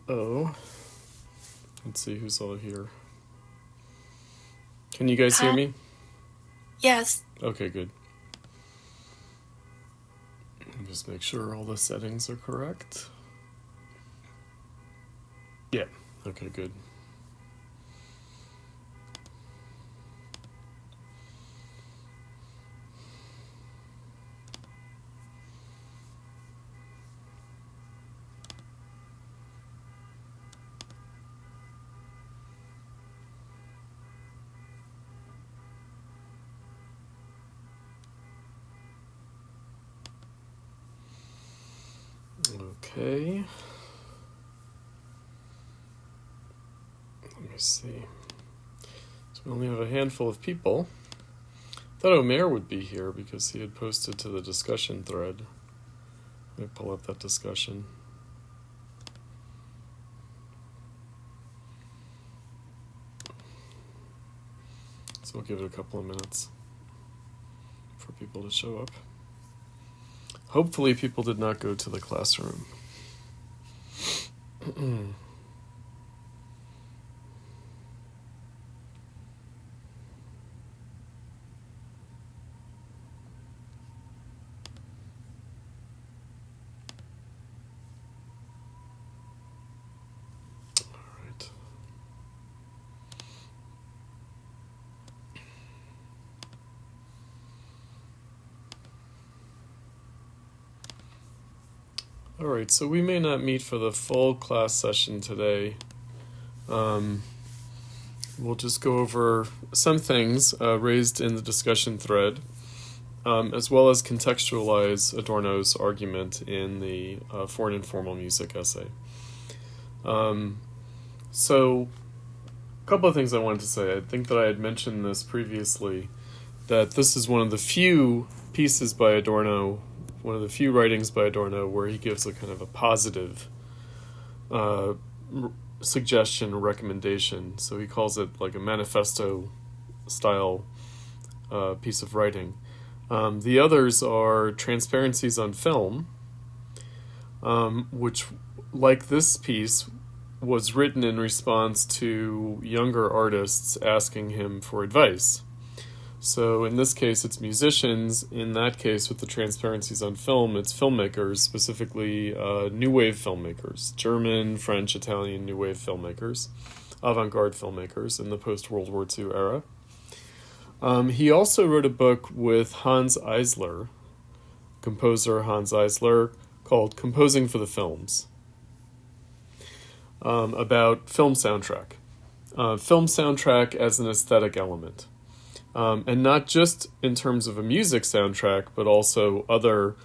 Let's see who's all here. Can you guys hear Hi. me? Yes. Okay, good. Just make sure all the settings are correct. Yeah, okay, good. Okay. Let me see. So we only have a handful of people. I thought Omer would be here because he had posted to the discussion thread. Let me pull up that discussion. So we'll give it a couple of minutes for people to show up. Hopefully people did not go to the classroom. All right, so we may not meet for the full class session today. We'll just go over some things raised in the discussion thread, as well as contextualize Adorno's argument in the For an Informal Music essay. So, a couple of things I wanted to say. I think that I had mentioned this previously, that this is one of the few pieces by Adorno, one of the few writings by Adorno where he gives a kind of a positive suggestion or recommendation. So he calls it like a manifesto style piece of writing. The others are Transparencies on Film, which, like this piece, was written in response to younger artists asking him for advice. So in this case, it's musicians. In that case, with the Transparencies on Film, it's filmmakers, specifically New Wave filmmakers, German, French, Italian New Wave filmmakers, avant-garde filmmakers in the post-World War II era. He also wrote a book with Hans Eisler, composer Hans Eisler, called Composing for the Films, about film soundtrack. Film soundtrack as an aesthetic element. And not just in terms of a music soundtrack, but also other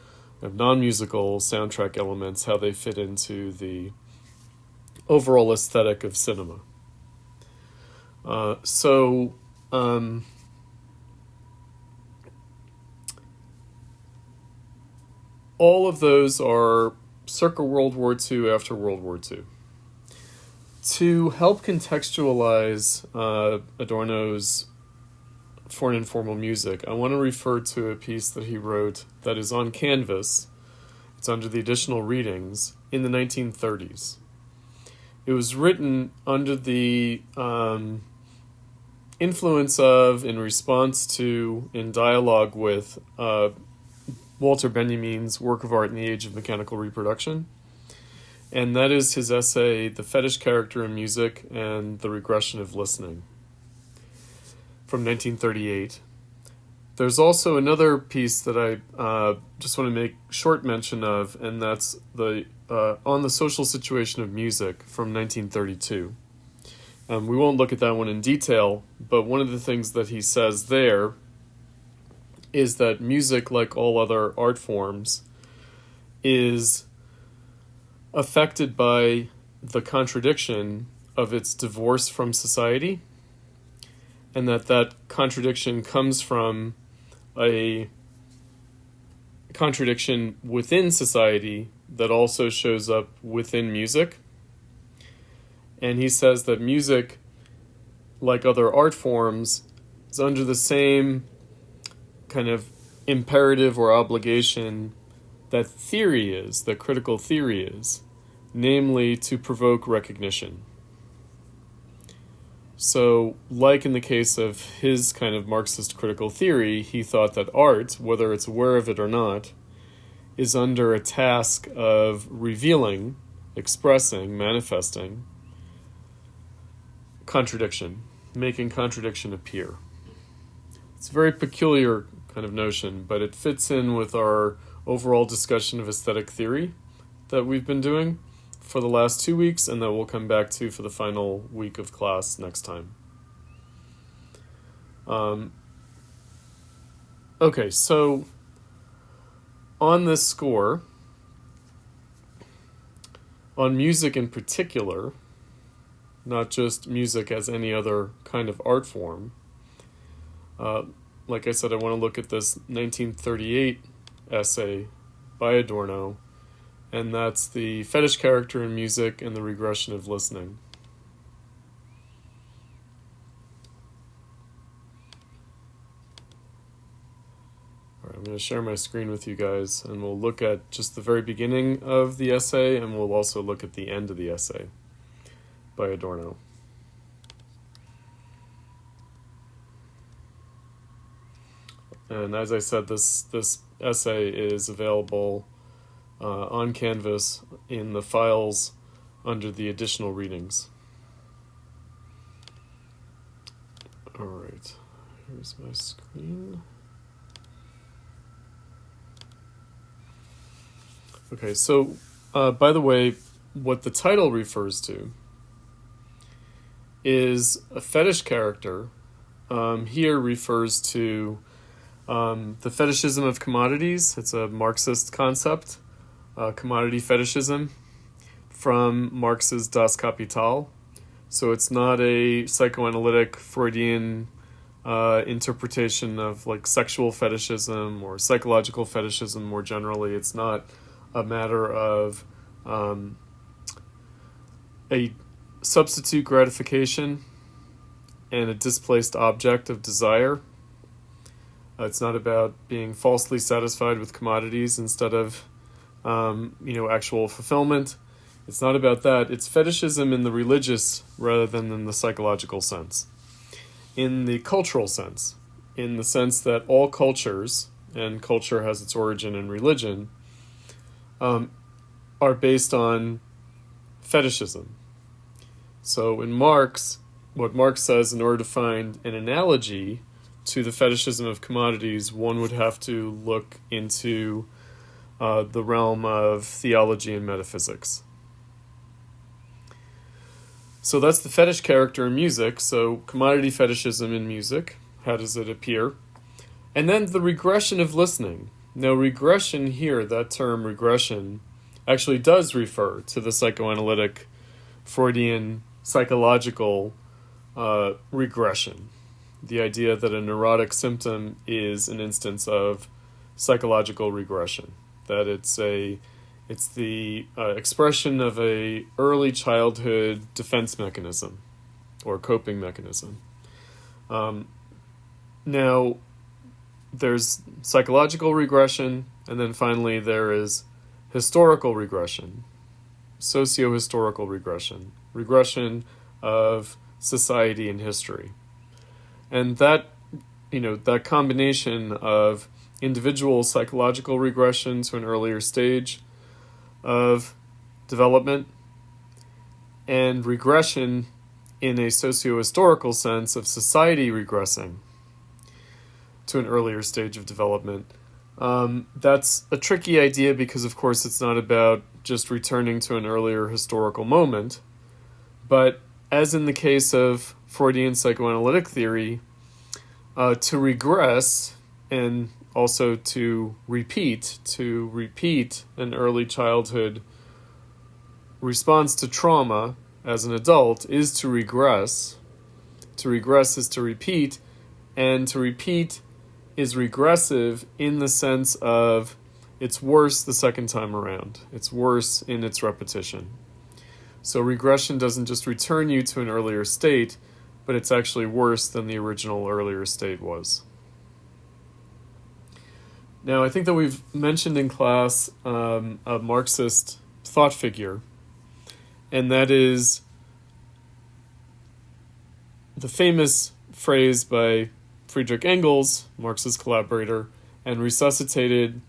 non-musical soundtrack elements, how they fit into the overall aesthetic of cinema. All of those are circa World War II, after World War II. To help contextualize Adorno's For an Informal Music, I want to refer to a piece that he wrote that is on Canvas. It's under the additional readings in the 1930s. It was written under the influence of, in response to, in dialogue with Walter Benjamin's work of art in the Age of Mechanical Reproduction. And that is his essay, The Fetish Character in Music and the Regression of Listening, from 1938. There's also another piece that I just want to make short mention of, and that's the On the Social Situation of Music from 1932. We won't look at that one in detail, but one of the things that he says there is that music, like all other art forms, is affected by the contradiction of its divorce from society, and that contradiction comes from a contradiction within society that also shows up within music. And he says that music, like other art forms, is under the same kind of imperative or obligation that theory is, that critical theory is, namely to provoke recognition. So, like in the case of his kind of Marxist critical theory, he thought that art, whether it's aware of it or not, is under a task of revealing, expressing, manifesting contradiction, making contradiction appear. It's a very peculiar kind of notion, but it fits in with our overall discussion of aesthetic theory that we've been doing for the last 2 weeks, and that we'll come back to for the final week of class next time. Okay, so on this score, on music in particular, not just music as any other kind of art form, like I said, I want to look at this 1938 essay by Adorno, and that's the fetish character in music and the regression of listening. All right, I'm going to share my screen with you guys, and we'll look at just the very beginning of the essay, and we'll also look at the end of the essay by Adorno. And as I said, this essay is available on Canvas in the files under the additional readings. All right, here's my screen. Okay, so by the way, what the title refers to is a fetish character. Here refers to the fetishism of commodities. It's a Marxist concept. Commodity fetishism from Marx's Das Kapital. So it's not a psychoanalytic Freudian interpretation of like sexual fetishism or psychological fetishism more generally. It's not a matter of a substitute gratification and a displaced object of desire. It's not about being falsely satisfied with commodities instead of actual fulfillment. It's not about that. It's fetishism in the religious rather than in the psychological sense. In the cultural sense, in the sense that all cultures, and culture has its origin in religion, are based on fetishism. So in Marx, what Marx says, in order to find an analogy to the fetishism of commodities, one would have to look into the realm of theology and metaphysics. So that's the fetish character in music. So commodity fetishism in music, how does it appear? And then the regression of listening. Now regression here, that term regression, actually does refer to the psychoanalytic Freudian psychological regression. The idea that a neurotic symptom is an instance of psychological regression. That it's the expression of a early childhood defense mechanism or coping mechanism. Now, there's psychological regression, and then finally there is historical regression, socio-historical regression, regression of society and history. And that combination of individual psychological regression to an earlier stage of development and regression in a socio-historical sense of society regressing to an earlier stage of development. That's a tricky idea because, of course, it's not about just returning to an earlier historical moment, but as in the case of Freudian psychoanalytic theory, to regress and also to repeat an early childhood response to trauma as an adult is to regress. To regress is to repeat, and to repeat is regressive in the sense of it's worse the second time around. It's worse in its repetition. So regression doesn't just return you to an earlier state, but it's actually worse than the original earlier state was. Now, I think that we've mentioned in class a Marxist thought figure and that is the famous phrase by Friedrich Engels, Marx's collaborator, and resuscitated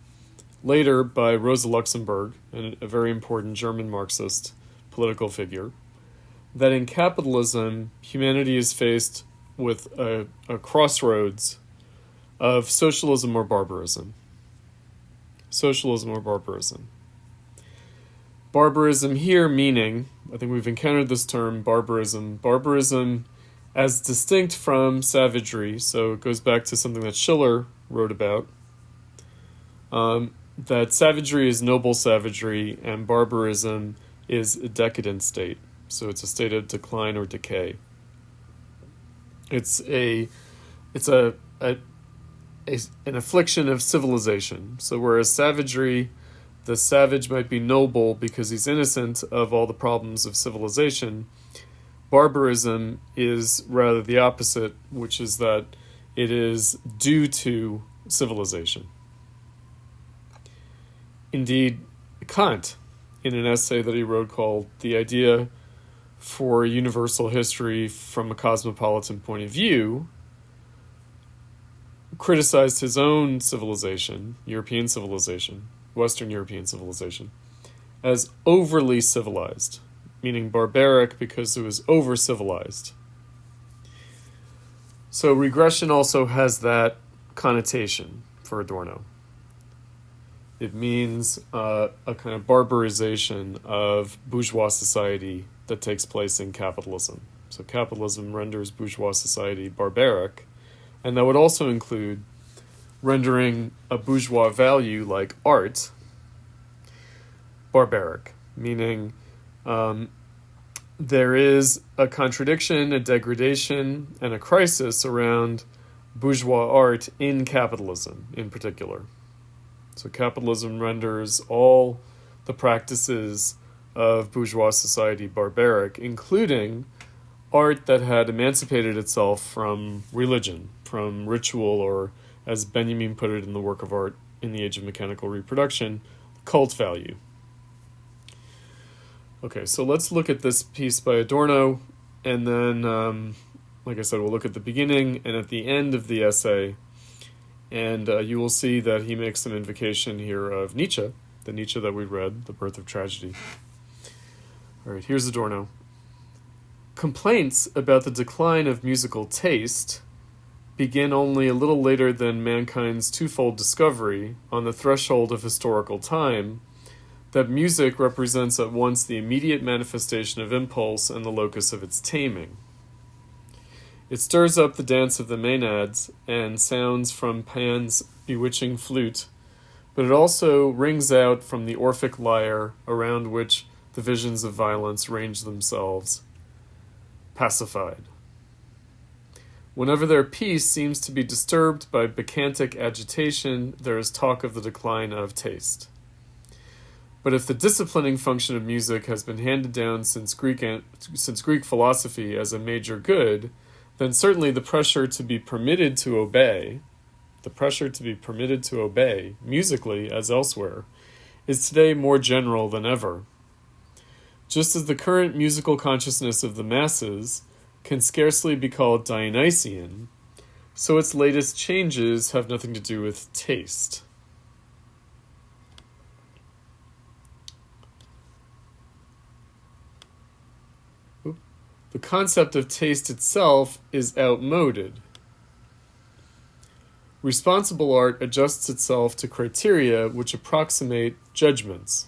later by Rosa Luxemburg, a very important German Marxist political figure, that in capitalism, humanity is faced with a crossroads of socialism or barbarism. Socialism or barbarism. Barbarism here meaning, I think we've encountered this term, barbarism as distinct from savagery, so it goes back to something that Schiller wrote about, that savagery is noble savagery and barbarism is a decadent state. So it's a state of decline or decay. It's an affliction of civilization. So whereas savagery, the savage might be noble because he's innocent of all the problems of civilization, barbarism is rather the opposite, which is that it is due to civilization. Indeed, Kant, in an essay that he wrote called The Idea for Universal History from a Cosmopolitan Point of View, criticized his own civilization, European civilization, Western European civilization, as overly civilized, meaning barbaric because it was over-civilized. So regression also has that connotation for Adorno. It means a kind of barbarization of bourgeois society that takes place in capitalism. So capitalism renders bourgeois society barbaric, and that would also include rendering a bourgeois value like art barbaric, meaning there is a contradiction, a degradation, and a crisis around bourgeois art in capitalism in particular. So capitalism renders all the practices of bourgeois society barbaric, including art that had emancipated itself from religion, from ritual, or, as Benjamin put it in the work of art in the Age of Mechanical Reproduction, cult value. Okay, so let's look at this piece by Adorno, and then, like I said, we'll look at the beginning and at the end of the essay, and you will see that he makes an invocation here of Nietzsche, the Nietzsche that we read, The Birth of Tragedy. All right, here's Adorno. Complaints about the decline of musical taste begin only a little later than mankind's twofold discovery, on the threshold of historical time, that music represents at once the immediate manifestation of impulse and the locus of its taming. It stirs up the dance of the Maenads and sounds from Pan's bewitching flute, but it also rings out from the Orphic lyre around which the visions of violence range themselves, pacified. Whenever their peace seems to be disturbed by bacchantic agitation, there is talk of the decline of taste. But if the disciplining function of music has been handed down since Greek philosophy as a major good, then certainly the pressure to be permitted to obey, musically as elsewhere, is today more general than ever. Just as the current musical consciousness of the masses can scarcely be called Dionysian, so its latest changes have nothing to do with taste. The concept of taste itself is outmoded. Responsible art adjusts itself to criteria which approximate judgments,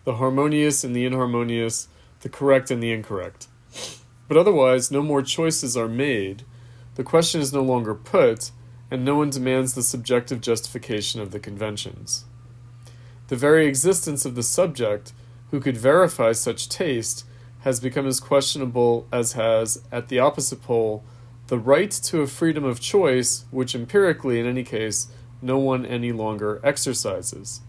the harmonious and the inharmonious, the correct and the incorrect. But otherwise, no more choices are made, the question is no longer put, and no one demands the subjective justification of the conventions. The very existence of the subject who could verify such taste has become as questionable as has, at the opposite pole, the right to a freedom of choice which empirically, in any case, no one any longer exercises.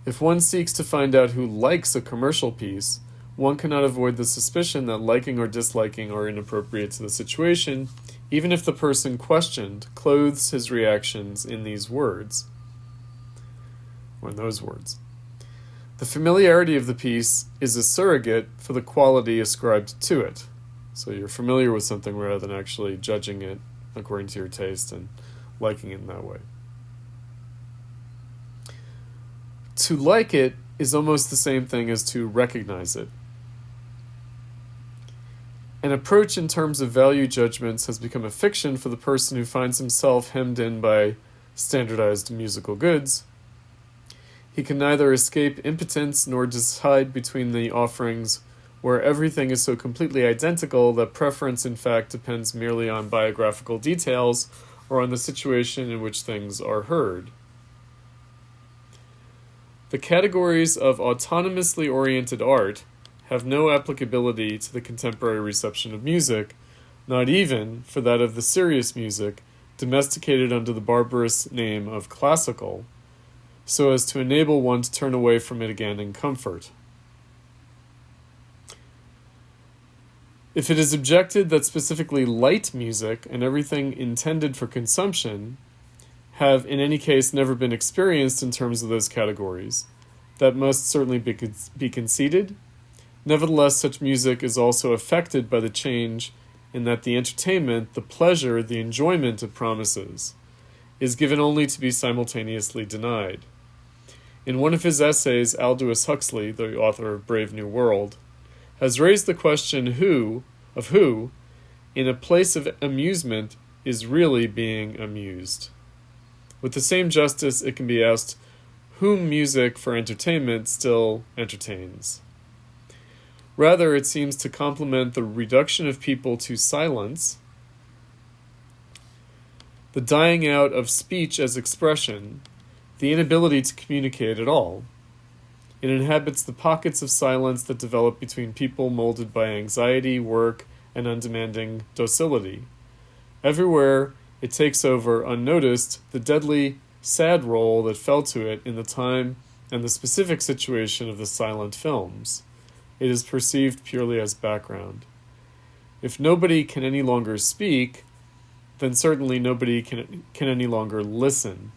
If one seeks to find out who likes a commercial piece, one cannot avoid the suspicion that liking or disliking are inappropriate to the situation, even if the person questioned clothes his reactions in these words, or in those words. The familiarity of the piece is a surrogate for the quality ascribed to it. So you're familiar with something rather than actually judging it according to your taste and liking it in that way. To like it is almost the same thing as to recognize it. An approach in terms of value judgments has become a fiction for the person who finds himself hemmed in by standardized musical goods. He can neither escape impotence nor decide between the offerings where everything is so completely identical that preference in fact depends merely on biographical details or on the situation in which things are heard. The categories of autonomously oriented art have no applicability to the contemporary reception of music, not even for that of the serious music, domesticated under the barbarous name of classical, so as to enable one to turn away from it again in comfort. If it is objected that specifically light music and everything intended for consumption have in any case never been experienced in terms of those categories, that must certainly be conceded. Nevertheless, such music is also affected by the change in that the entertainment, the pleasure, the enjoyment it promises, is given only to be simultaneously denied. In one of his essays, Aldous Huxley, the author of Brave New World, has raised the question who, in a place of amusement, is really being amused. With the same justice, it can be asked whom music for entertainment still entertains. Rather, it seems to complement the reduction of people to silence, the dying out of speech as expression, the inability to communicate at all. It inhabits the pockets of silence that develop between people molded by anxiety, work, and undemanding docility. Everywhere, it takes over, unnoticed, the deadly, sad role that fell to it in the time and the specific situation of the silent films. It is perceived purely as background. If nobody can any longer speak, then certainly nobody can any longer listen.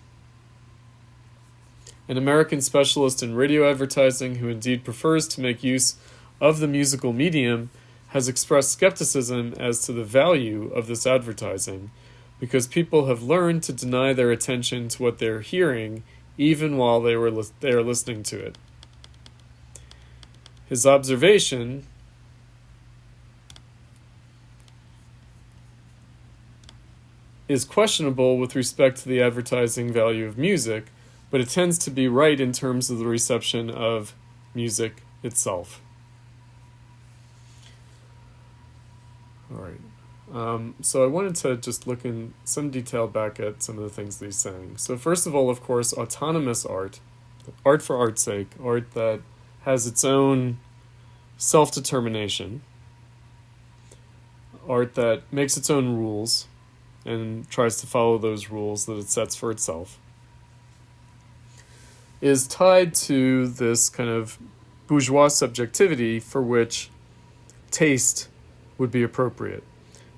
An American specialist in radio advertising who indeed prefers to make use of the musical medium has expressed skepticism as to the value of this advertising because people have learned to deny their attention to what they're hearing even while they are listening to it. His observation is questionable with respect to the advertising value of music, but it tends to be right in terms of the reception of music itself. All right. So I wanted to just look in some detail back at some of the things that he's saying. So first of all, of course, autonomous art, art for art's sake, art that has its own self-determination, art that makes its own rules and tries to follow those rules that it sets for itself, is tied to this kind of bourgeois subjectivity for which taste would be appropriate.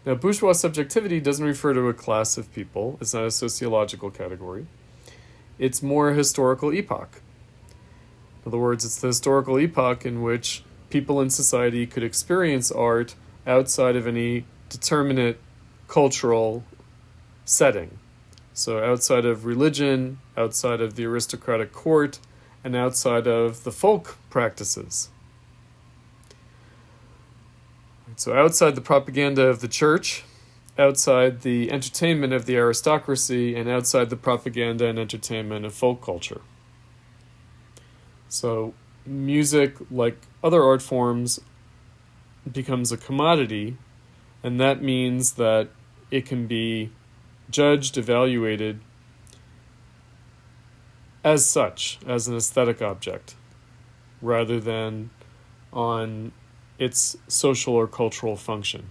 Now, bourgeois subjectivity doesn't refer to a class of people. It's not a sociological category. It's more a historical epoch. In other words, it's the historical epoch in which people in society could experience art outside of any determinate cultural setting. So outside of religion, outside of the aristocratic court, and outside of the folk practices. So outside the propaganda of the church, outside the entertainment of the aristocracy, and outside the propaganda and entertainment of folk culture. So music, like other art forms, becomes a commodity, and that means that it can be judged, evaluated as such, as an aesthetic object, rather than on its social or cultural function.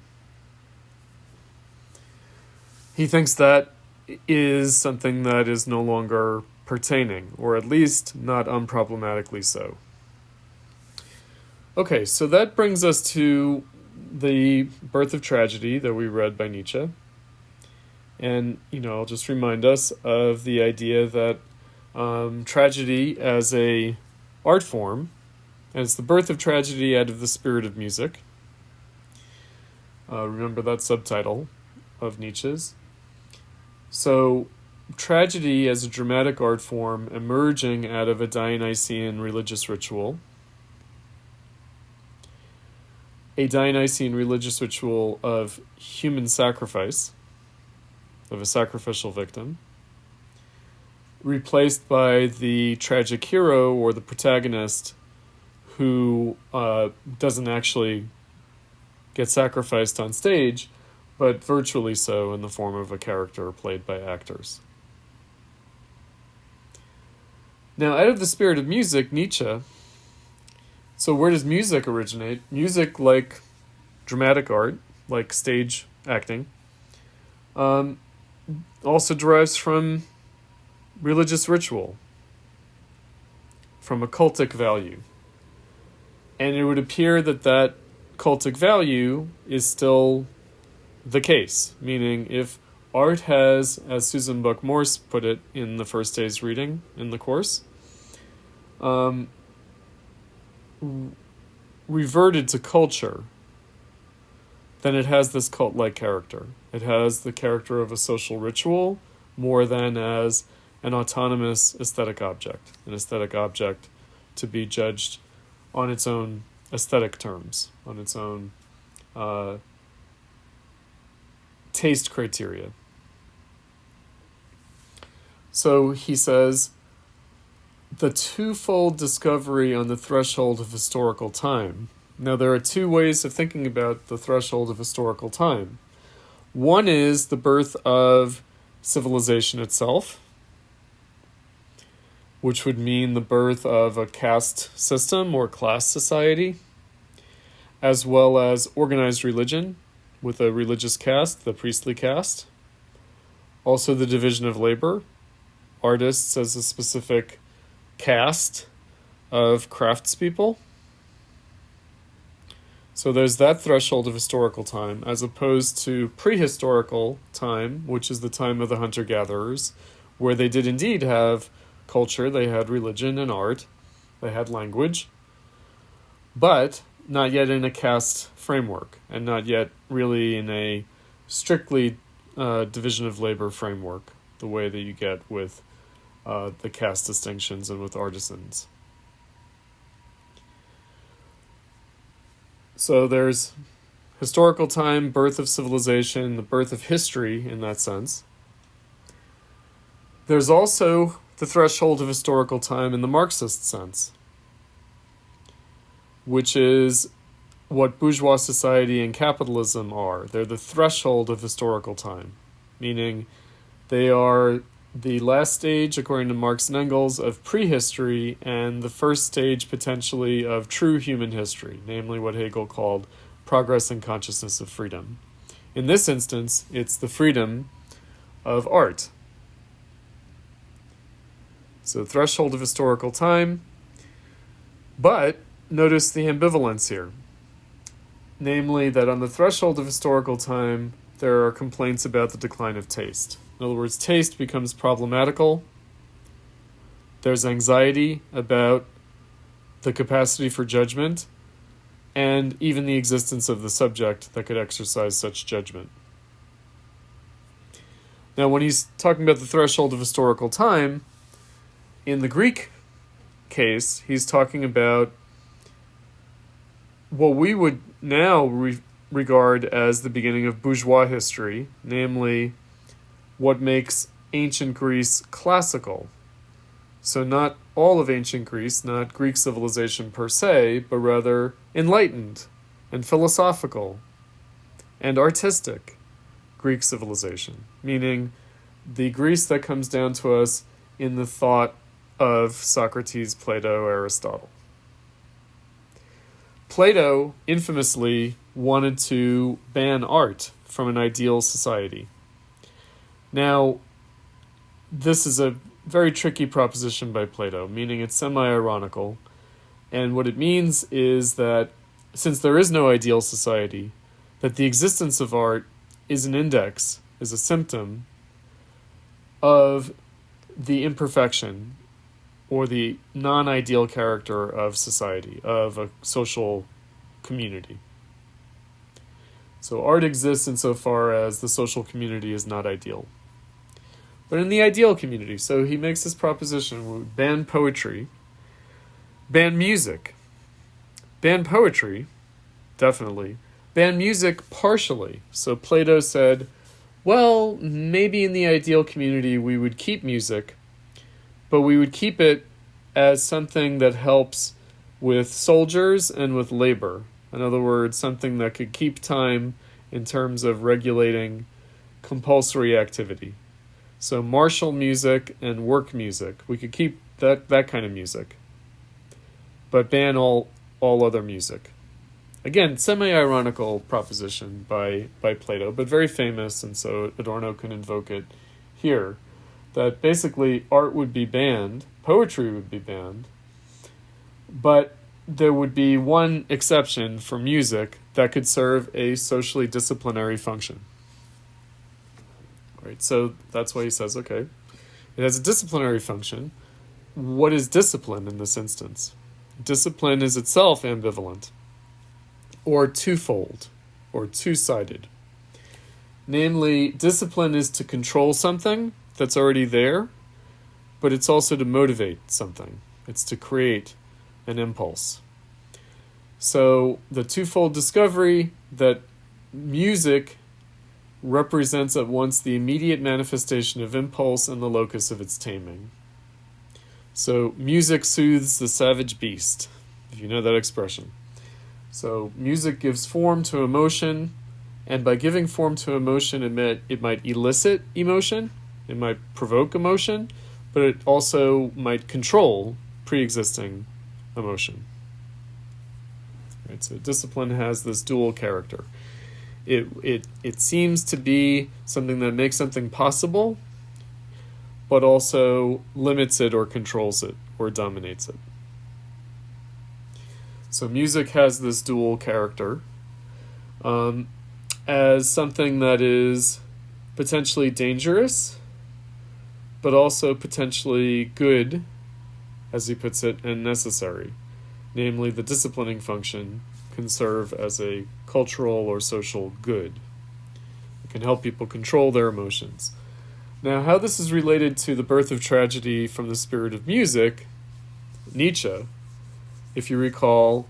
He thinks that is something that is no longer pertaining, or at least not unproblematically so. Okay, so that brings us to the Birth of Tragedy that we read by Nietzsche. And, I'll just remind us of the idea that tragedy as a art form, and it's the birth of tragedy out of the spirit of music. Remember that subtitle of Nietzsche's. So, tragedy as a dramatic art form emerging out of a Dionysian religious ritual. A Dionysian religious ritual of human sacrifice, of a sacrificial victim, replaced by the tragic hero or the protagonist who doesn't actually get sacrificed on stage, but virtually so in the form of a character played by actors. Now, out of the spirit of music, Nietzsche, so where does music originate? Music, like dramatic art, like stage acting, also derives from religious ritual, from a cultic value. And it would appear that that cultic value is still the case, meaning if art has, as Susan Buck-Morse put it in the first day's reading in the course, reverted to culture, then it has this cult-like character. It has the character of a social ritual more than as an autonomous aesthetic object, an aesthetic object to be judged on its own aesthetic terms, on its own taste criteria. So he says, the twofold discovery on the threshold of historical time. Now, there are two ways of thinking about the threshold of historical time. One is the birth of civilization itself, which would mean the birth of a caste system or class society, as well as organized religion with a religious caste, the priestly caste. Also the division of labor, artists as a specific caste of craftspeople. So there's that threshold of historical time, as opposed to prehistorical time, which is the time of the hunter-gatherers, where they did indeed have culture, they had religion and art, they had language, but not yet in a caste framework, and not yet really in a strictly division of labor framework, the way that you get with the caste distinctions and with artisans. So there's historical time, birth of civilization, the birth of history in that sense. There's also the threshold of historical time in the Marxist sense, which is what bourgeois society and capitalism are. They're the threshold of historical time, meaning they are the last stage, according to Marx and Engels, of prehistory and the first stage, potentially, of true human history, namely what Hegel called progress and consciousness of freedom. In this instance, it's the freedom of art. So threshold of historical time, but notice the ambivalence here. Namely that on the threshold of historical time, there are complaints about the decline of taste. In other words, taste becomes problematical. There's anxiety about the capacity for judgment, and even the existence of the subject that could exercise such judgment. Now, when he's talking about the threshold of historical time, in the Greek case, he's talking about what we would now regard as the beginning of bourgeois history, namely what makes ancient Greece classical. So not all of ancient Greece, not Greek civilization per se, but rather enlightened and philosophical and artistic Greek civilization, meaning the Greece that comes down to us in the thought of Socrates, Plato, Aristotle. Plato infamously wanted to ban art from an ideal society. Now, this is a very tricky proposition by Plato, meaning it's semi-ironical, and what it means is that since there is no ideal society, that the existence of art is an index, is a symptom of the imperfection or the non-ideal character of society, of a social community. So art exists insofar as the social community is not ideal. But in the ideal community, so he makes this proposition, ban poetry, ban music, ban poetry, definitely, ban music partially. So Plato said, well, maybe in the ideal community we would keep music, but we would keep it as something that helps with soldiers and with labor. In other words, something that could keep time in terms of regulating compulsory activity. So martial music and work music, we could keep that kind of music, but ban all other music. Again, semi-ironical proposition by Plato, but very famous, and so Adorno can invoke it here, that basically art would be banned, poetry would be banned, but there would be one exception for music that could serve a socially disciplinary function. Right, so that's why he says, okay, it has a disciplinary function. What is discipline in this instance? Discipline is itself ambivalent, or twofold, or two-sided. Namely, discipline is to control something that's already there, but it's also to motivate something. It's to create an impulse. So the twofold discovery that music represents at once the immediate manifestation of impulse and the locus of its taming. So music soothes the savage beast, if you know that expression. So music gives form to emotion, and by giving form to emotion, it might elicit emotion, it might provoke emotion, but it also might control pre-existing emotion. Right, so discipline has this dual character. It seems to be something that makes something possible, but also limits it or controls it or dominates it. So music has this dual character as something that is potentially dangerous, but also potentially good, as he puts it, and necessary. Namely, the disciplining function can serve as a cultural or social good. It can help people control their emotions. Now, how this is related to the birth of tragedy from the spirit of music, Nietzsche, if you recall,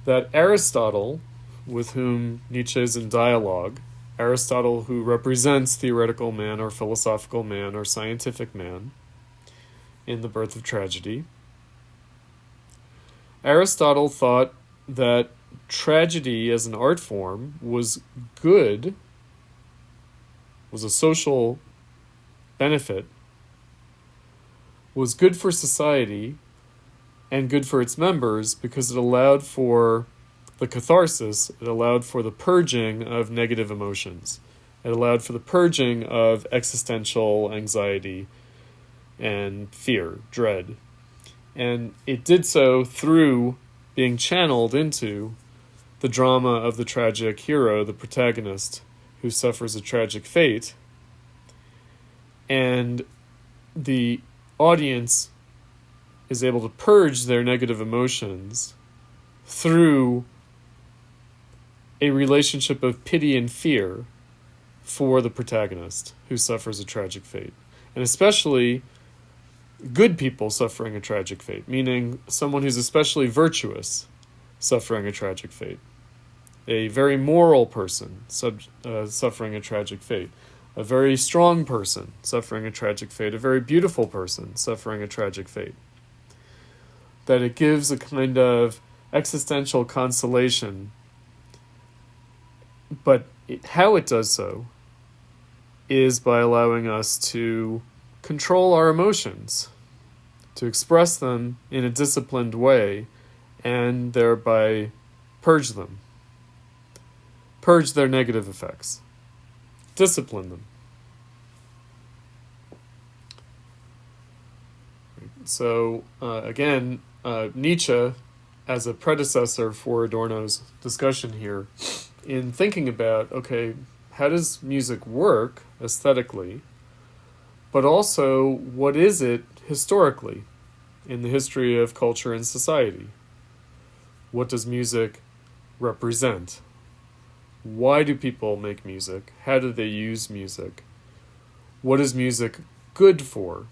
that Aristotle, with whom Nietzsche is in dialogue, Aristotle who represents theoretical man or philosophical man or scientific man in the birth of tragedy, Aristotle thought that tragedy as an art form was good, was a social benefit, was good for society and good for its members because it allowed for the catharsis, it allowed for the purging of negative emotions. It allowed for the purging of existential anxiety and fear, dread. And it did so through being channeled into the drama of the tragic hero, the protagonist, who suffers a tragic fate. And the audience is able to purge their negative emotions through a relationship of pity and fear for the protagonist who suffers a tragic fate. And especially good people suffering a tragic fate, meaning someone who's especially virtuous suffering a tragic fate. A very moral person suffering a tragic fate. A very strong person suffering a tragic fate. A very beautiful person suffering a tragic fate. That it gives a kind of existential consolation, but how it does so is by allowing us to control our emotions, to express them in a disciplined way, and thereby purge them. Purge their negative effects. Discipline them. So, again, Nietzsche, as a predecessor for Adorno's discussion here, in thinking about, okay, how does music work aesthetically, but also what is it historically? in the history of culture and society. What does music represent? Why do people make music? How do they use music? What is music good for?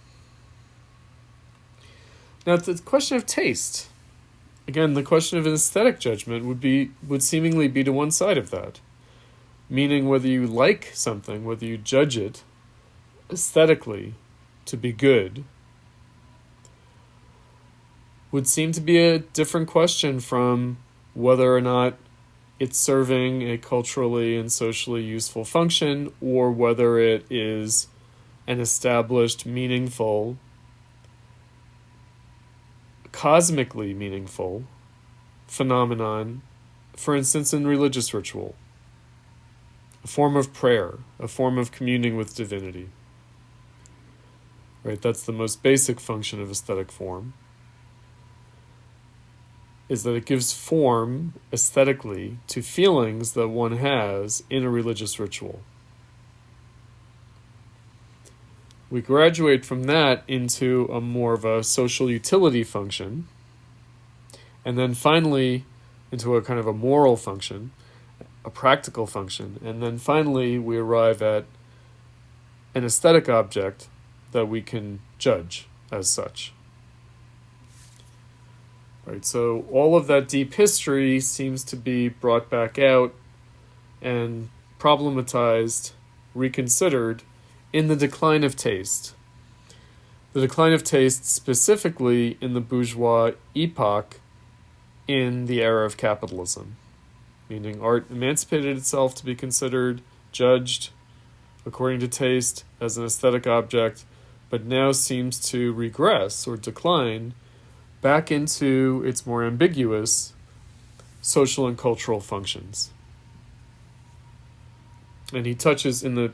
Now, the question of taste. Again, the question of an aesthetic judgment would seemingly be to one side of that. Meaning whether you like something, whether you judge it aesthetically to be good, would seem to be a different question from whether or not it's serving a culturally and socially useful function, or whether it is an established, meaningful, cosmically meaningful phenomenon, for instance, in religious ritual, a form of prayer, a form of communing with divinity. Right, that's the most basic function of aesthetic form, is that it gives form aesthetically to feelings that one has in a religious ritual. We graduate from that into a more of a social utility function, and then finally into a kind of a moral function, a practical function, and then finally we arrive at an aesthetic object that we can judge as such. Right, so all of that deep history seems to be brought back out and problematized, reconsidered in the decline of taste. The decline of taste specifically in the bourgeois epoch in the era of capitalism, meaning art emancipated itself to be considered, judged according to taste as an aesthetic object, but now seems to regress or decline back into its more ambiguous social and cultural functions. And he touches in the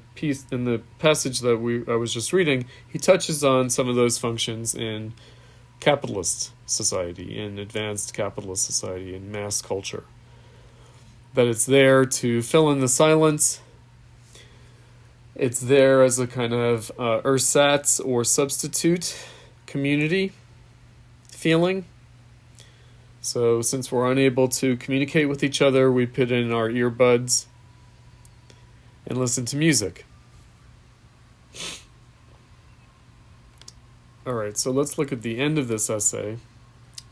passage that I was just reading, he touches on some of those functions in capitalist society, in advanced capitalist society, in mass culture. That it's there to fill in the silence. It's there as a kind of ersatz or substitute community feeling. So since we're unable to communicate with each other, we put in our earbuds and listen to music. All right, so let's look at the end of this essay,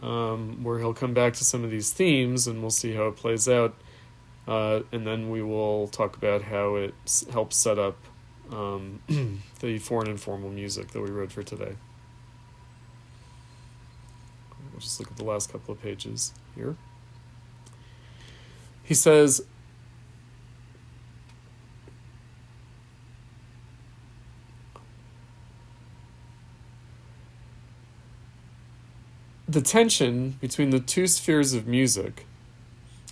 where he'll come back to some of these themes, and we'll see how it plays out, and then we will talk about how it helps set up the foreign informal music that we read for today. We'll just look at the last couple of pages here. He says, the tension between the two spheres of music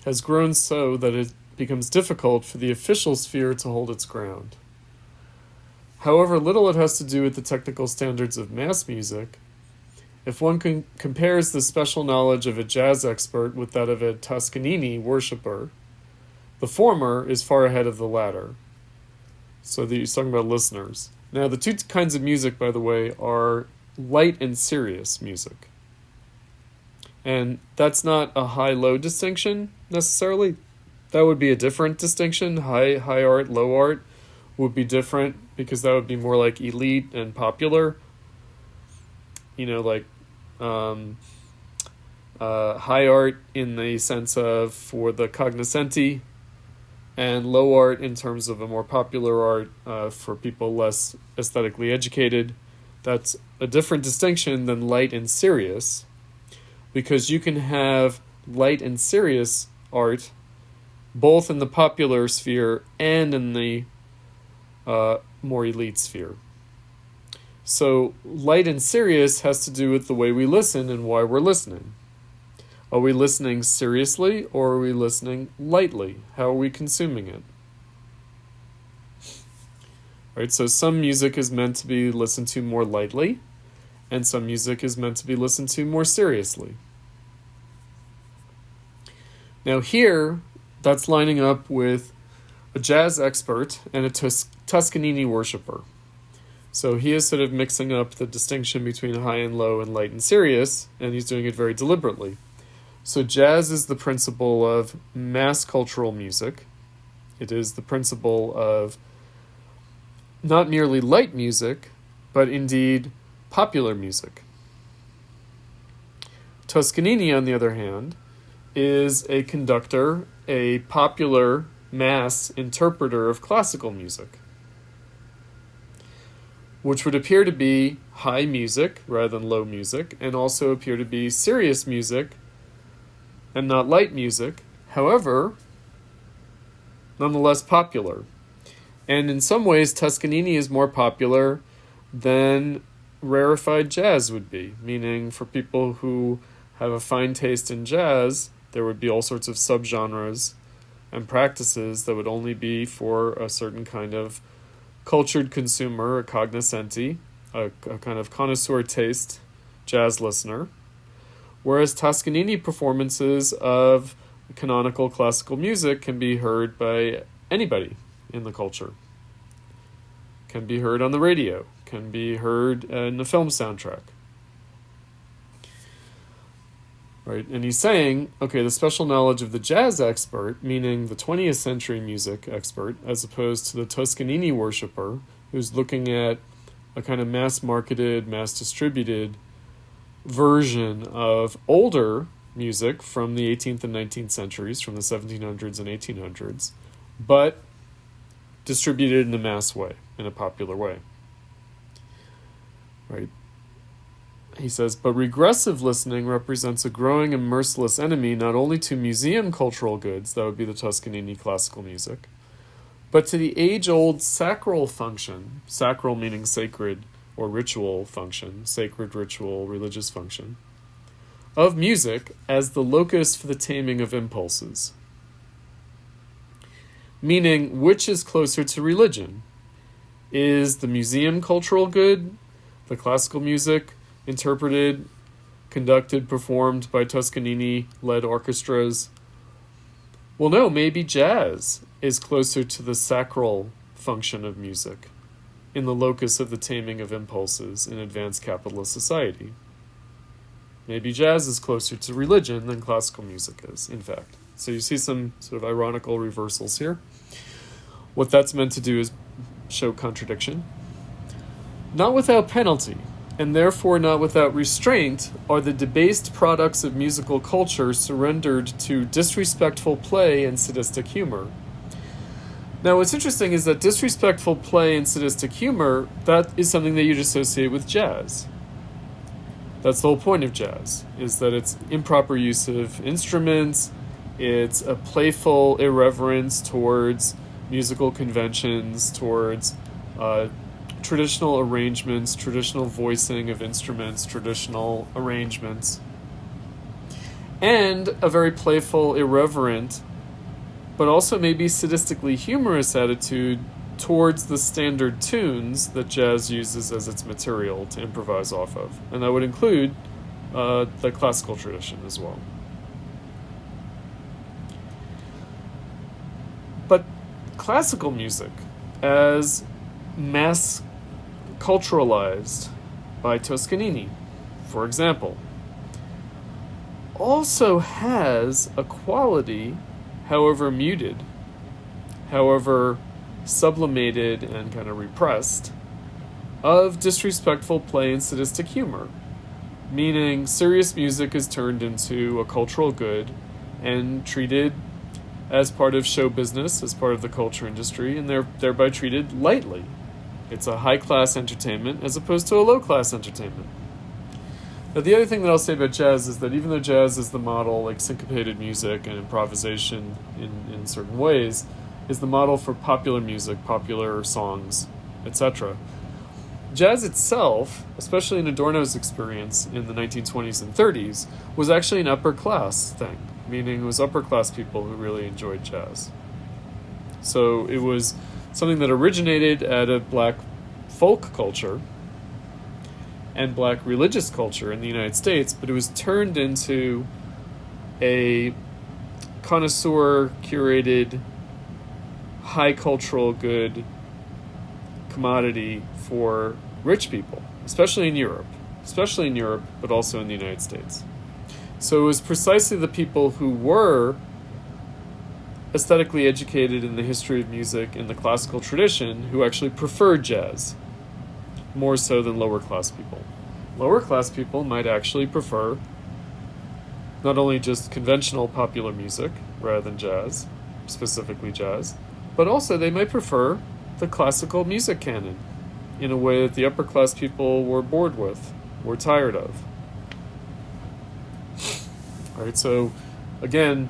has grown so that it becomes difficult for the official sphere to hold its ground. However little it has to do with the technical standards of mass music, if one compares the special knowledge of a jazz expert with that of a Toscanini worshipper, the former is far ahead of the latter. So he's talking about listeners. Now, the two kinds of music, by the way, are light and serious music. And that's not a high-low distinction, necessarily. That would be a different distinction. High art, low art would be different, because that would be more like elite and popular. You know, like high art in the sense of for the cognoscenti, and low art in terms of a more popular art for people less aesthetically educated. That's a different distinction than light and serious, because you can have light and serious art both in the popular sphere and in the more elite sphere. So light and serious has to do with the way we listen and why we're listening. Are we listening seriously, or are we listening lightly? How are we consuming it? Right, so some music is meant to be listened to more lightly, and some music is meant to be listened to more seriously. Now here, that's lining up with a jazz expert and a Toscanini worshipper. So he is sort of mixing up the distinction between high and low and light and serious, and he's doing it very deliberately. So jazz is the principle of mass cultural music. It is the principle of not merely light music, but indeed popular music. Toscanini, on the other hand, is a conductor, a popular mass interpreter of classical music, which would appear to be high music rather than low music, and also appear to be serious music and not light music, however, nonetheless popular. And in some ways, Toscanini is more popular than rarefied jazz would be, meaning for people who have a fine taste in jazz, there would be all sorts of subgenres and practices that would only be for a certain kind of cultured consumer, a cognoscenti, a kind of connoisseur taste jazz listener, whereas Toscanini performances of canonical classical music can be heard by anybody in the culture, can be heard on the radio, can be heard in a film soundtrack. Right? And he's saying, okay, the special knowledge of the jazz expert, meaning the 20th century music expert, as opposed to the Toscanini worshiper, who's looking at a kind of mass-marketed, mass-distributed version of older music from the 18th and 19th centuries, from the 1700s and 1800s, but distributed in a mass way, in a popular way. Right? He says, but regressive listening represents a growing and merciless enemy not only to museum cultural goods, that would be the Toscanini classical music, but to the age-old sacral function, sacral meaning sacred or ritual function, sacred ritual, religious function, of music as the locus for the taming of impulses. Meaning, which is closer to religion? Is the museum cultural good, the classical music, interpreted, conducted, performed by Toscanini-led orchestras? Well, no, maybe jazz is closer to the sacral function of music, in the locus of the taming of impulses in advanced capitalist society. Maybe jazz is closer to religion than classical music is, in fact. So you see some sort of ironical reversals here. What that's meant to do is show contradiction. Not without penalty, and therefore not without restraint, are the debased products of musical culture surrendered to disrespectful play and sadistic humor. Now, what's interesting is that disrespectful play and sadistic humor, that is something that you'd associate with jazz. That's the whole point of jazz, is that it's improper use of instruments, it's a playful irreverence towards musical conventions, towards traditional arrangements, traditional voicing of instruments, traditional arrangements, and a very playful, irreverent, but also maybe sadistically humorous attitude towards the standard tunes that jazz uses as its material to improvise off of. And that would include the classical tradition as well. But classical music, as mass culturalized by Toscanini, for example, also has a quality, however muted, however sublimated and kind of repressed, of disrespectful play and sadistic humor, meaning serious music is turned into a cultural good and treated as part of show business, as part of the culture industry, and thereby treated lightly. It's a high-class entertainment as opposed to a low-class entertainment. Now, the other thing that I'll say about jazz is that even though jazz is the model, like syncopated music and improvisation in certain ways, is the model for popular music, popular songs, etc., jazz itself, especially in Adorno's experience in the 1920s and 30s, was actually an upper-class thing, meaning it was upper-class people who really enjoyed jazz. So it was something that originated out of black folk culture and black religious culture in the United States, but it was turned into a connoisseur, curated, high cultural good commodity for rich people, especially in Europe, but also in the United States. So it was precisely the people who were aesthetically educated in the history of music in the classical tradition who actually preferred jazz, more so than lower class people. Lower class people might actually prefer not only just conventional popular music rather than jazz, specifically jazz, but also they might prefer the classical music canon in a way that the upper class people were bored with, were tired of. All right, so again,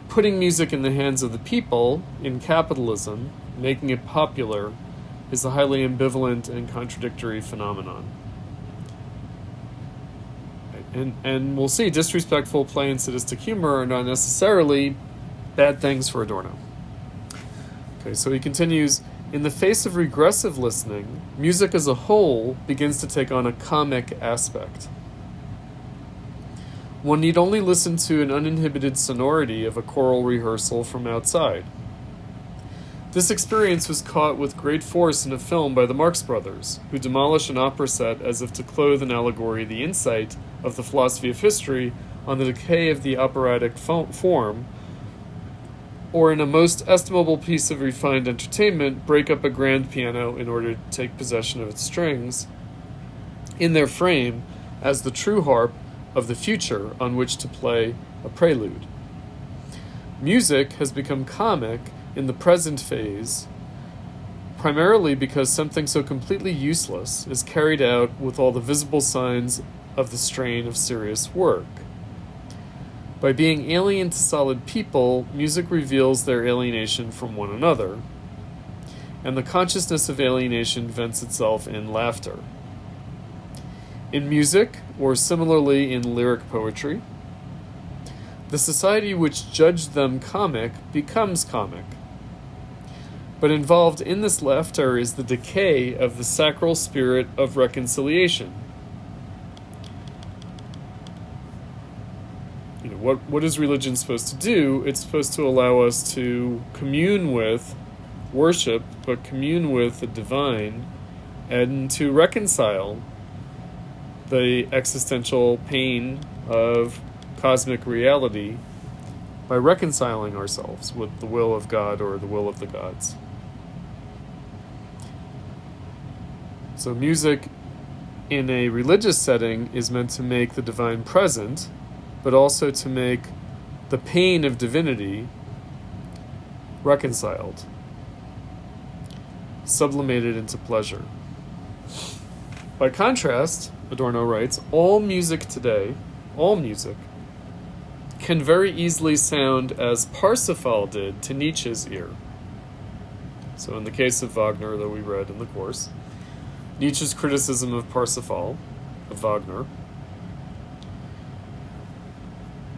putting music in the hands of the people in capitalism, making it popular, is a highly ambivalent and contradictory phenomenon. And we'll see, disrespectful play and sadistic humor are not necessarily bad things for Adorno. Okay, so he continues, in the face of regressive listening, music as a whole begins to take on a comic aspect. One need only listen to an uninhibited sonority of a choral rehearsal from outside. This experience was caught with great force in a film by the Marx Brothers, who demolish an opera set as if to clothe in allegory the insight of the philosophy of history on the decay of the operatic form, or in a most estimable piece of refined entertainment, break up a grand piano in order to take possession of its strings in their frame as the true harp of the future on which to play a prelude. Music has become comic in the present phase, primarily because something so completely useless is carried out with all the visible signs of the strain of serious work. By being alien to solid people, music reveals their alienation from one another, and the consciousness of alienation vents itself in laughter. In music, or similarly in lyric poetry, the society which judged them comic becomes comic. But involved in this laughter is the decay of the sacral spirit of reconciliation. What is religion supposed to do? It's supposed to allow us to commune with, worship, but commune with the divine, and to reconcile the existential pain of cosmic reality by reconciling ourselves with the will of God or the will of the gods. So music in a religious setting is meant to make the divine present, but also to make the pain of divinity reconciled, sublimated into pleasure. By contrast, Adorno writes, all music today, can very easily sound as Parsifal did to Nietzsche's ear. So in the case of Wagner that we read in the course, Nietzsche's criticism of Parsifal, of Wagner,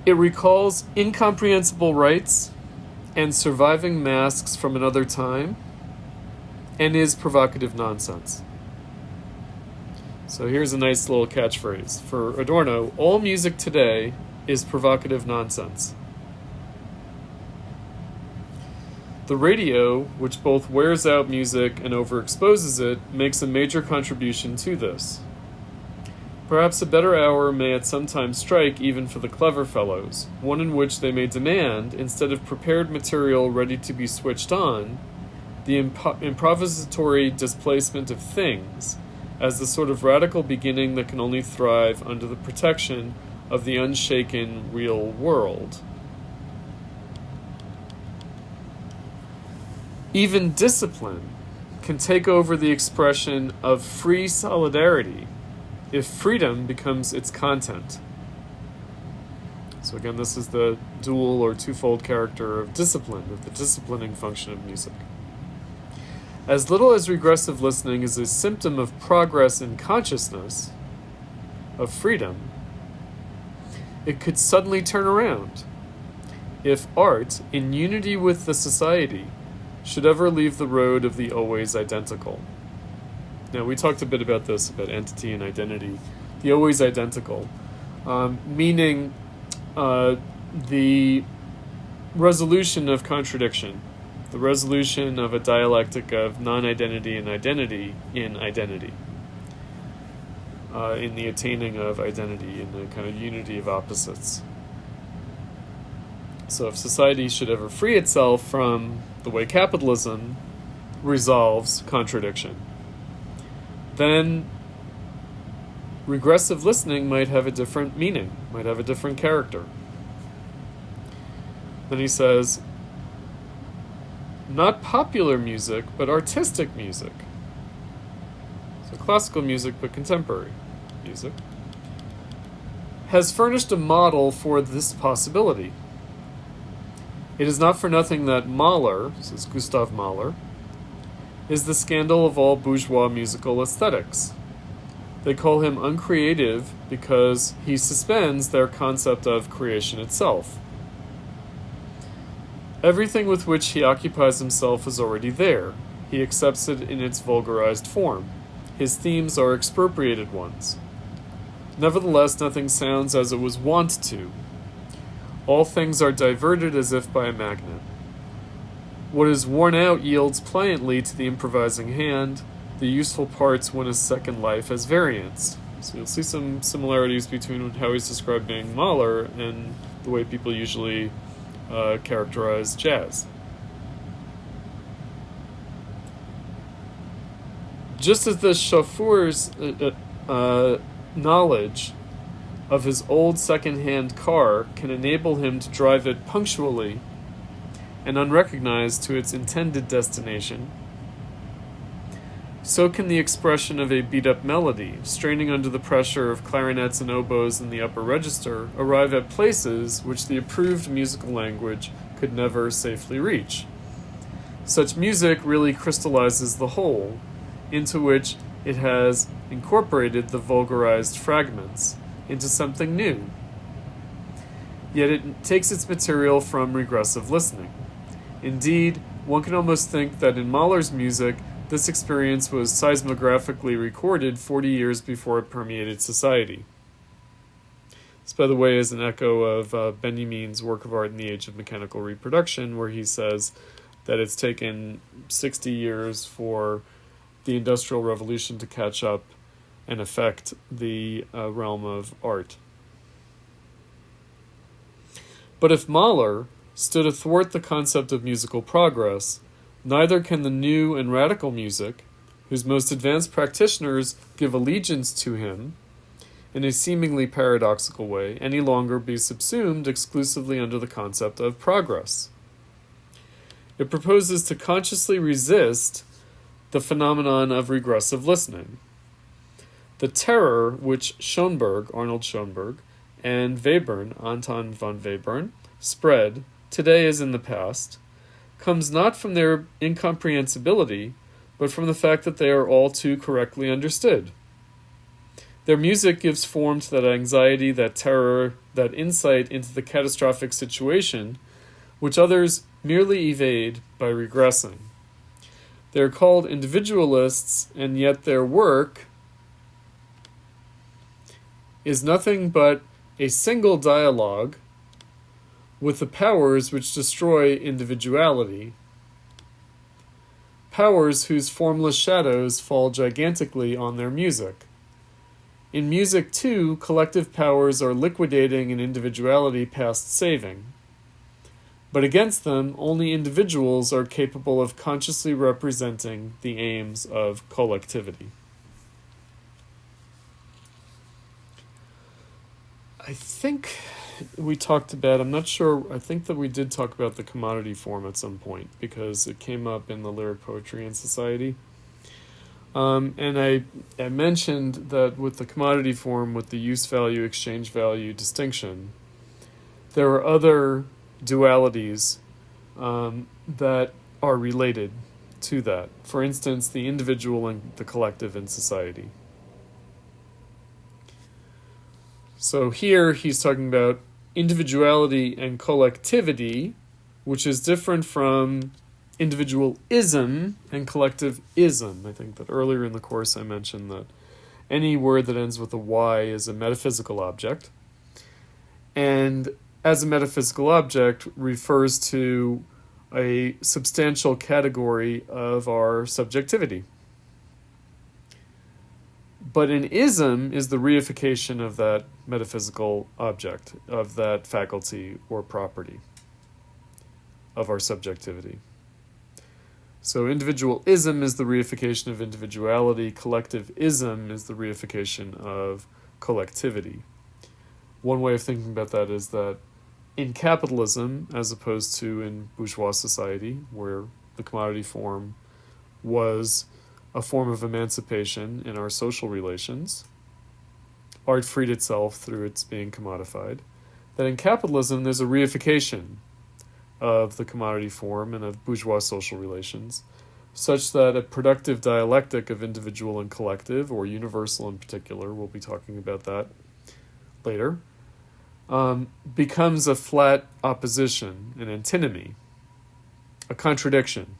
it recalls incomprehensible rites and surviving masks from another time, and is provocative nonsense. So here's a nice little catchphrase. For Adorno, all music today is provocative nonsense. The radio, which both wears out music and overexposes it, makes a major contribution to this. Perhaps a better hour may at some time strike even for the clever fellows, one in which they may demand, instead of prepared material ready to be switched on, the improvisatory displacement of things, as the sort of radical beginning that can only thrive under the protection of the unshaken real world. Even discipline can take over the expression of free solidarity if freedom becomes its content. So again, this is the dual or twofold character of discipline, of the disciplining function of music. As little as regressive listening is a symptom of progress in consciousness, of freedom, it could suddenly turn around if art, in unity with the society, should ever leave the road of the always identical. Now, we talked a bit about this, about entity and identity. The always identical, meaning the resolution of contradiction, the resolution of a dialectic of non-identity and identity in identity, in the attaining of identity, in the kind of unity of opposites. So if society should ever free itself from the way capitalism resolves contradiction, then regressive listening might have a different meaning, might have a different character. Then he says, not popular music, but artistic music. So classical music, but contemporary music, has furnished a model for this possibility. It is not for nothing that Mahler, this is Gustav Mahler, is the scandal of all bourgeois musical aesthetics. They call him uncreative because he suspends their concept of creation itself. Everything with which he occupies himself is already there. He accepts it in its vulgarized form. His themes are expropriated ones. Nevertheless, nothing sounds as it was wont to. All things are diverted as if by a magnet. What is worn out yields pliantly to the improvising hand. The useful parts win a second life as variants. So you'll see some similarities between how he's describing Mahler and the way people usually characterize jazz. Just as the chauffeur's knowledge of his old second-hand car can enable him to drive it punctually and unrecognized to its intended destination, so can the expression of a beat-up melody, straining under the pressure of clarinets and oboes in the upper register, arrive at places which the approved musical language could never safely reach. Such music really crystallizes the whole, into which it has incorporated the vulgarized fragments, into something new. Yet it takes its material from regressive listening. Indeed, one can almost think that in Mahler's music, this experience was seismographically recorded 40 years before it permeated society. This, by the way, is an echo of Benjamin's work of art in the age of mechanical reproduction, where he says that it's taken 60 years for the Industrial Revolution to catch up and affect the realm of art. But if Mahler stood athwart the concept of musical progress, neither can the new and radical music, whose most advanced practitioners give allegiance to him in a seemingly paradoxical way, any longer be subsumed exclusively under the concept of progress. It proposes to consciously resist the phenomenon of regressive listening. The terror which Arnold Schoenberg, and Webern, Anton von Webern, spread, today as in the past, comes not from their incomprehensibility, but from the fact that they are all too correctly understood. Their music gives form to that anxiety, that terror, that insight into the catastrophic situation, which others merely evade by regressing. They are called individualists, and yet their work is nothing but a single dialogue with the powers which destroy individuality, powers whose formless shadows fall gigantically on their music. In music, too, collective powers are liquidating an individuality past saving. But against them, only individuals are capable of consciously representing the aims of collectivity. I think we talked about, I'm not sure, I think that we did talk about the commodity form at some point, because it came up in the Lyric Poetry and Society. And I mentioned that with the commodity form, with the use value, exchange value distinction, there are other dualities that are related to that. For instance, the individual and the collective in society. So here he's talking about individuality and collectivity, which is different from individualism and collectivism. I think that earlier in the course I mentioned that any word that ends with a Y is a metaphysical object. And as a metaphysical object refers to a substantial category of our subjectivity. But an ism is the reification of that metaphysical object, of that faculty or property of our subjectivity. So individualism is the reification of individuality. Collectivism is the reification of collectivity. One way of thinking about that is that in capitalism, as opposed to in bourgeois society, where the commodity form was a form of emancipation in our social relations, art freed itself through its being commodified, that in capitalism there's a reification of the commodity form and of bourgeois social relations, such that a productive dialectic of individual and collective, or universal in particular, we'll be talking about that later, becomes a flat opposition, an antinomy, a contradiction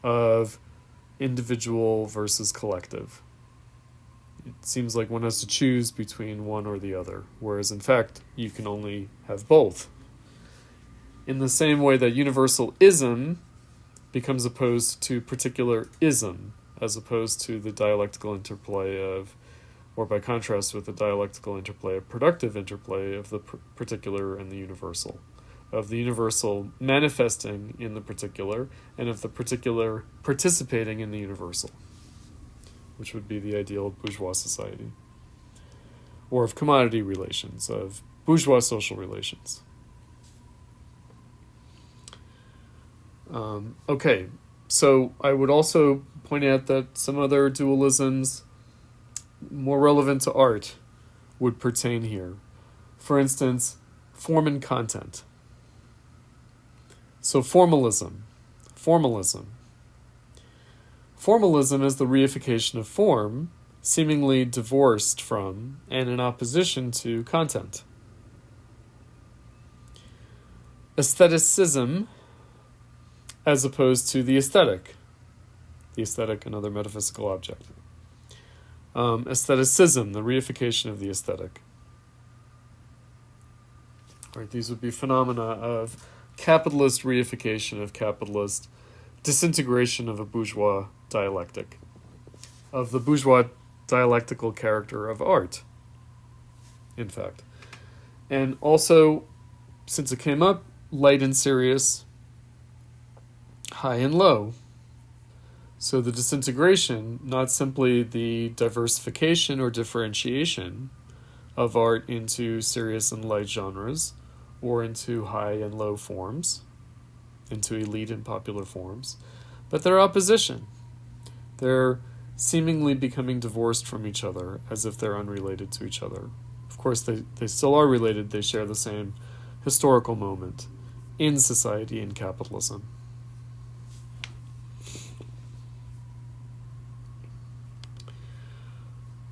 of individual versus collective. It seems like one has to choose between one or the other, whereas in fact you can only have both. In the same way that universalism becomes opposed to particularism, as opposed to the dialectical interplay of, or by contrast with the dialectical interplay of productive interplay of the particular and the universal, of the universal manifesting in the particular and of the particular participating in the universal, which would be the ideal of bourgeois society, or of commodity relations, of bourgeois social relations. Okay, so I would also point out that some other dualisms more relevant to art would pertain here. For instance, form and content. So formalism. Formalism is the reification of form, seemingly divorced from and in opposition to content. Aestheticism, as opposed to the aesthetic, another metaphysical object. Aestheticism, the reification of the aesthetic. All right, these would be phenomena of capitalist reification, of capitalist disintegration of a bourgeois dialectic, of the bourgeois dialectical character of art, in fact. And also, since it came up, light and serious, high and low. So the disintegration, not simply the diversification or differentiation of art into serious and light genres, or into high and low forms, into elite and popular forms, but their opposition. They're seemingly becoming divorced from each other, as if they're unrelated to each other. Of course, they still are related. They share the same historical moment in society and capitalism.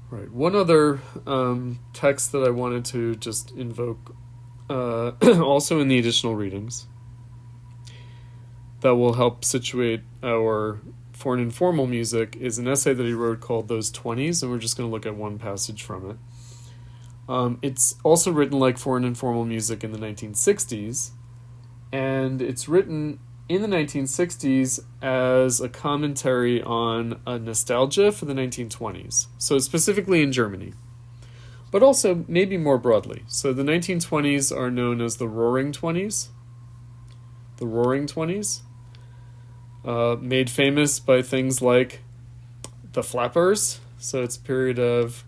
Right. One other text that I wanted to just invoke, also in the additional readings, that will help situate our foreign informal music, is an essay that he wrote called Those 20s, and we're just going to look at one passage from it. It's also written like foreign informal music in the 1960s, and it's written in the 1960s as a commentary on a nostalgia for the 1920s, so specifically in Germany, but also maybe more broadly. So the 1920s are known as the Roaring Twenties. The Roaring Twenties, made famous by things like the Flappers. So it's a period of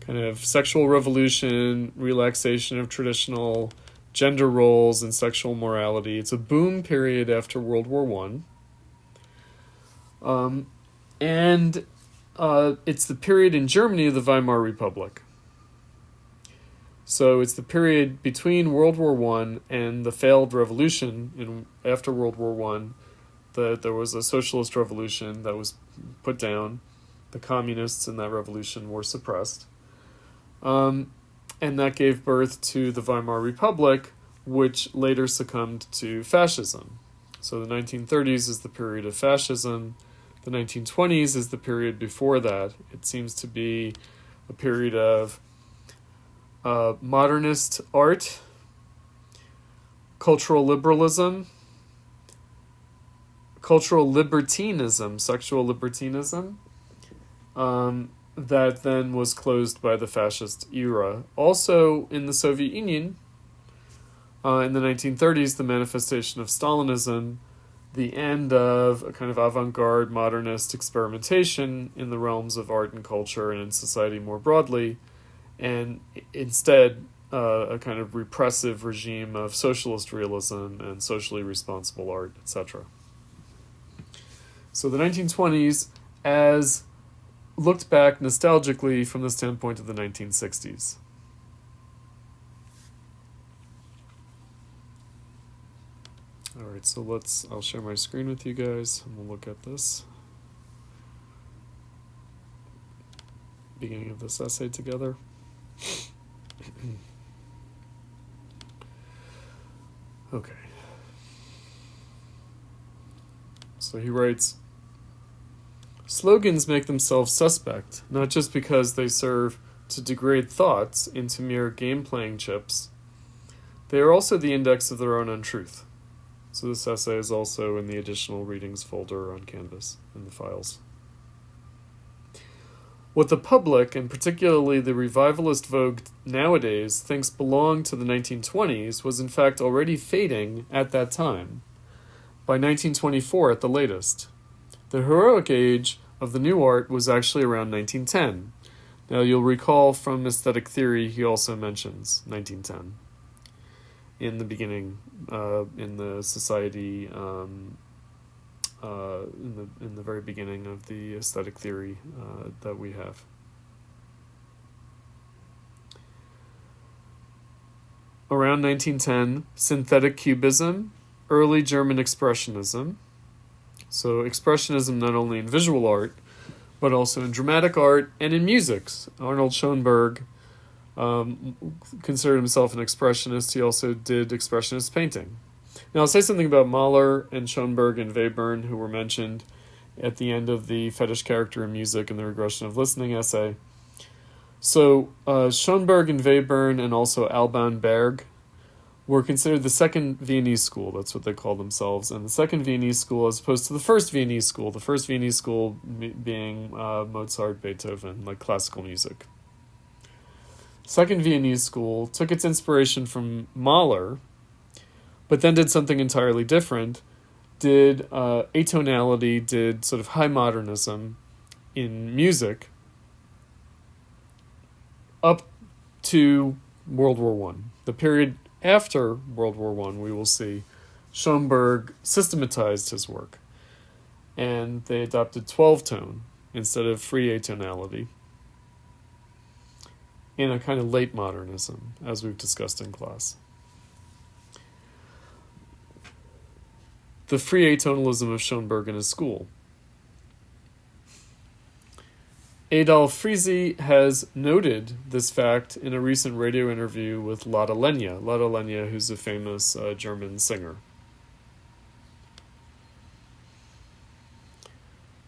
kind of sexual revolution, relaxation of traditional gender roles and sexual morality. It's a boom period after World War I. And it's the period in Germany of the Weimar Republic. So it's the period between World War I and the failed revolution after World War I. There was a socialist revolution that was put down. The communists in that revolution were suppressed. And that gave birth to the Weimar Republic, which later succumbed to fascism. So the 1930s is the period of fascism. The 1920s is the period before that. It seems to be a period of modernist art, cultural liberalism, cultural libertinism, sexual libertinism, that then was closed by the fascist era. Also in the Soviet Union, in the 1930s, the manifestation of Stalinism, the end of a kind of avant-garde modernist experimentation in the realms of art and culture and in society more broadly, and instead a kind of repressive regime of socialist realism and socially responsible art, etc. So the 1920s, as looked back nostalgically from the standpoint of the 1960s. All right, so I'll share my screen with you guys and we'll look at this. Beginning of this essay together. Okay. So he writes, slogans make themselves suspect, not just because they serve to degrade thoughts into mere game-playing chips. They are also the index of their own untruth. So this essay is also in the additional readings folder on Canvas in the files. What the public, and particularly the revivalist vogue nowadays, thinks belonged to the 1920s was in fact already fading at that time, by 1924 at the latest. The heroic age of the new art was actually around 1910. Now you'll recall from aesthetic theory he also mentions 1910 in the beginning, in the society, in the very beginning of the aesthetic theory that we have. Around 1910, synthetic cubism, early German expressionism. So expressionism not only in visual art, but also in dramatic art and in music. Arnold Schoenberg considered himself an expressionist. He also did expressionist painting. Now I'll say something about Mahler and Schoenberg and Webern, who were mentioned at the end of the Fetish Character in Music and the Regression of Listening essay. So Schoenberg and Webern and also Alban Berg were considered the second Viennese school. That's what they call themselves. And the second Viennese school as opposed to the first Viennese school. The first Viennese school being Mozart, Beethoven, like classical music. Second Viennese school took its inspiration from Mahler, but then did something entirely different, did atonality, did sort of high modernism in music up to World War I. The period after World War I, we will see, Schoenberg systematized his work, and they adopted 12-tone instead of free atonality in a kind of late modernism, as we've discussed in class. The free atonalism of Schoenberg and his school. Adolf Friese has noted this fact in a recent radio interview with Lotte Lenya, who's a famous German singer.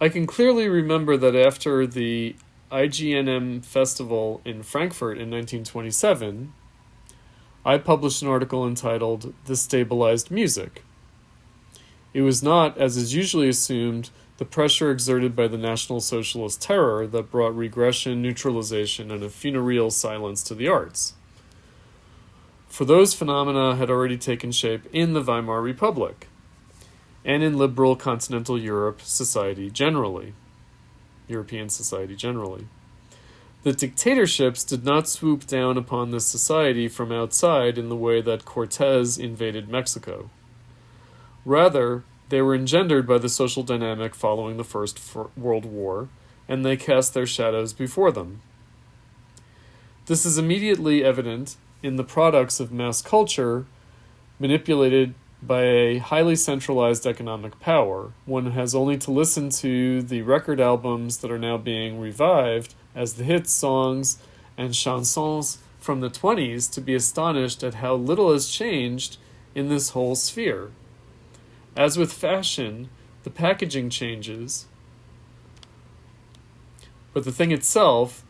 I can clearly remember that after the IGNM festival in Frankfurt in 1927, I published an article entitled "The Stabilized Music." It was not, as is usually assumed, the pressure exerted by the National Socialist terror that brought regression, neutralization, and a funereal silence to the arts. For those phenomena had already taken shape in the Weimar Republic, and in liberal continental European society generally. The dictatorships did not swoop down upon this society from outside in the way that Cortés invaded Mexico. Rather, they were engendered by the social dynamic following the First World War, and they cast their shadows before them. This is immediately evident in the products of mass culture manipulated by a highly centralized economic power. One has only to listen to the record albums that are now being revived as the hit songs and chansons from the 20s to be astonished at how little has changed in this whole sphere. As with fashion, the packaging changes, but the thing itself,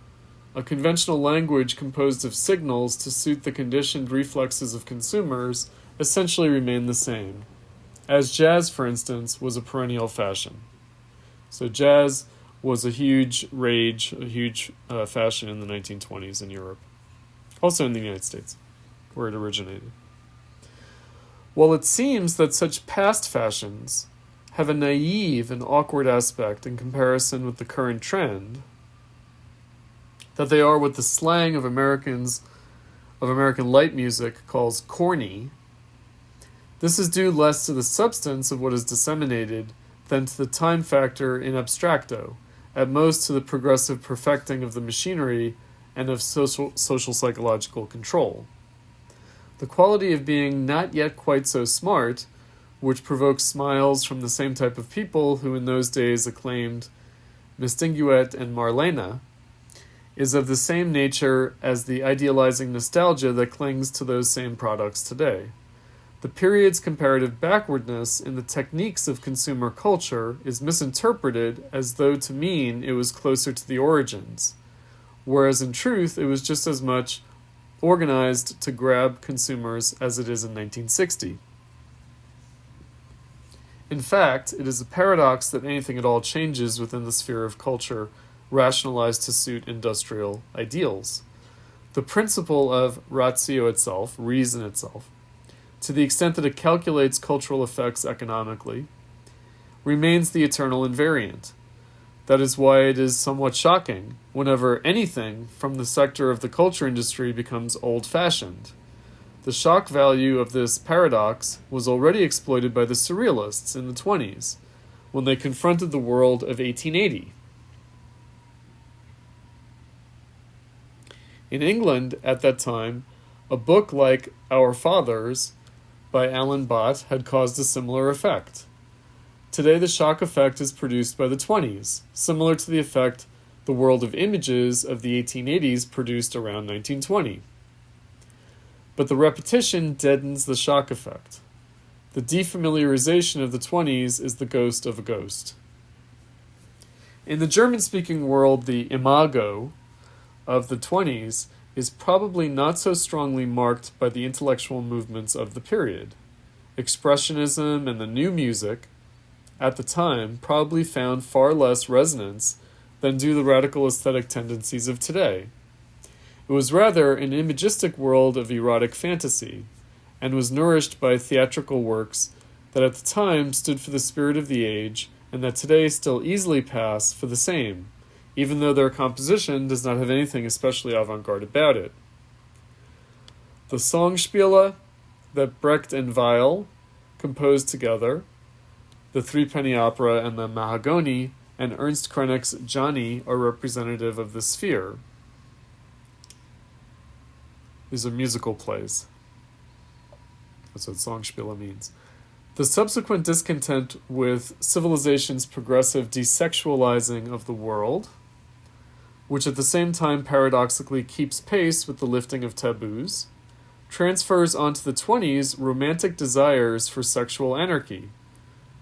a conventional language composed of signals to suit the conditioned reflexes of consumers, essentially remain the same. as jazz, for instance, was a perennial fashion. So jazz was a huge rage, a huge fashion in the 1920s in Europe. Also in the United States, where it originated. While it seems that such past fashions have a naive and awkward aspect in comparison with the current trend, that they are what the slang of American light music calls corny, this is due less to the substance of what is disseminated than to the time factor in abstracto, at most to the progressive perfecting of the machinery and of social psychological control. The quality of being not yet quite so smart, which provokes smiles from the same type of people who in those days acclaimed Mistinguett and Marlena, is of the same nature as the idealizing nostalgia that clings to those same products today. The period's comparative backwardness in the techniques of consumer culture is misinterpreted as though to mean it was closer to the origins, whereas in truth it was just as much organized to grab consumers as it is in 1960. In fact, it is a paradox that anything at all changes within the sphere of culture rationalized to suit industrial ideals. The principle of ratio itself, reason itself, to the extent that it calculates cultural effects economically, remains the eternal invariant. That is why it is somewhat shocking whenever anything from the sector of the culture industry becomes old-fashioned. The shock value of this paradox was already exploited by the Surrealists in the 1920s, when they confronted the world of 1880. In England, at that time, a book like Our Fathers by Alan Bott had caused a similar effect. Today, the shock effect is produced by the 1920s, similar to the effect the world of images of the 1880s produced around 1920. But the repetition deadens the shock effect. The defamiliarization of the 1920s is the ghost of a ghost. In the German-speaking world, the imago of the 1920s is probably not so strongly marked by the intellectual movements of the period. Expressionism and the new music, at the time, probably found far less resonance than do the radical aesthetic tendencies of today. It was rather an imagistic world of erotic fantasy, and was nourished by theatrical works that at the time stood for the spirit of the age, and that today still easily pass for the same, even though their composition does not have anything especially avant-garde about it. The Songspiele that Brecht and Weil composed together, the Threepenny Opera and the Mahagoni, and Ernst Krenek's Johnny are representative of this sphere. These are musical plays. That's what Songspiele means. The subsequent discontent with civilization's progressive desexualizing of the world, which at the same time paradoxically keeps pace with the lifting of taboos, transfers onto the 1920s romantic desires for sexual anarchy,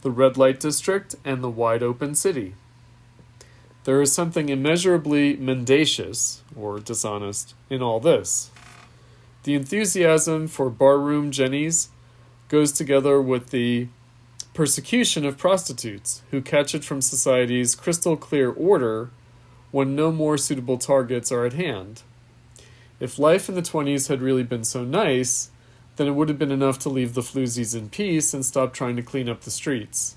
the red light district, and the wide open city. There is something immeasurably mendacious, or dishonest, in all this. The enthusiasm for barroom jennies goes together with the persecution of prostitutes, who catch it from society's crystal clear order when no more suitable targets are at hand. If life in the 1920s had really been so nice, then it would have been enough to leave the floozies in peace and stop trying to clean up the streets.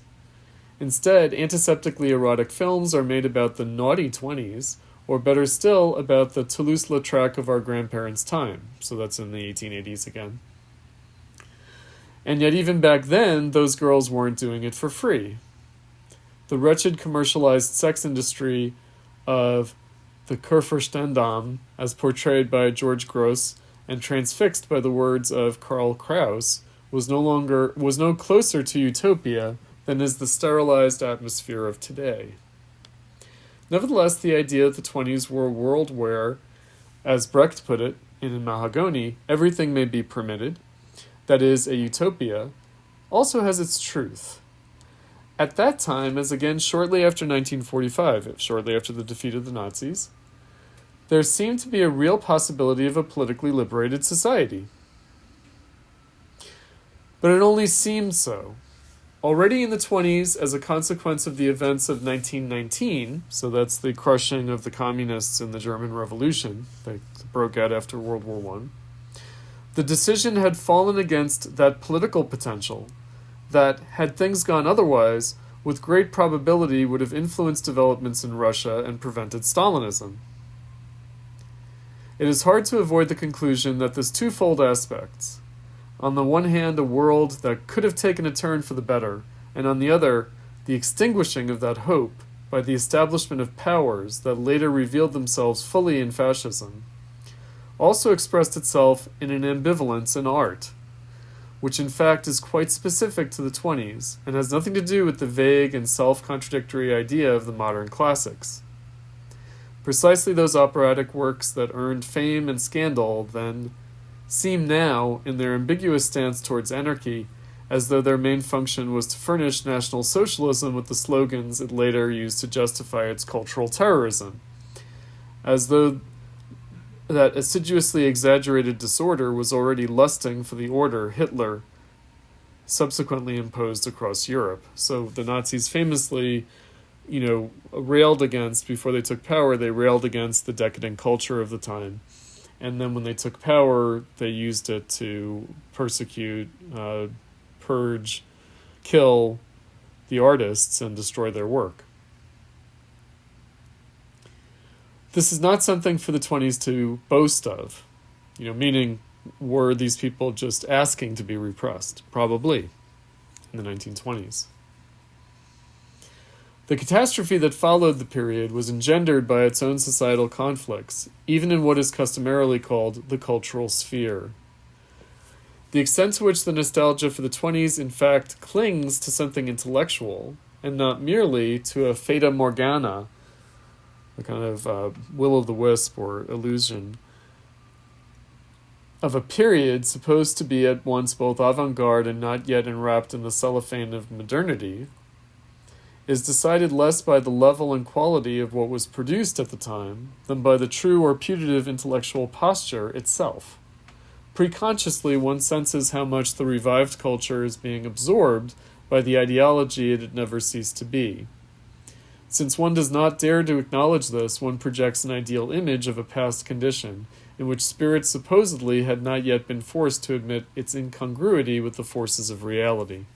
Instead, antiseptically erotic films are made about the naughty 1920s, or better still, about the Toulouse-Lautrec of our grandparents' time. So that's in the 1880s again. And yet even back then, those girls weren't doing it for free. The wretched commercialized sex industry of the Kurfürstendamm, as portrayed by George Gross and transfixed by the words of Karl Kraus, was no closer to utopia than is the sterilized atmosphere of today. Nevertheless, the idea that the 1920s were a world where, as Brecht put it in Mahagoni, everything may be permitted, that is, a utopia, also has its truth. At that time, as again shortly after 1945, shortly after the defeat of the Nazis, there seemed to be a real possibility of a politically liberated society. But it only seemed so. Already in the 20s, as a consequence of the events of 1919, so that's the crushing of the communists in the German Revolution that broke out after World War I, the decision had fallen against that political potential that, had things gone otherwise, with great probability would have influenced developments in Russia and prevented Stalinism. It is hard to avoid the conclusion that this twofold aspects, on the one hand, a world that could have taken a turn for the better, and on the other, the extinguishing of that hope by the establishment of powers that later revealed themselves fully in fascism, also expressed itself in an ambivalence in art, which in fact is quite specific to the 20s and has nothing to do with the vague and self-contradictory idea of the modern classics. Precisely those operatic works that earned fame and scandal then seem now, in their ambiguous stance towards anarchy, as though their main function was to furnish National Socialism with the slogans it later used to justify its cultural terrorism, as though that assiduously exaggerated disorder was already lusting for the order Hitler subsequently imposed across Europe. So the Nazis famously, railed against, before they took power, they railed against the decadent culture of the time. And then when they took power, they used it to persecute, purge, kill the artists and destroy their work. This is not something for the 20s to boast of, meaning were these people just asking to be repressed? Probably, in the 1920s. The catastrophe that followed the period was engendered by its own societal conflicts, even in what is customarily called the cultural sphere. The extent to which the nostalgia for the 20s in fact clings to something intellectual, and not merely to a fata morgana, a kind of will-o'-the-wisp or illusion, of a period supposed to be at once both avant-garde and not yet enwrapped in the cellophane of modernity, is decided less by the level and quality of what was produced at the time than by the true or putative intellectual posture itself. Preconsciously, one senses how much the revived culture is being absorbed by the ideology it had never ceased to be. Since one does not dare to acknowledge this, one projects an ideal image of a past condition in which spirit supposedly had not yet been forced to admit its incongruity with the forces of reality.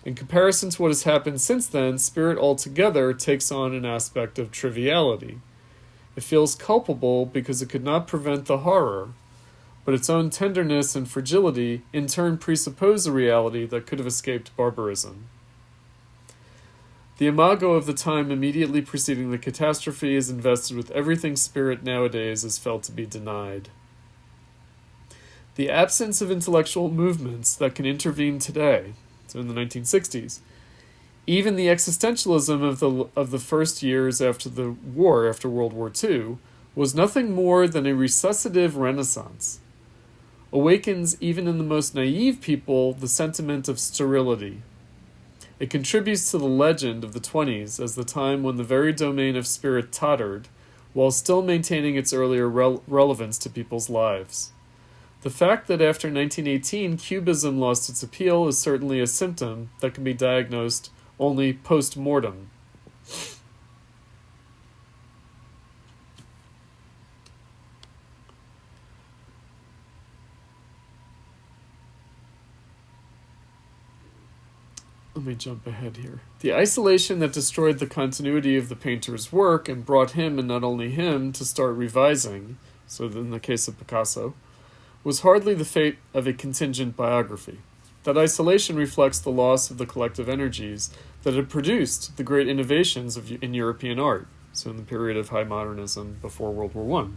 In comparison to what has happened since then, spirit altogether takes on an aspect of triviality. It feels culpable because it could not prevent the horror, but its own tenderness and fragility in turn presuppose a reality that could have escaped barbarism. The imago of the time immediately preceding the catastrophe is invested with everything spirit nowadays is felt to be denied. The absence of intellectual movements that can intervene today, so in the 1960s, even the existentialism of the first years after the war, after World War II, was nothing more than a resuscitative renaissance. Awakens even in the most naive people the sentiment of sterility. It contributes to the legend of the 20s as the time when the very domain of spirit tottered, while still maintaining its earlier relevance to people's lives. The fact that after 1918 Cubism lost its appeal is certainly a symptom that can be diagnosed only post-mortem. Let me jump ahead here. The isolation that destroyed the continuity of the painter's work and brought him, and not only him, to start revising, so in the case of Picasso, was hardly the fate of a contingent biography. That isolation reflects the loss of the collective energies that had produced the great innovations in European art, so in the period of high modernism before World War I.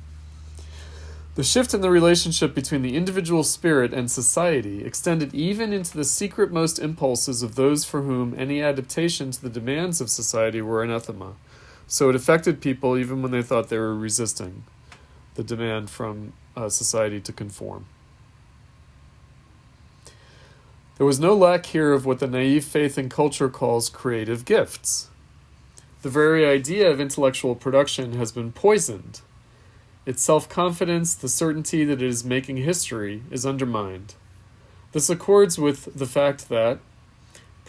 The shift in the relationship between the individual spirit and society extended even into the secret-most impulses of those for whom any adaptation to the demands of society were anathema, so it affected people even when they thought they were resisting the demand from society to conform. There was no lack here of what the naive faith in culture calls creative gifts. The very idea of intellectual production has been poisoned. Its self-confidence, the certainty that it is making history, is undermined. This accords with the fact that,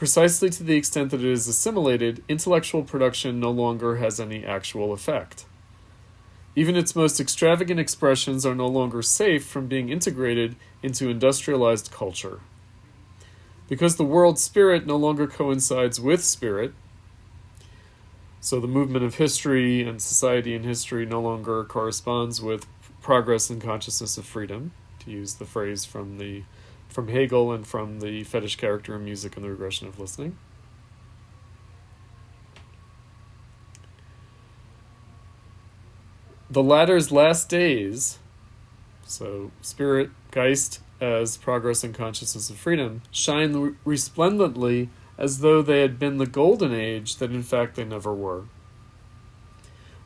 Precisely to the extent that it is assimilated, intellectual production no longer has any actual effect. Even its most extravagant expressions are no longer safe from being integrated into industrialized culture. Because the world spirit no longer coincides with spirit, so the movement of history and society in history no longer corresponds with progress in consciousness of freedom, to use the phrase from Hegel and from the fetish character in music and the regression of listening. The latter's last days, so spirit, Geist, as progress in consciousness of freedom, shine resplendently as though they had been the golden age that in fact they never were.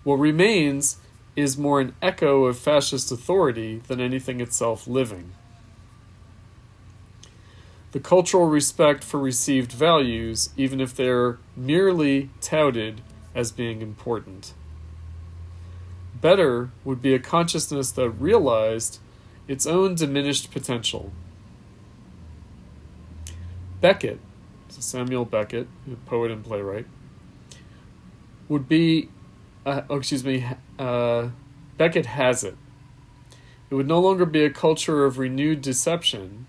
What remains is more an echo of fascist authority than anything itself living. The cultural respect for received values, even if they're merely touted as being important. Better would be a consciousness that realized its own diminished potential. Beckett, so Samuel Beckett, a poet and playwright, would be, Beckett has it. It would no longer be a culture of renewed deception,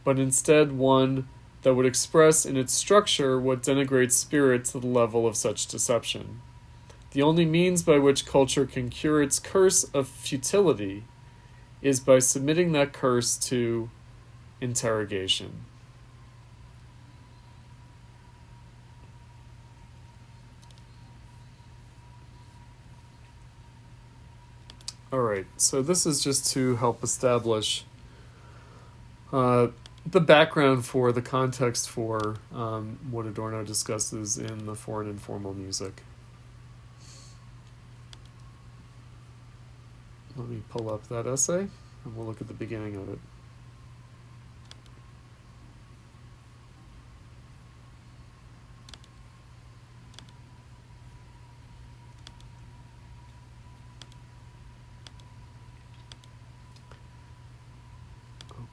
but instead one that would express in its structure what denigrates spirit to the level of such deception. The only means by which culture can cure its curse of futility is by submitting that curse to interrogation. All right, so this is just to help establish the background for the context for what Adorno discusses in the For and Informal Music. Let me pull up that essay, and we'll look at the beginning of it.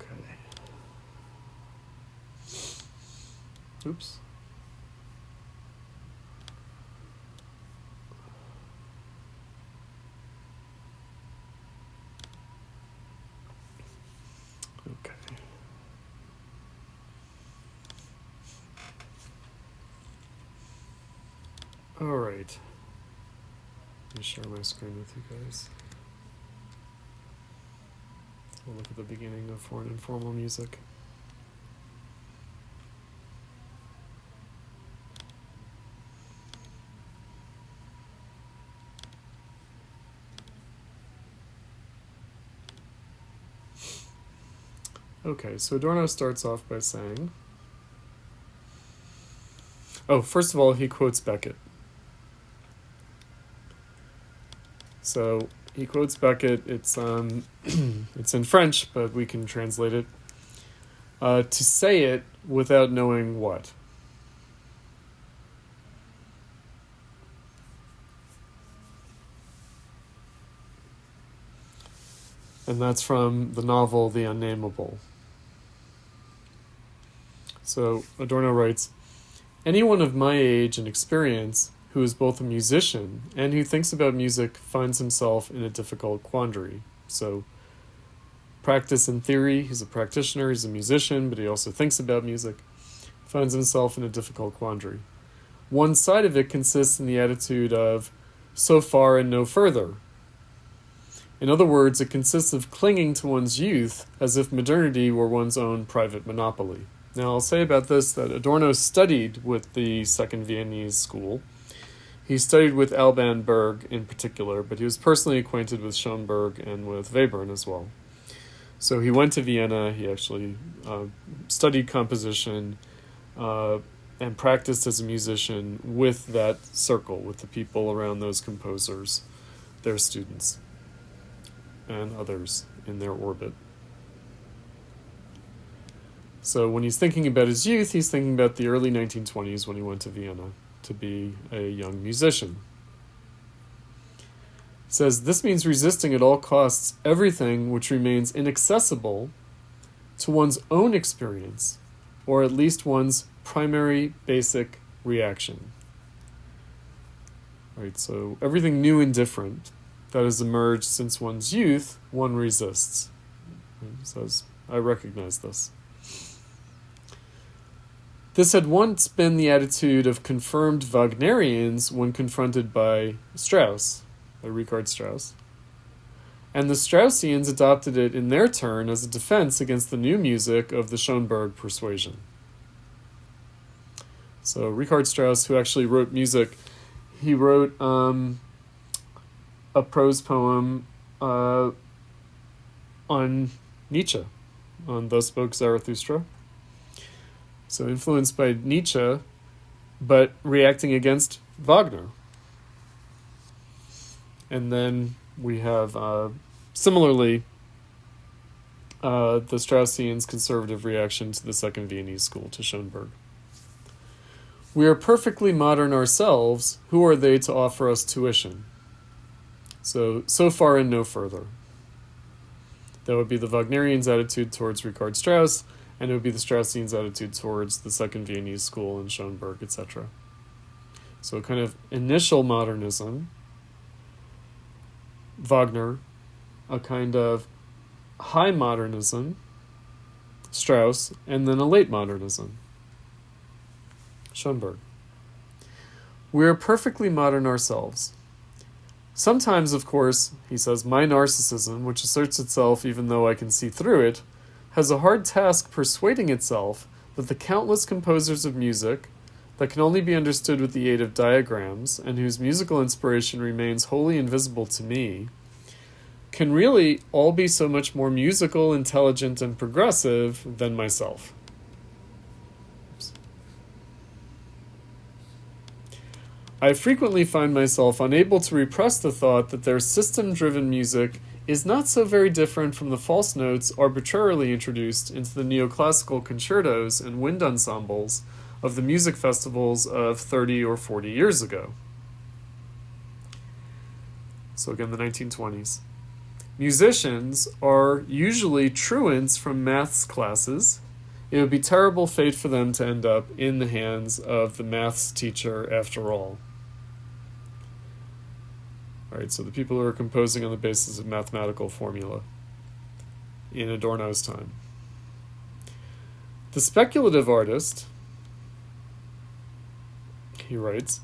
Okay. Oops. Okay. All right. Let me share my screen with you guys. We'll look at the beginning of For and Informal Music. Okay, so Adorno starts off by saying, first of all, he quotes Beckett. So he quotes Beckett. It's it's in French, but we can translate it. To say it without knowing what. And that's from the novel The Unnameable. So Adorno writes, anyone of my age and experience who is both a musician and who thinks about music finds himself in a difficult quandary. So practice and theory, he's a practitioner, he's a musician, but he also thinks about music, finds himself in a difficult quandary. One side of it consists in the attitude of so far and no further. In other words, it consists of clinging to one's youth as if modernity were one's own private monopoly. Now, I'll say about this that Adorno studied with the Second Viennese School. He studied with Alban Berg in particular, but he was personally acquainted with Schoenberg and with Webern as well. So he went to Vienna, he actually studied composition and practiced as a musician with that circle, with the people around those composers, their students, and others in their orbit. So when he's thinking about his youth, he's thinking about the early 1920s when he went to Vienna to be a young musician. He says, this means resisting at all costs everything which remains inaccessible to one's own experience, or at least one's primary basic reaction. Right, so everything new and different that has emerged since one's youth, one resists. He says, I recognize this. This had once been the attitude of confirmed Wagnerians when confronted by Strauss, by Richard Strauss. And the Straussians adopted it in their turn as a defense against the new music of the Schoenberg persuasion. So Richard Strauss, who actually wrote music, he wrote a prose poem on Nietzsche, on Thus Spoke Zarathustra. So influenced by Nietzsche, but reacting against Wagner. And then we have, similarly, the Straussians' conservative reaction to the Second Viennese School, to Schoenberg. We are perfectly modern ourselves. Who are they to offer us tuition? So far and no further. That would be the Wagnerians' attitude towards Richard Strauss, and it would be the Straussians' attitude towards the Second Viennese School and Schoenberg, etc. So kind of initial modernism, Wagner, a kind of high modernism, Strauss, and then a late modernism, Schoenberg. We are perfectly modern ourselves. Sometimes, of course, he says, my narcissism, which asserts itself even though I can see through it, has a hard task persuading itself that the countless composers of music, that can only be understood with the aid of diagrams, and whose musical inspiration remains wholly invisible to me, can really all be so much more musical, intelligent, and progressive than myself. I frequently find myself unable to repress the thought that their system-driven music is not so very different from the false notes arbitrarily introduced into the neoclassical concertos and wind ensembles of the music festivals of 30 or 40 years ago. So again, the 1920s. Musicians are usually truants from maths classes. It would be terrible fate for them to end up in the hands of the maths teacher after all. All right, so the people who are composing on the basis of mathematical formula in Adorno's time. The speculative artist, he writes,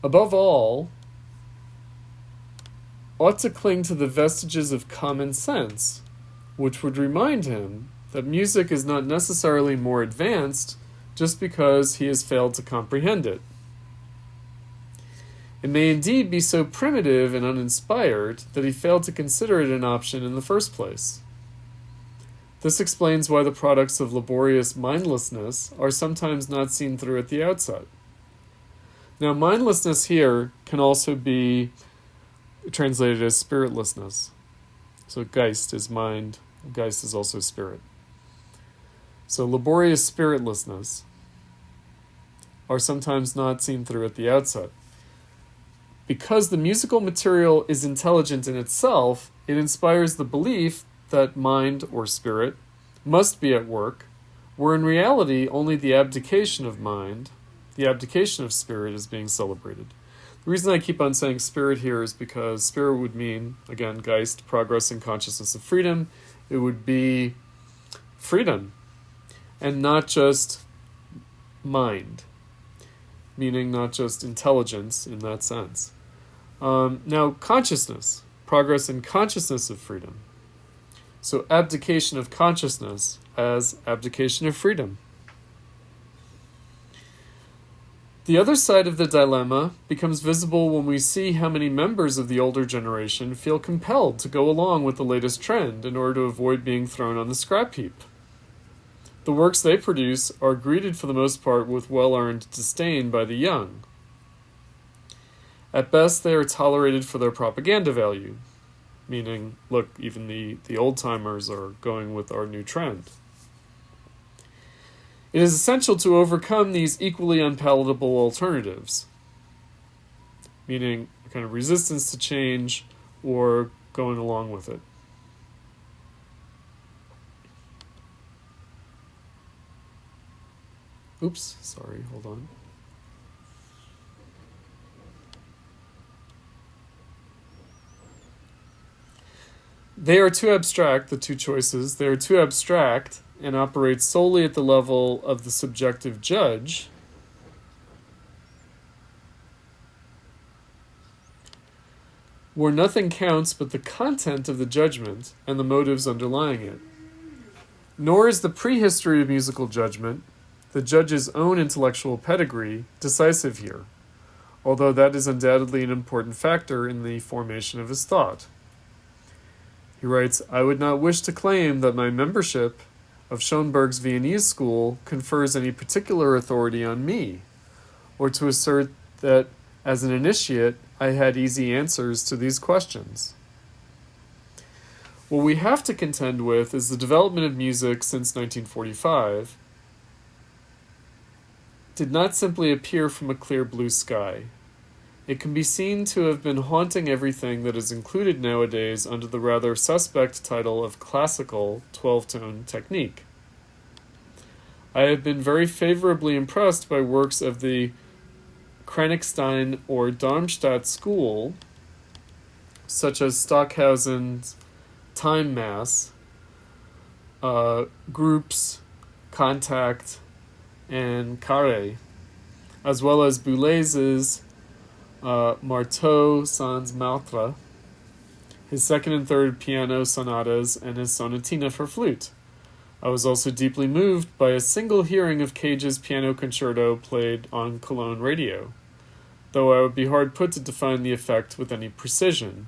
above all, ought to cling to the vestiges of common sense, which would remind him that music is not necessarily more advanced just because he has failed to comprehend it. It may indeed be so primitive and uninspired that he failed to consider it an option in the first place. This explains why the products of laborious mindlessness are sometimes not seen through at the outset. Now, mindlessness here can also be translated as spiritlessness. So Geist is mind, Geist is also spirit. So laborious spiritlessness are sometimes not seen through at the outset. Because the musical material is intelligent in itself, it inspires the belief that mind or spirit must be at work, where in reality only the abdication of mind, the abdication of spirit is being celebrated. The reason I keep on saying spirit here is because spirit would mean, again, Geist, progress in consciousness of freedom. It would be freedom, and not just mind, meaning not just intelligence in that sense. Now, consciousness, progress in consciousness of freedom. So abdication of consciousness as abdication of freedom. The other side of the dilemma becomes visible when we see how many members of the older generation feel compelled to go along with the latest trend in order to avoid being thrown on the scrap heap. The works they produce are greeted for the most part with well-earned disdain by the young. At best, they are tolerated for their propaganda value, meaning, look, even the old-timers are going with our new trend. It is essential to overcome these equally unpalatable alternatives, meaning a kind of resistance to change or going along with it. Oops, sorry, hold on. They are too abstract, the two choices. They are too abstract and operate solely at the level of the subjective judge, where nothing counts but the content of the judgment and the motives underlying it. Nor is the prehistory of musical judgment, the judge's own intellectual pedigree, decisive here, although that is undoubtedly an important factor in the formation of his thought. He writes, I would not wish to claim that my membership of Schoenberg's Viennese school confers any particular authority on me, or to assert that, as an initiate, I had easy answers to these questions. What we have to contend with is the development of music since 1945 did not simply appear from a clear blue sky. It can be seen to have been haunting everything that is included nowadays under the rather suspect title of classical 12-tone technique. I have been very favorably impressed by works of the Kranichstein or Darmstadt school, such as Stockhausen's Time Mass, Groups, Contact, and Carré, as well as Boulet's Marteau sans Martre, his second and third piano sonatas, and his sonatina for flute. I was also deeply moved by a single hearing of Cage's piano concerto played on Cologne radio, though I would be hard put to define the effect with any precision.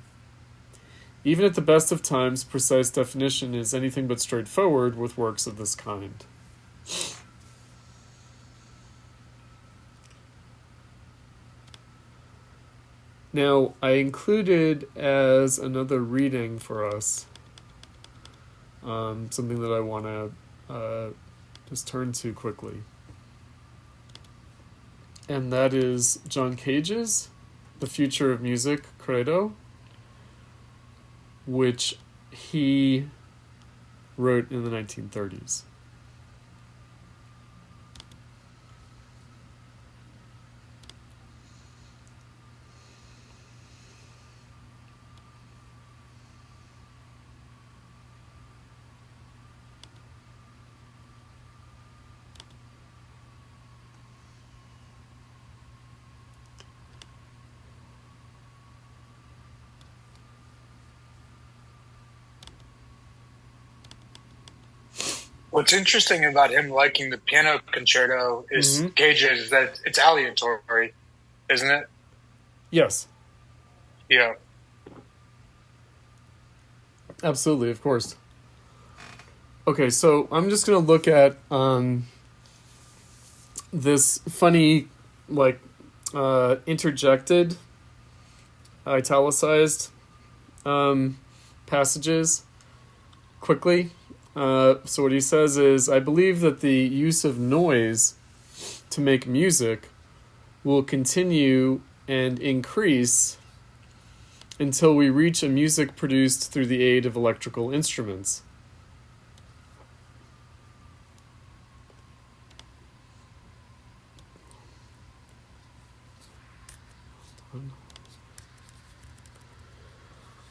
Even at the best of times, precise definition is anything but straightforward with works of this kind. Now, I included as another reading for us something that I want to just turn to quickly. And that is John Cage's The Future of Music, Credo, which he wrote in the 1930s. What's interesting about him liking the piano concerto is Cage's that it's aleatory, isn't it? Yes. Yeah. Absolutely, of course. Okay, so I'm just going to look at this funny, interjected, italicized passages quickly. So what he says is, I believe that the use of noise to make music will continue and increase until we reach a music produced through the aid of electrical instruments.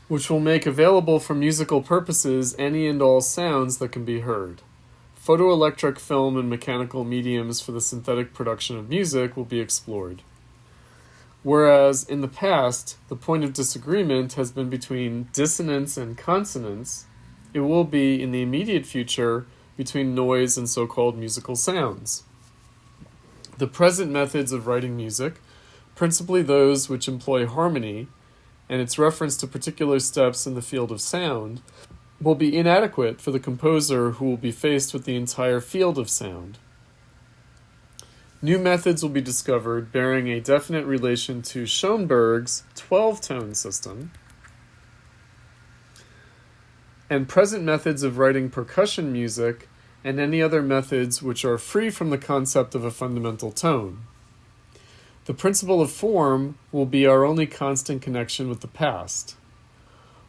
Which will make available for musical purposes any and all sounds that can be heard. Photoelectric film and mechanical mediums for the synthetic production of music will be explored. Whereas in the past, the point of disagreement has been between dissonance and consonance, it will be in the immediate future between noise and so-called musical sounds. The present methods of writing music, principally those which employ harmony, and its reference to particular steps in the field of sound, will be inadequate for the composer who will be faced with the entire field of sound. New methods will be discovered bearing a definite relation to Schoenberg's 12-tone system, and present methods of writing percussion music and any other methods which are free from the concept of a fundamental tone. The principle of form will be our only constant connection with the past,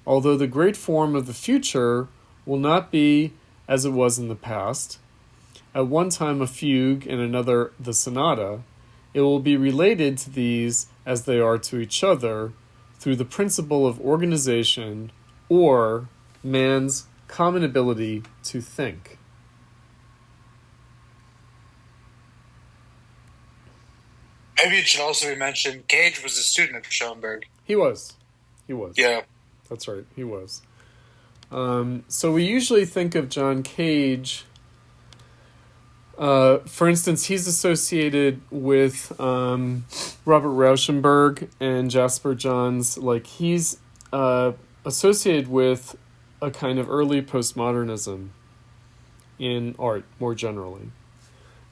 although the great form of the future will not be as it was in the past, at one time a fugue and another the sonata, it will be related to these as they are to each other through the principle of organization or man's common ability to think. Maybe it should also be mentioned, Cage was a student of Schoenberg. He was. Yeah. That's right, he was. So we usually think of John Cage, for instance, he's associated with Robert Rauschenberg and Jasper Johns. Like, he's associated with a kind of early postmodernism in art, more generally.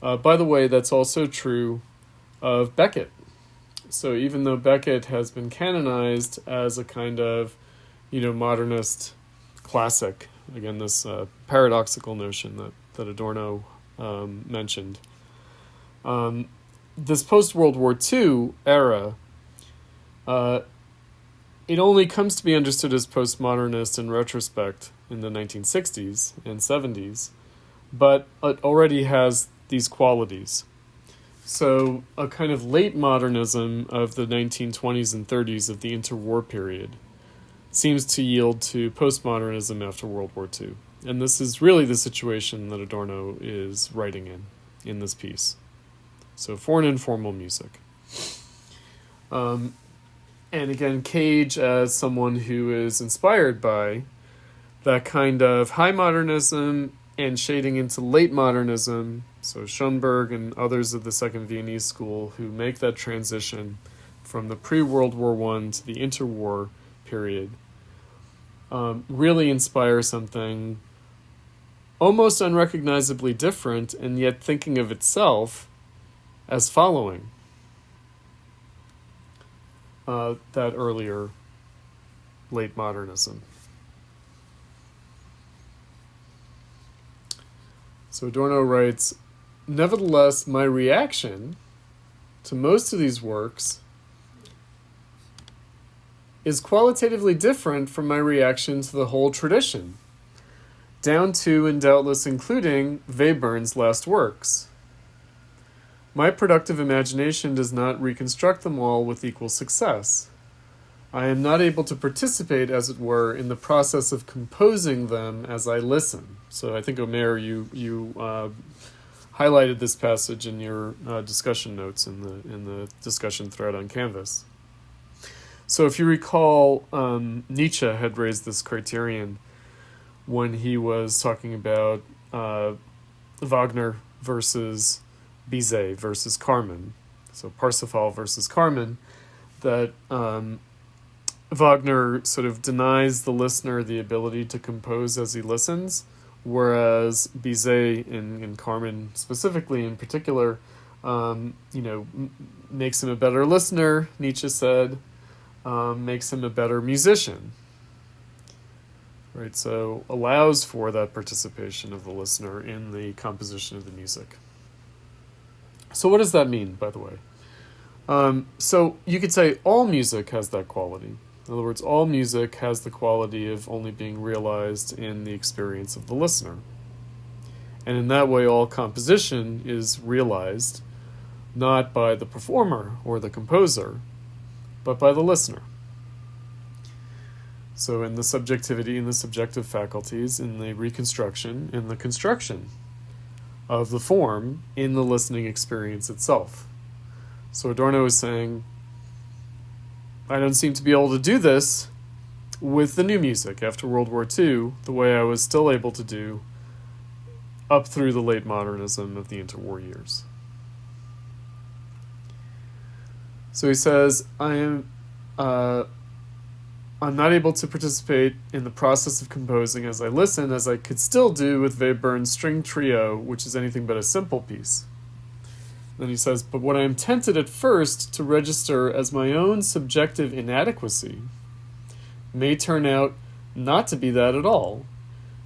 By the way, that's also true of Beckett. So even though Beckett has been canonized as a kind of, modernist classic, again, this paradoxical notion that Adorno mentioned, this post-World War II era, it only comes to be understood as postmodernist in retrospect in the 1960s and 70s, but it already has these qualities. So a kind of late modernism of the 1920s and 30s of the interwar period seems to yield to postmodernism after World War II. And this is really the situation that Adorno is writing in this piece. So for an informal music. And again, Cage as someone who is inspired by that kind of high modernism and shading into late modernism. So Schoenberg and others of the Second Viennese School who make that transition from the pre-World War I to the interwar period really inspire something almost unrecognizably different, and yet thinking of itself as following that earlier late modernism. So Adorno writes, "Nevertheless, my reaction to most of these works is qualitatively different from my reaction to the whole tradition, down to and doubtless including Webern's last works. My productive imagination does not reconstruct them all with equal success. I am not able to participate, as it were, in the process of composing them as I listen." So I think, Omer, you highlighted this passage in your discussion notes in the discussion thread on Canvas. So if you recall, Nietzsche had raised this criterion when he was talking about Wagner versus Bizet versus Carmen, so Parsifal versus Carmen, that Wagner sort of denies the listener the ability to compose as he listens, whereas Bizet in Carmen specifically in particular, makes him a better listener, Nietzsche said, makes him a better musician. Right, so allows for that participation of the listener in the composition of the music. So what does that mean, by the way? So you could say all music has that quality. In other words, all music has the quality of only being realized in the experience of the listener. And in that way, all composition is realized not by the performer or the composer, but by the listener. So in the subjectivity, in the subjective faculties, in the reconstruction, in the construction of the form, in the listening experience itself. So Adorno is saying, I don't seem to be able to do this with the new music after World War II the way I was still able to do up through the late modernism of the interwar years. So he says, I'm not able to participate in the process of composing as I listen, as I could still do with Webern's string trio, which is anything but a simple piece. Then he says, but what I am tempted at first to register as my own subjective inadequacy may turn out not to be that at all.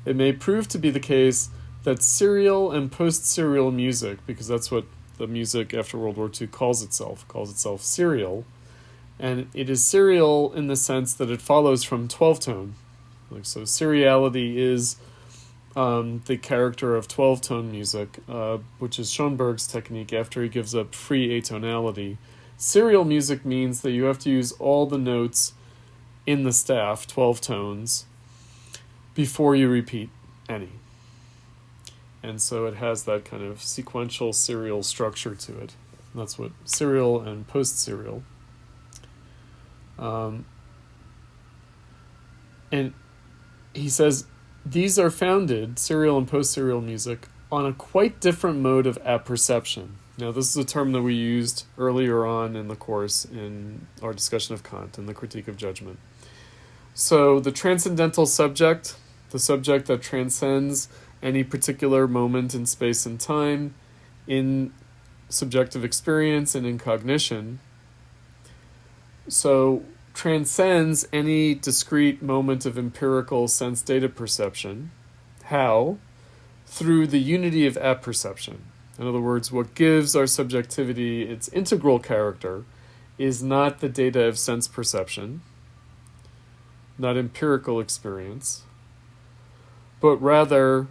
It may prove to be the case that serial and post-serial music, because that's what the music after World War II calls itself serial, and it is serial in the sense that it follows from 12-tone. So seriality is the character of 12-tone music, which is Schoenberg's technique after he gives up free atonality. Serial music means that you have to use all the notes in the staff, 12 tones, before you repeat any. And so it has that kind of sequential serial structure to it. And that's what serial and post-serial. And he says, these are founded, serial and post-serial music, on a quite different mode of apperception. Now, this is a term that we used earlier on in the course in our discussion of Kant and the Critique of Judgment. So the transcendental subject, the subject that transcends any particular moment in space and time, in subjective experience and in cognition, so transcends any discrete moment of empirical sense data perception. How? Through the unity of apperception. In other words, what gives our subjectivity its integral character is not the data of sense perception, not empirical experience, but rather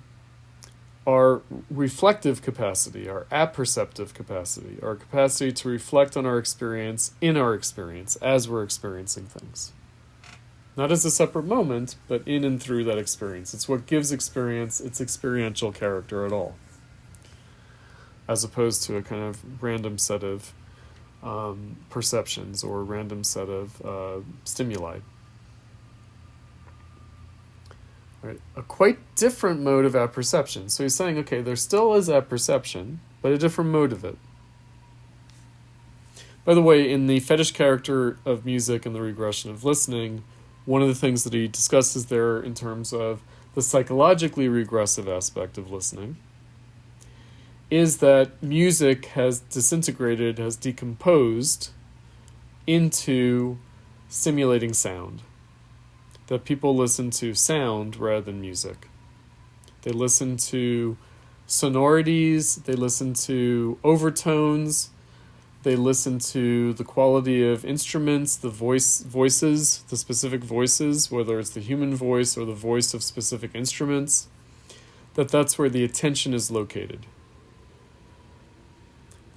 our reflective capacity, our apperceptive capacity, our capacity to reflect on our experience in our experience as we're experiencing things. Not as a separate moment, but in and through that experience. It's what gives experience its experiential character at all, as opposed to a kind of random set of perceptions or random set of stimuli. Right. A quite different mode of apperception. So he's saying, okay, there still is apperception, but a different mode of it. By the way, in the fetish character of music and the regression of listening, one of the things that he discusses there in terms of the psychologically regressive aspect of listening is that music has disintegrated, has decomposed into stimulating sound. That people listen to sound rather than music. They listen to sonorities, they listen to overtones, they listen to the quality of instruments, the voices, the specific voices, whether it's the human voice or the voice of specific instruments, that's where the attention is located.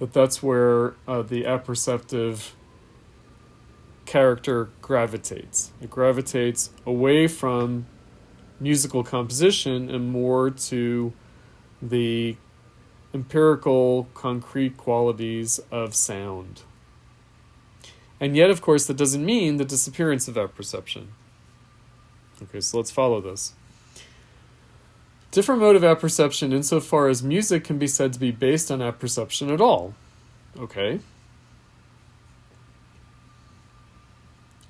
That's where the apperceptive character gravitates. It gravitates away from musical composition and more to the empirical, concrete qualities of sound. And yet, of course, that doesn't mean the disappearance of apperception. Okay, so let's follow this. Different mode of apperception insofar as music can be said to be based on apperception at all. Okay.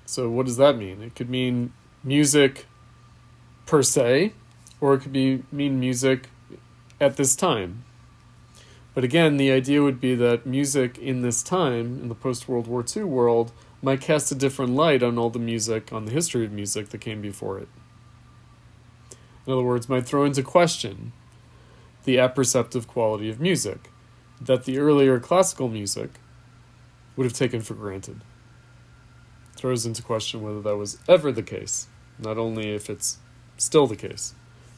So what does that mean? It could mean music per se, or it could mean music at this time. But again, the idea would be that music in this time, in the post-World War II world, might cast a different light on all the music, on the history of music that came before it. In other words, might throw into question the apperceptive quality of music that the earlier classical music would have taken for granted. Throws into question whether that was ever the case, not only if it's still the case,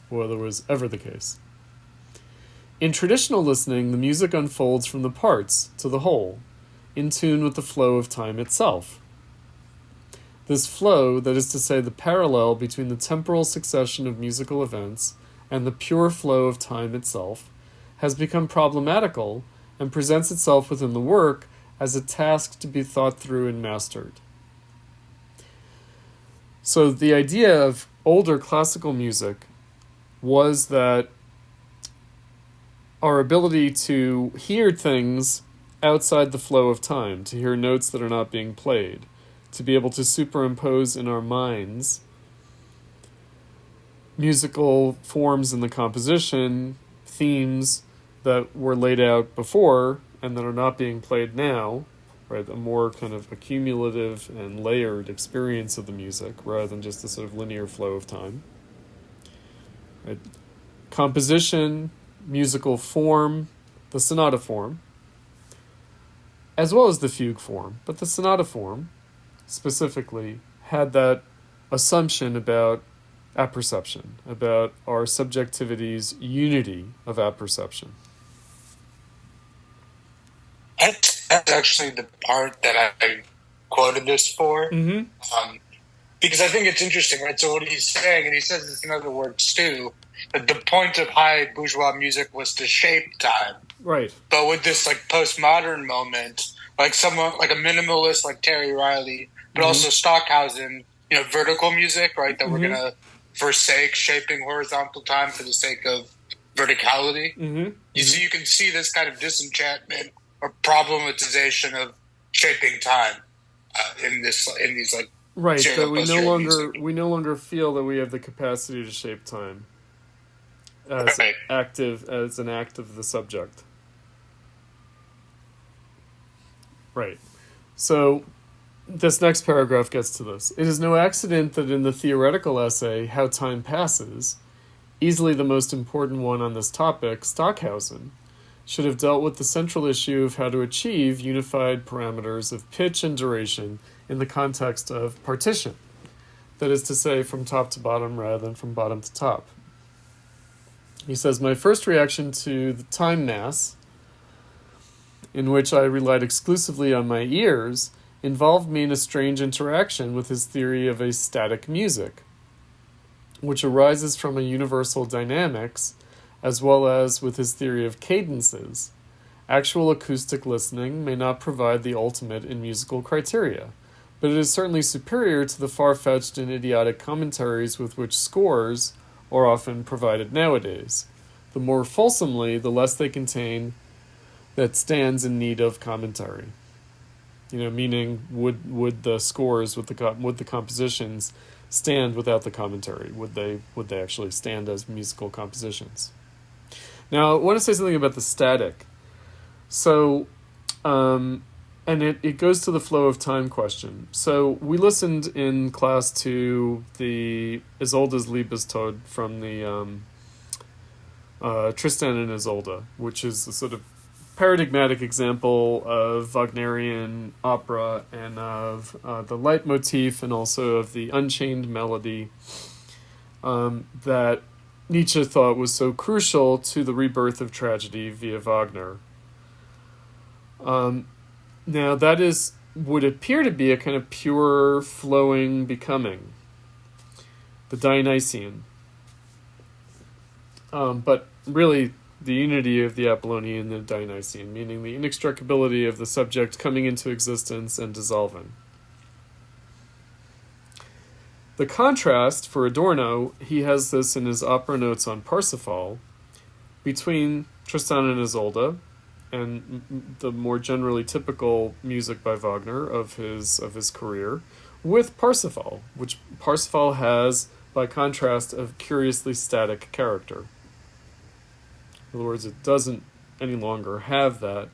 but whether it was ever the case. In traditional listening, the music unfolds from the parts to the whole, in tune with the flow of time itself. This flow, that is to say the parallel between the temporal succession of musical events and the pure flow of time itself, has become problematical and presents itself within the work as a task to be thought through and mastered. So the idea of older classical music was that our ability to hear things outside the flow of time, to hear notes that are not being played, to be able to superimpose in our minds musical forms in the composition, themes that were laid out before and that are not being played now, right? A more kind of accumulative and layered experience of the music rather than just the sort of linear flow of time. Right? Composition, musical form, the sonata form, as well as the fugue form, but the sonata form specifically had that assumption about apperception, about our subjectivity's unity of apperception. That's actually the part that I quoted this for. Because I think it's interesting, right? So what he's saying, and he says this in other words too, that the point of high bourgeois music was to shape time. Right. But with this like postmodern moment, like someone like a minimalist like Terry Riley, but also Stockhausen, vertical music, right? That we're gonna forsake shaping horizontal time for the sake of verticality. You can see this kind of disenchantment or problematization of shaping time in these like right, that we no longer feel that we have the capacity to shape time as an act of the subject. Right. So this next paragraph gets to this. It is no accident that in the theoretical essay, How Time Passes, easily the most important one on this topic, Stockhausen should have dealt with the central issue of how to achieve unified parameters of pitch and duration in the context of partition. That is to say, from top to bottom rather than from bottom to top. He says, my first reaction to the time mass, in which I relied exclusively on my ears, involved me in a strange interaction with his theory of a static music, which arises from a universal dynamics, as well as with his theory of cadences. Actual acoustic listening may not provide the ultimate in musical criteria, but it is certainly superior to the far-fetched and idiotic commentaries with which scores are often provided nowadays. The more fulsomely, the less they contain that stands in need of commentary. Meaning, would the scores would the compositions stand without the commentary? Would they actually stand as musical compositions? Now, I want to say something about the static. So, and it goes to the flow of time question. So we listened in class to the Isolde's Liebestod from the Tristan and Isolde, which is a sort of paradigmatic example of Wagnerian opera and of the leitmotif and also of the unchained melody that Nietzsche thought was so crucial to the rebirth of tragedy via Wagner. Now that would appear to be a kind of pure, flowing becoming, the Dionysian. But really, the unity of the Apollonian and the Dionysian, meaning the inextricability of the subject coming into existence and dissolving. The contrast, for Adorno, he has this in his opera notes on Parsifal, between Tristan and Isolde and the more generally typical music by Wagner of his career, with Parsifal, which Parsifal has, by contrast, a curiously static character. In other words, it doesn't any longer have that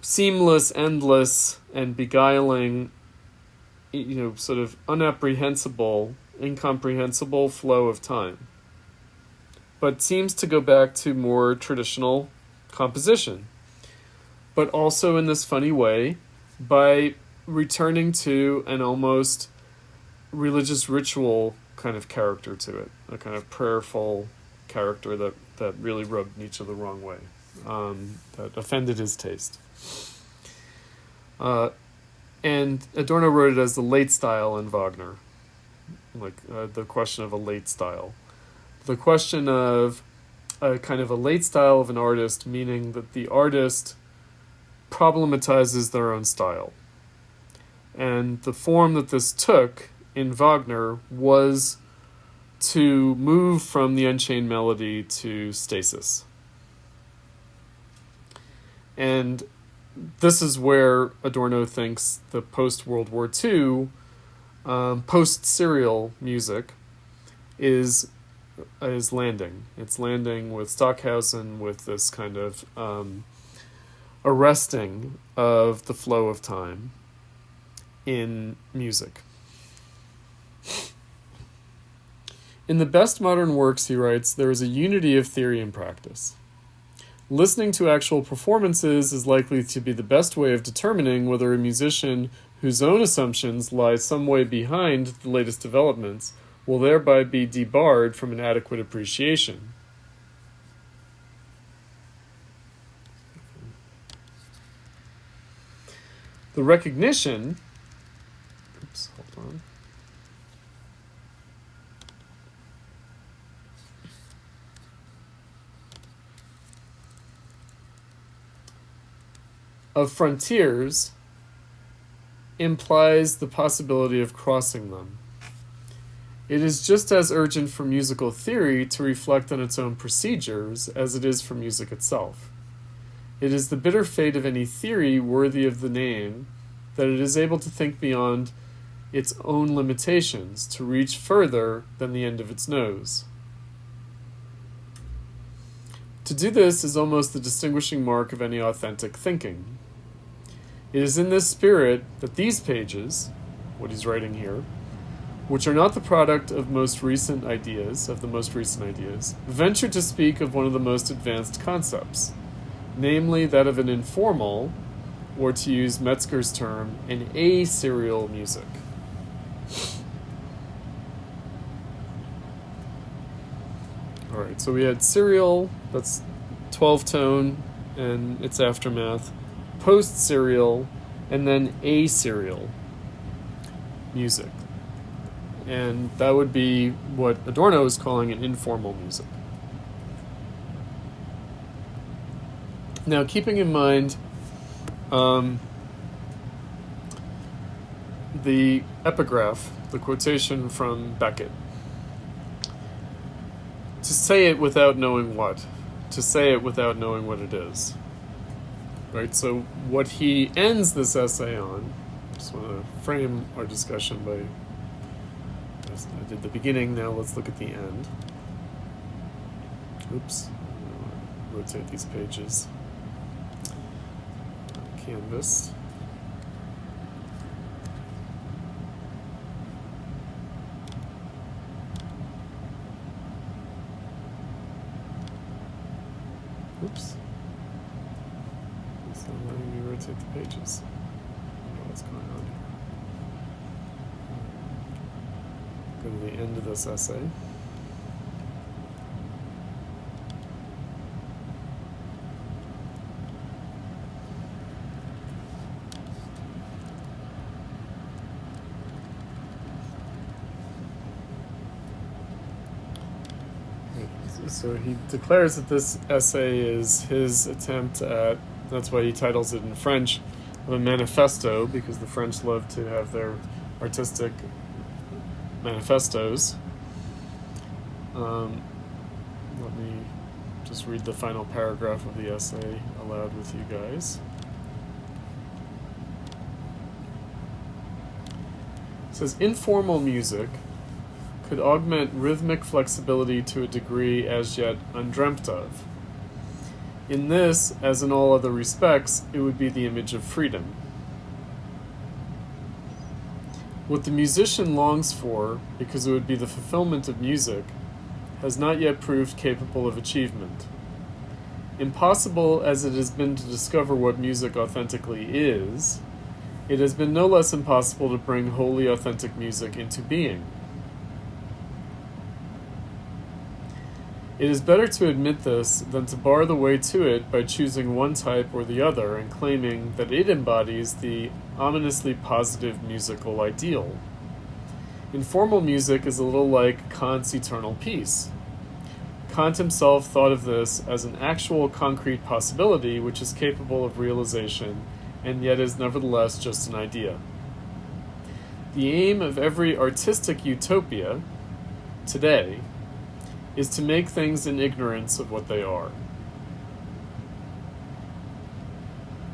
seamless, endless, and beguiling, sort of unapprehensible, incomprehensible flow of time, but seems to go back to more traditional composition, but also in this funny way by returning to an almost religious ritual kind of character to it, a kind of prayerful character that really rubbed Nietzsche the wrong way, that offended his taste. And Adorno wrote it as the late style in Wagner, like the question of a late style. The question of a kind of a late style of an artist, meaning that the artist problematizes their own style. And the form that this took in Wagner was to move from the unchained melody to stasis. And this is where Adorno thinks the post-World War II, post-serial music is landing. It's landing with Stockhausen, with this kind of arresting of the flow of time in music. In the best modern works, he writes, there is a unity of theory and practice. Listening to actual performances is likely to be the best way of determining whether a musician whose own assumptions lie some way behind the latest developments, will thereby be debarred from an adequate appreciation. The recognition, hold on. Of frontiers implies the possibility of crossing them. It is just as urgent for musical theory to reflect on its own procedures as it is for music itself. It is the bitter fate of any theory worthy of the name that it is able to think beyond its own limitations, to reach further than the end of its nose. To do this is almost the distinguishing mark of any authentic thinking. It is in this spirit that these pages, what he's writing here, which are not the product of the most recent ideas, venture to speak of one of the most advanced concepts, namely that of an informal, or to use Metzger's term, an aserial music. Alright, so we had serial, that's 12-tone and its aftermath, post-serial, and then aserial music. And that would be what Adorno is calling an informal music. Now, keeping in mind the epigraph, the quotation from Beckett, to say it without knowing what? To say it without knowing what it is. Right, so what he ends this essay on, I just want to frame our discussion by, as I did the beginning, now let's look at the end. Oops, rotate these pages. Canvas. Oops. It's not letting me rotate the pages. I don't know what's going on here. Go to the end of this essay. So he declares that this essay is his attempt at, that's why he titles it in French, a manifesto, because the French love to have their artistic manifestos. Let me just read the final paragraph of the essay aloud with you guys. It says, informal music could augment rhythmic flexibility to a degree as yet undreamt of. In this, as in all other respects, it would be the image of freedom. What the musician longs for, because it would be the fulfillment of music, has not yet proved capable of achievement. Impossible as it has been to discover what music authentically is, it has been no less impossible to bring wholly authentic music into being. It is better to admit this than to bar the way to it by choosing one type or the other and claiming that it embodies the ominously positive musical ideal. Informal music is a little like Kant's eternal peace. Kant himself thought of this as an actual concrete possibility which is capable of realization and yet is nevertheless just an idea. The aim of every artistic utopia today is to make things in ignorance of what they are.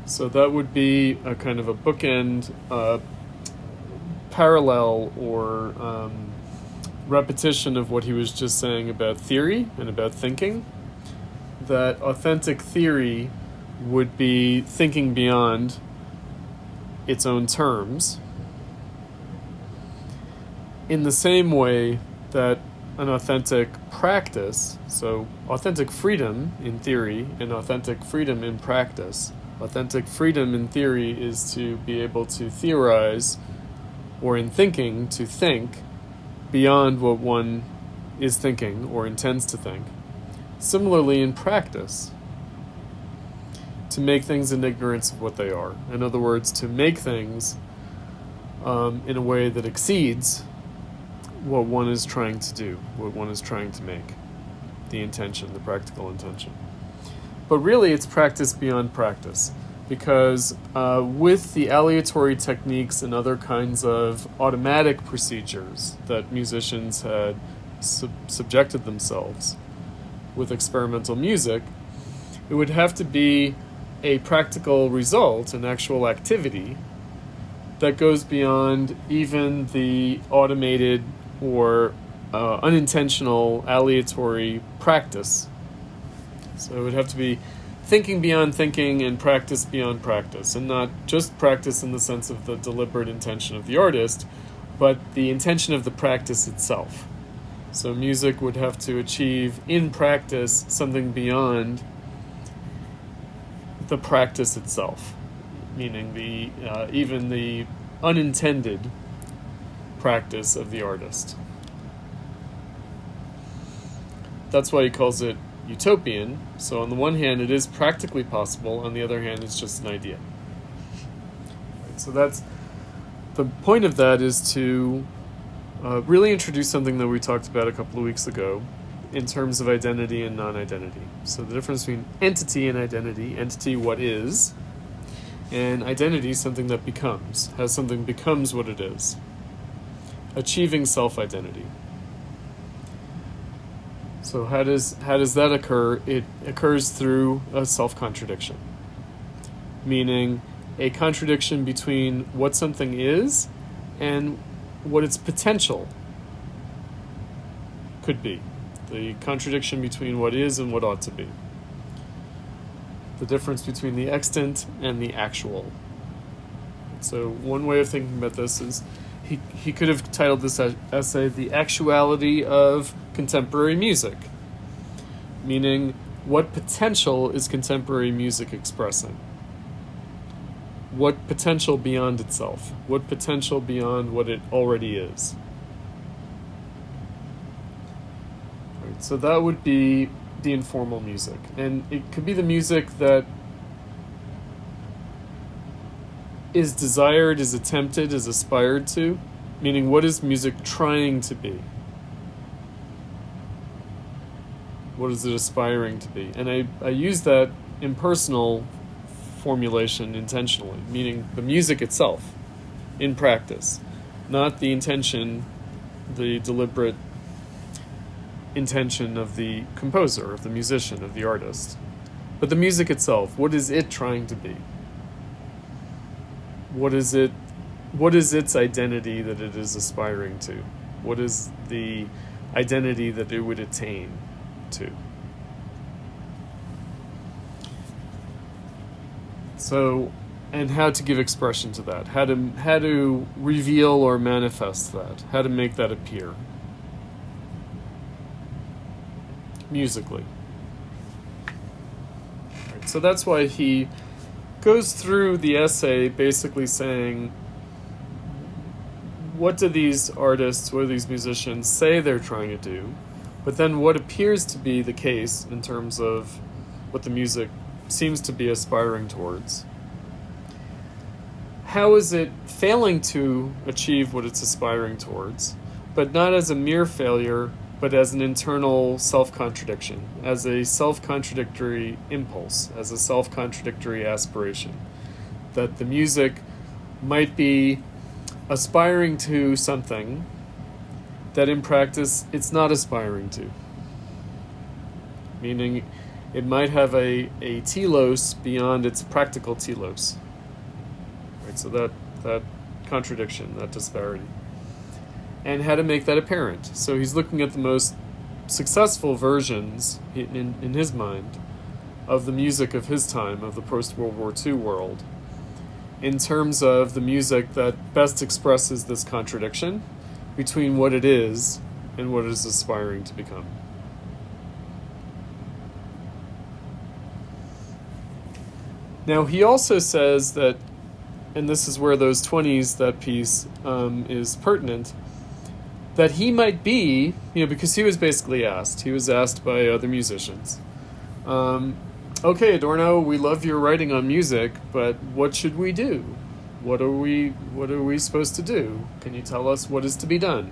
So that would be a kind of a bookend parallel or repetition of what he was just saying about theory and about thinking, that authentic theory would be thinking beyond its own terms, in the same way that an authentic practice, so authentic freedom in theory and authentic freedom in practice, Authentic freedom in theory is to be able to theorize, or in thinking, to think beyond what one is thinking or intends to think. Similarly, in practice, to make things in ignorance of what they are. In other words, to make things in a way that exceeds what one is trying to do, what one is trying to make, the intention, the practical intention. But really, it's practice beyond practice, because with the aleatory techniques and other kinds of automatic procedures that musicians had subjected themselves with experimental music, it would have to be a practical result, an actual activity, that goes beyond even the automated or unintentional aleatory practice. So it would have to be thinking beyond thinking and practice beyond practice, and not just practice in the sense of the deliberate intention of the artist, but the intention of the practice itself. So music would have to achieve in practice something beyond the practice itself, meaning the even the unintended practice of the artist. That's why he calls it utopian. So on the one hand, it is practically possible. On the other hand, it's just an idea. Right, so that's the point of that, is to really introduce something that we talked about a couple of weeks ago in terms of identity and non-identity. So the difference between entity and identity. Entity, what is, and identity, something that becomes, how something becomes what it is. Achieving self-identity. So how does that occur? It occurs through a self-contradiction, meaning a contradiction between what something is and what its potential could be. The contradiction between what is and what ought to be. The difference between the extant and the actual. So one way of thinking about this is he could have titled this essay "The Actuality of Contemporary Music," meaning what potential is contemporary music expressing? What potential beyond itself? What potential beyond what it already is? Right, so that would be the informal music. And it could be the music that is desired, is attempted, is aspired to, meaning what is music trying to be? What is it aspiring to be? And I use that impersonal formulation intentionally, meaning the music itself in practice, not the intention, the deliberate intention of the composer, of the musician, of the artist, but the music itself. What is it trying to be? What is its identity that it is aspiring to? What is the identity that it would attain to? So, and how to give expression to that, how to reveal or manifest that, how to make that appear musically. Right, so that's why he goes through the essay basically saying, what do these artists, what do these musicians say they're trying to do? But then what appears to be the case in terms of what the music seems to be aspiring towards. How is it failing to achieve what it's aspiring towards, but not as a mere failure, but as an internal self-contradiction, as a self-contradictory impulse, as a self-contradictory aspiration, that the music might be aspiring to something that in practice it's not aspiring to. Meaning it might have a telos beyond its practical telos. Right, so that contradiction, that disparity. And how to make that apparent. So he's looking at the most successful versions, in his mind, of the music of his time, of the post-World War II world, in terms of the music that best expresses this contradiction between what it is and what it is aspiring to become. Now, he also says that, and this is where those 20s, that piece is pertinent, that he might be, because he was basically asked. He was asked by other musicians, okay, Adorno, we love your writing on music, but what should we do? What are we supposed to do? Can you tell us what is to be done?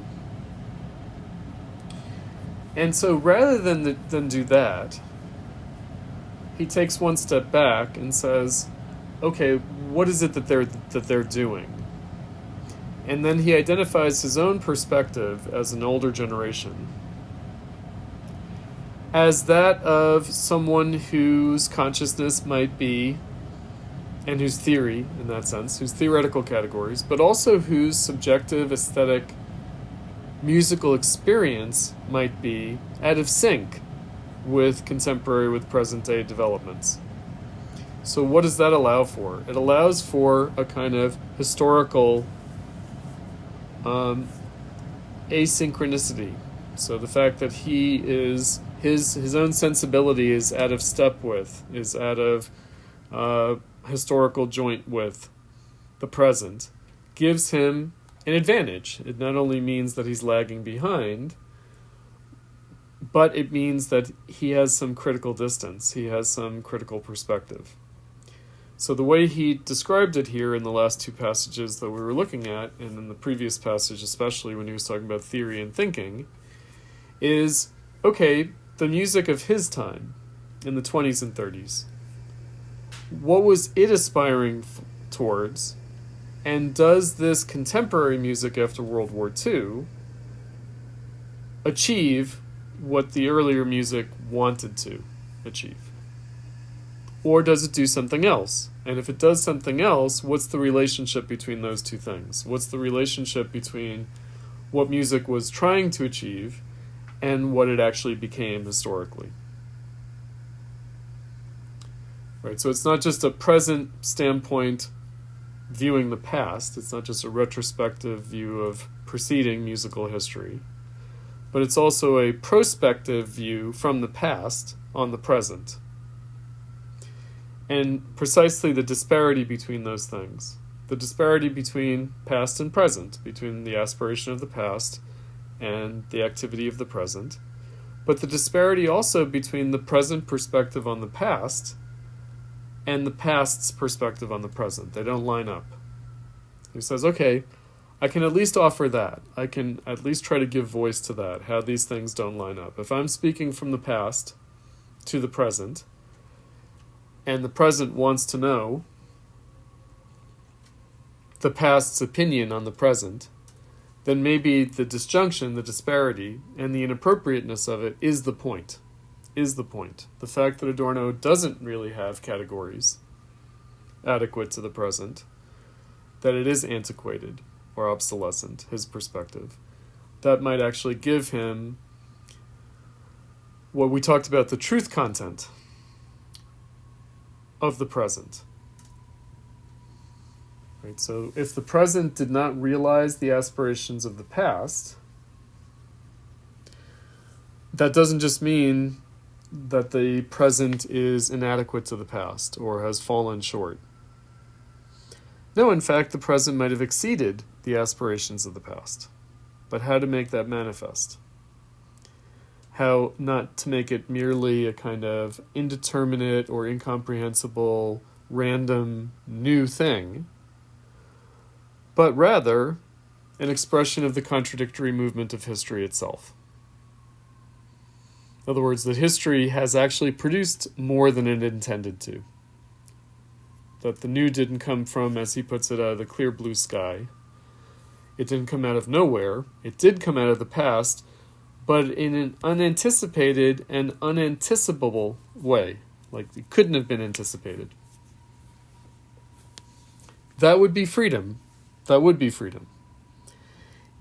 And so rather than do that, he takes one step back and says, okay, what is it that they're doing? And then he identifies his own perspective as an older generation as that of someone whose consciousness might be, and whose theory, in that sense, whose theoretical categories, but also whose subjective, aesthetic, musical experience might be out of sync with present-day developments. So what does that allow for? It allows for a kind of historical asynchronicity. So the fact that he is his own sensibility is out of step with, is out of historical joint with the present, gives him an advantage. It not only means that he's lagging behind, but it means that he has some critical distance. He has some critical perspective. So the way he described it here in the last two passages that we were looking at, and in the previous passage especially when he was talking about theory and thinking, is, okay, the music of his time, in the 20s and 30s, what was it aspiring towards? And does this contemporary music after World War II achieve what the earlier music wanted to achieve? Or does it do something else? And if it does something else, what's the relationship between those two things? What's the relationship between what music was trying to achieve and what it actually became historically? Right, so it's not just a present standpoint viewing the past. It's not just a retrospective view of preceding musical history, but it's also a prospective view from the past on the present. And precisely the disparity between those things, the disparity between past and present, between the aspiration of the past and the activity of the present, but the disparity also between the present perspective on the past and the past's perspective on the present. They don't line up. He says, okay, I can at least offer that. I can at least try to give voice to that, how these things don't line up. If I'm speaking from the past to the present, and the present wants to know the past's opinion on the present, then maybe the disjunction, the disparity, and the inappropriateness of it is the point. The fact that Adorno doesn't really have categories adequate to the present, that it is antiquated or obsolescent, his perspective, that might actually give him what we talked about, the truth content of the present. Right, so if the present did not realize the aspirations of the past, that doesn't just mean that the present is inadequate to the past or has fallen short. No, in fact, the present might have exceeded the aspirations of the past. But how to make that manifest? How not to make it merely a kind of indeterminate or incomprehensible, random, new thing, but rather an expression of the contradictory movement of history itself. In other words, that history has actually produced more than it intended to. That the new didn't come from, as he puts it, out of the clear blue sky. It didn't come out of nowhere. It did come out of the past, but in an unanticipated and unanticipable way. Like it couldn't have been anticipated. That would be freedom. That would be freedom.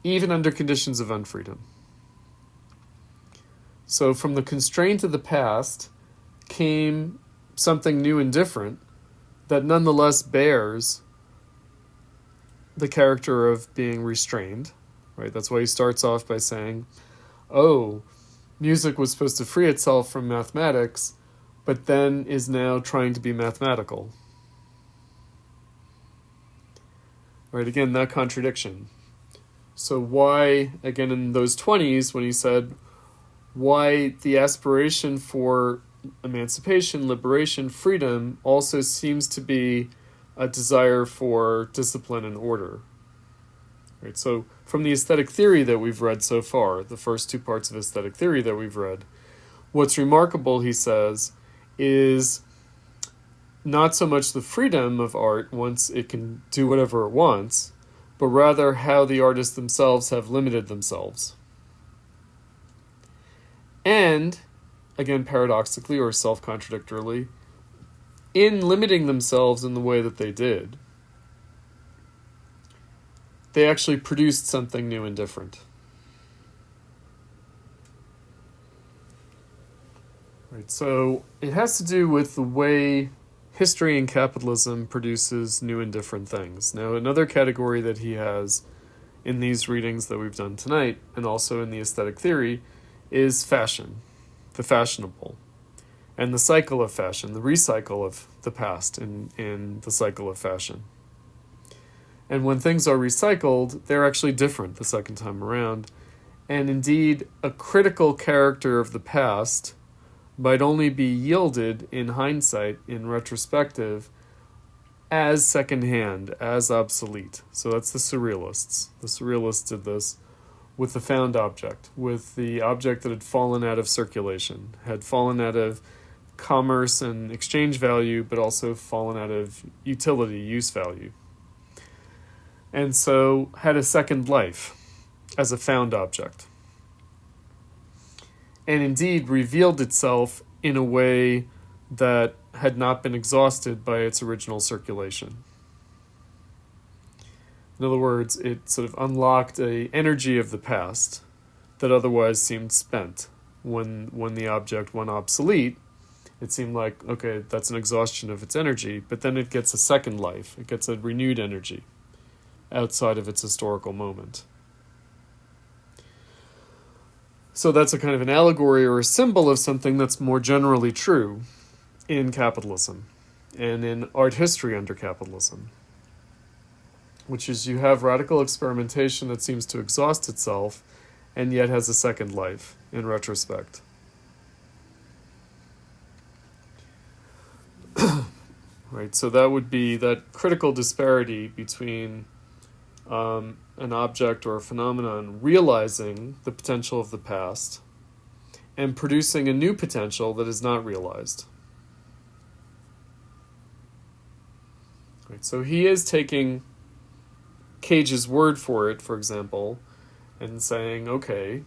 Even under conditions of unfreedom. So from the constraint of the past came something new and different that nonetheless bears the character of being restrained. Right? That's why he starts off by saying, oh, music was supposed to free itself from mathematics, but then is now trying to be mathematical. Right, again, that contradiction. So why, again, in those 20s, when he said, why the aspiration for emancipation, liberation, freedom also seems to be a desire for discipline and order. Right, so from the aesthetic theory that we've read so far, the first two parts of aesthetic theory that we've read, what's remarkable, he says, is not so much the freedom of art once it can do whatever it wants, but rather how the artists themselves have limited themselves. And, again, paradoxically or self-contradictorily, in limiting themselves in the way that they did, they actually produced something new and different. Right, so it has to do with the way history and capitalism produces new and different things. Now, another category that he has in these readings that we've done tonight, and also in the aesthetic theory, is fashion, the fashionable, and the cycle of fashion, the recycle of the past in the cycle of fashion. And when things are recycled, they're actually different the second time around. And indeed, a critical character of the past might only be yielded in hindsight, in retrospective, as secondhand, as obsolete. So that's the Surrealists. The Surrealists did this with the found object, with the object that had fallen out of circulation, had fallen out of commerce and exchange value, but also fallen out of utility, use value. And so had a second life as a found object. And indeed revealed itself in a way that had not been exhausted by its original circulation. In other words, it sort of unlocked an energy of the past that otherwise seemed spent. When the object went obsolete, it seemed like, okay, that's an exhaustion of its energy, but then it gets a second life. It gets a renewed energy outside of its historical moment. So that's a kind of an allegory or a symbol of something that's more generally true in capitalism and in art history under capitalism, which is you have radical experimentation that seems to exhaust itself and yet has a second life in retrospect. Right, so that would be that critical disparity between an object or a phenomenon realizing the potential of the past and producing a new potential that is not realized. Right, so he is taking Cage's word for it, for example, and saying, okay,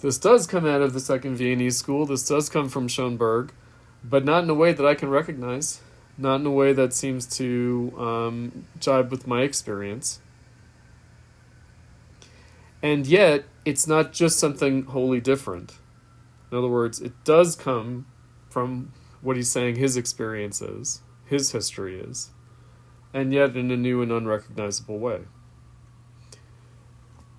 this does come out of the Second Viennese School, this does come from Schoenberg, but not in a way that I can recognize, not in a way that seems to jibe with my experience. And yet, it's not just something wholly different. In other words, it does come from what he's saying his experience is, his history is, and yet in a new and unrecognizable way.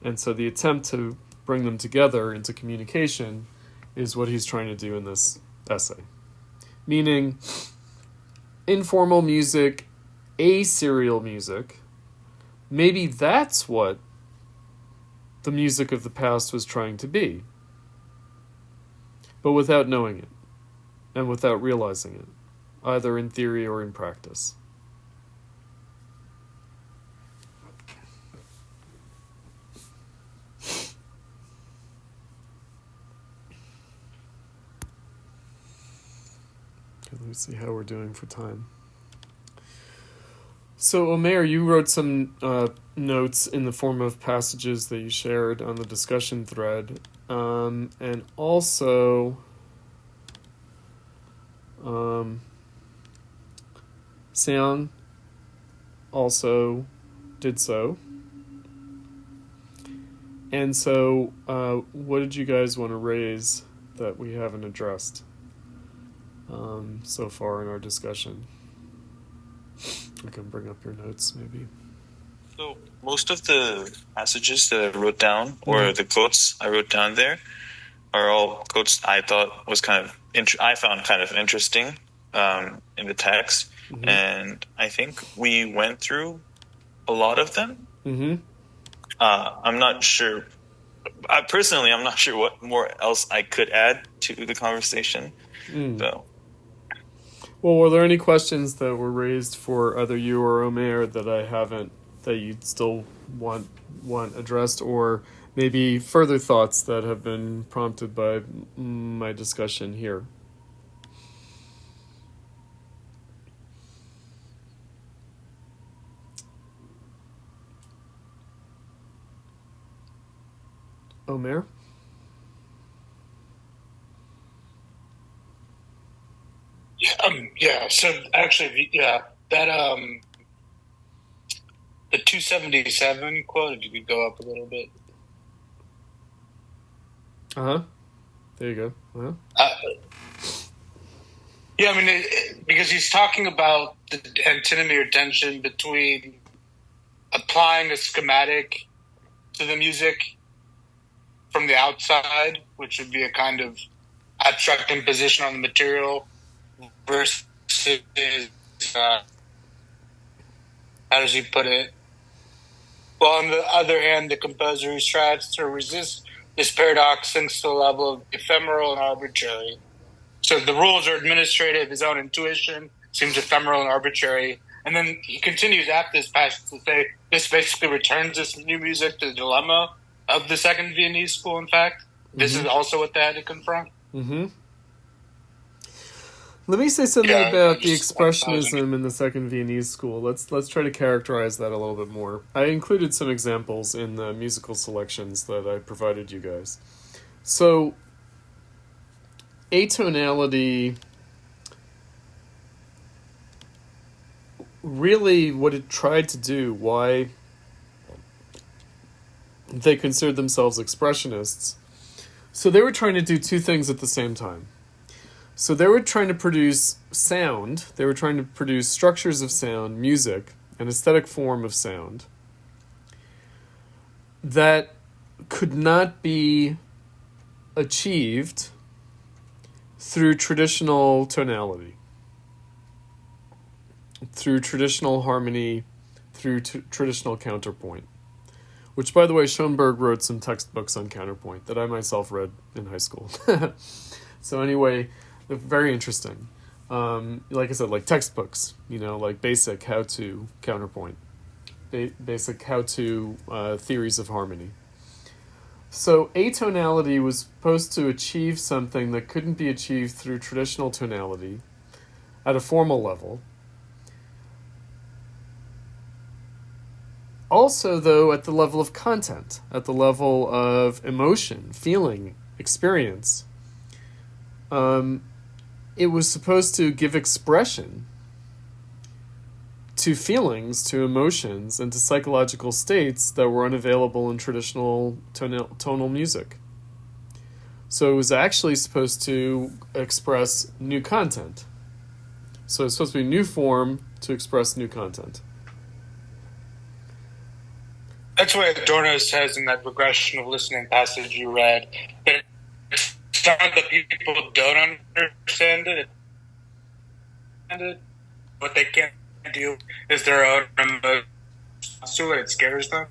And so the attempt to bring them together into communication is what he's trying to do in this essay. Meaning, informal music, aserial music, maybe that's what the music of the past was trying to be, but without knowing it, and without realizing it, either in theory or in practice. Okay, let me see how we're doing for time. So, Omer, you wrote some notes in the form of passages that you shared on the discussion thread, and also Seong also did so. And so, what did you guys want to raise that we haven't addressed so far in our discussion? I can bring up your notes, maybe. So most of the passages that I wrote down, or the quotes I wrote down there, are all quotes I thought was I found kind of interesting in the text, and I think we went through a lot of them. Mm-hmm. I'm not sure. I'm not sure what more else I could add to the conversation. So, Well, were there any questions that were raised for either you or Omer that I haven't, that you still want addressed, or maybe further thoughts that have been prompted by my discussion here? Omer? Yeah. So actually, yeah, that the 277 quote. If you could go up a little bit. Uh-huh. There you go. Uh-huh. Yeah, I mean, because he's talking about the antinomy or tension between applying a schematic to the music from the outside, which would be a kind of abstract imposition on the material, versus, how does he put it? Well, on the other hand, the composer who strives to resist this paradox sinks to the level of ephemeral and arbitrary. So the rules are administrative, his own intuition seems ephemeral and arbitrary. And then he continues after this passage to say this basically returns this new music to the dilemma of the Second Viennese School, in fact. This is also what they had to confront. Mm-hmm. Let me say something about the expressionism in the Second Viennese School. Let's try to characterize that a little bit more. I included some examples in the musical selections that I provided you guys. So, atonality, really what it tried to do, why they considered themselves expressionists. So they were trying to do two things at the same time. So they were trying to produce sound, they were trying to produce structures of sound, music, an aesthetic form of sound that could not be achieved through traditional tonality, through traditional harmony, through traditional counterpoint. Which, by the way, Schoenberg wrote some textbooks on counterpoint that I myself read in high school. So anyway, very interesting. Like I said, like textbooks, like basic how-to counterpoint, basic how-to theories of harmony. So atonality was supposed to achieve something that couldn't be achieved through traditional tonality at a formal level. Also, though, at the level of content, at the level of emotion, feeling, experience, it was supposed to give expression to feelings, to emotions, and to psychological states that were unavailable in traditional tonal music. So it was actually supposed to express new content. So it's supposed to be a new form to express new content. That's what Adorno says in that regression of listening passage you read. That it's not that people don't understand it. What they can't do is their own emotions to it. It scares them.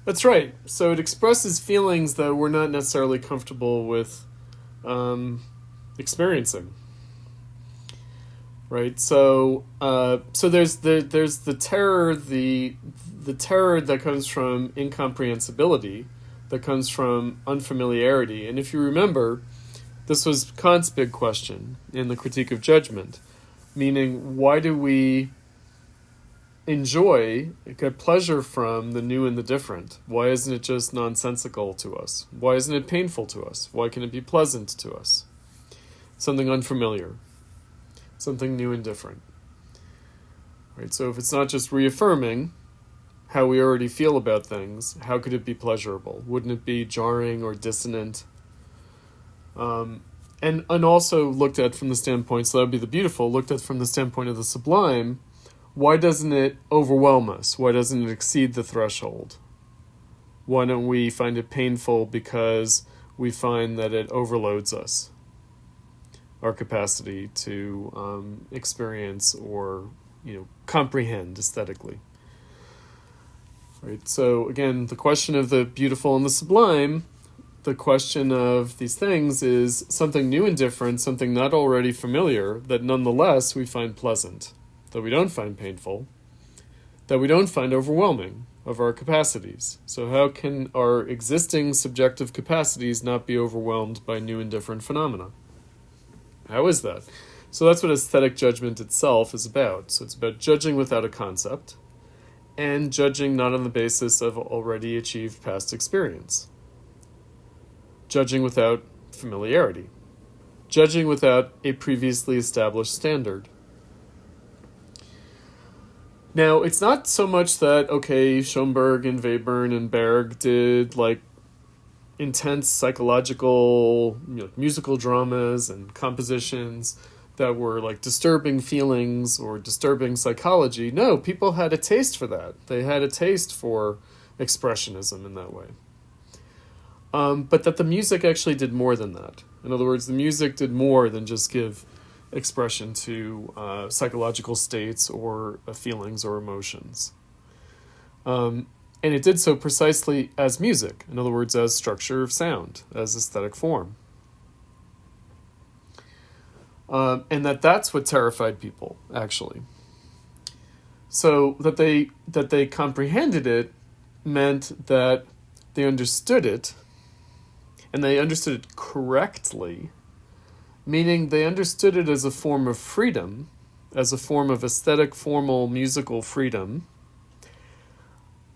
That's right. So it expresses feelings that we're not necessarily comfortable with experiencing. Right. So there's the terror, the terror that comes from incomprehensibility, that comes from unfamiliarity. And if you remember, this was Kant's big question in the Critique of Judgment, meaning why do we get pleasure from the new and the different? Why isn't it just nonsensical to us? Why isn't it painful to us? Why can it be pleasant to us? Something unfamiliar, something new and different. Right. So if it's not just reaffirming how we already feel about things, how could it be pleasurable? Wouldn't it be jarring or dissonant? And also looked at from the standpoint, so that would be the beautiful, looked at from the standpoint of the sublime, why doesn't it overwhelm us? Why doesn't it exceed the threshold? Why don't we find it painful because we find that it overloads us, our capacity to experience or comprehend aesthetically? Right? So again, the question of the beautiful and the sublime, the question of these things is something new and different, something not already familiar, that nonetheless we find pleasant, that we don't find painful, that we don't find overwhelming of our capacities. So how can our existing subjective capacities not be overwhelmed by new and different phenomena? How is that? So that's what aesthetic judgment itself is about. So it's about judging without a concept, and judging not on the basis of already achieved past experience. Judging without familiarity. Judging without a previously established standard. Now, it's not so much that, okay, Schoenberg and Webern and Berg did, like, intense psychological, musical dramas and compositions that were, like, disturbing feelings or disturbing psychology. No, people had a taste for that. They had a taste for expressionism in that way. But that the music actually did more than that. In other words, the music did more than just give expression to psychological states or feelings or emotions. And it did so precisely as music, in other words, as structure of sound, as aesthetic form. And that's what terrified people, actually. So that they comprehended it meant that they understood it, and they understood it correctly, meaning they understood it as a form of freedom, as a form of aesthetic, formal, musical freedom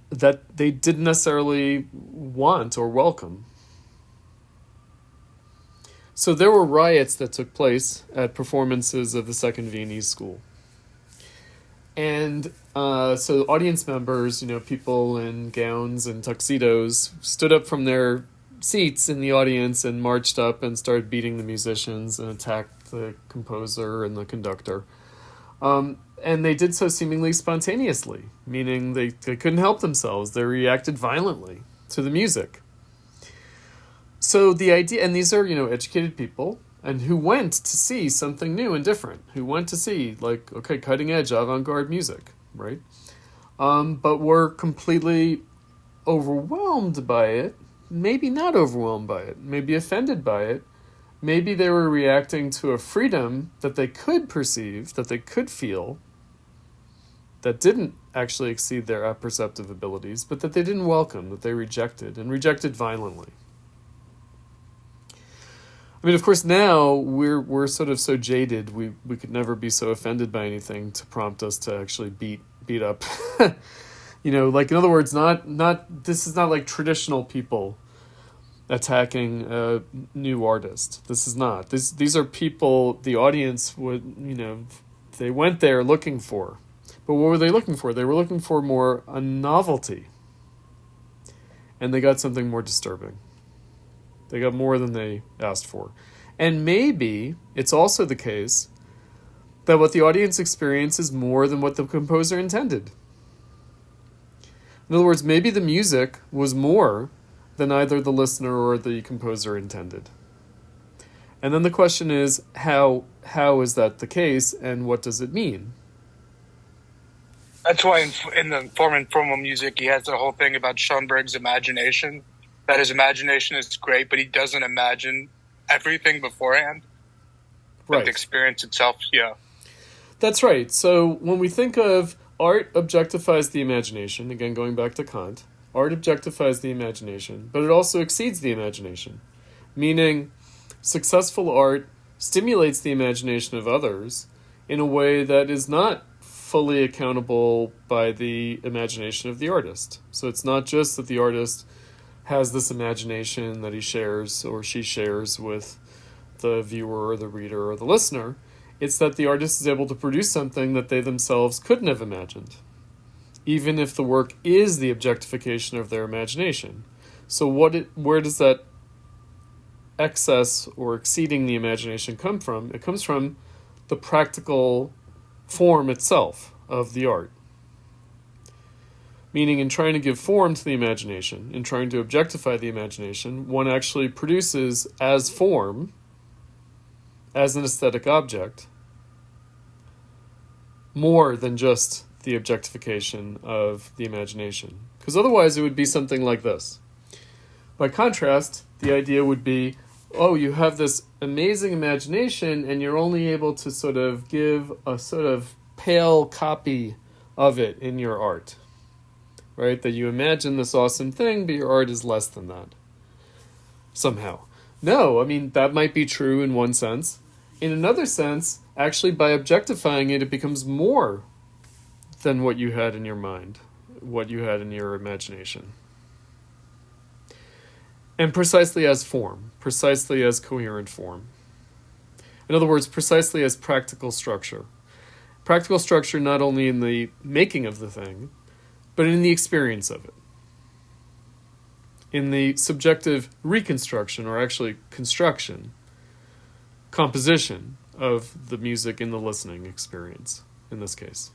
that they didn't necessarily want or welcome. So there were riots that took place at performances of the Second Viennese School. And so audience members, people in gowns and tuxedos, stood up from their seats in the audience and marched up and started beating the musicians and attacked the composer and the conductor. And they did so seemingly spontaneously, meaning they couldn't help themselves. They reacted violently to the music. So the idea, and these are, educated people, and who went to see something new and different, who went to see, cutting edge avant-garde music, right? But were completely overwhelmed by it, maybe not overwhelmed by it, maybe offended by it. Maybe they were reacting to a freedom that they could perceive, that they could feel, that didn't actually exceed their apperceptive abilities, but that they didn't welcome, that they rejected, and rejected violently. I mean, of course, now we're sort of so jaded, we could never be so offended by anything to prompt us to actually beat up. In other words, this is not like traditional people attacking a new artist. This is not. These are people the audience would, they went there looking for. But what were they looking for? They were looking for more a novelty. And they got something more disturbing. They got more than they asked for. And maybe it's also the case that what the audience experiences is more than what the composer intended. In other words, maybe the music was more than either the listener or the composer intended. And then the question is, how is that the case, and what does it mean? That's why in the informal music, he has the whole thing about Schoenberg's imagination, that his imagination is great, but he doesn't imagine everything beforehand. Right. Like the experience itself, yeah. That's right. So when we think of art objectifies the imagination, again, going back to Kant, art objectifies the imagination, but it also exceeds the imagination. Meaning, successful art stimulates the imagination of others in a way that is not fully accountable by the imagination of the artist. So it's not just that the artist has this imagination that he shares or she shares with the viewer or the reader or the listener. It's that the artist is able to produce something that they themselves couldn't have imagined, even if the work is the objectification of their imagination. So where does that excess or exceeding the imagination come from? It comes from the practical form itself of the art. Meaning, in trying to give form to the imagination, in trying to objectify the imagination, one actually produces as form, as an aesthetic object, more than just the objectification of the imagination. Because otherwise it would be something like this. By contrast, the idea would be, oh, you have this amazing imagination and you're only able to sort of give a sort of pale copy of it in your art. Right? That you imagine this awesome thing, but your art is less than that. Somehow. No, I mean, that might be true in one sense. In another sense, actually by objectifying it, it becomes more than what you had in your mind, what you had in your imagination. And precisely as form, precisely as coherent form. In other words, precisely as practical structure. Practical structure not only in the making of the thing, but in the experience of it. In the subjective reconstruction, or actually construction, composition of the music in the listening experience, in this case.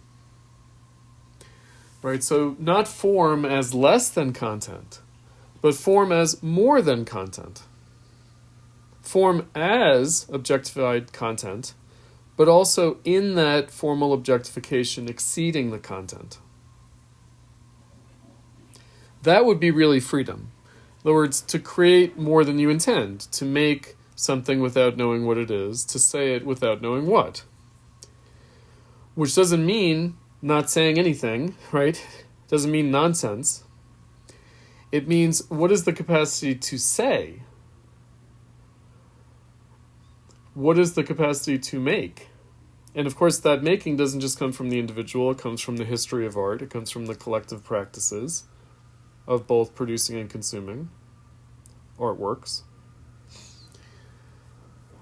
Right, so not form as less than content, but form as more than content. Form as objectified content, but also in that formal objectification exceeding the content. That would be really freedom. In other words, to create more than you intend, to make something without knowing what it is, to say it without knowing what. Which doesn't mean not saying anything, right? Doesn't mean nonsense. It means, what is the capacity to say? What is the capacity to make? And of course, that making doesn't just come from the individual, it comes from the history of art, it comes from the collective practices of both producing and consuming artworks.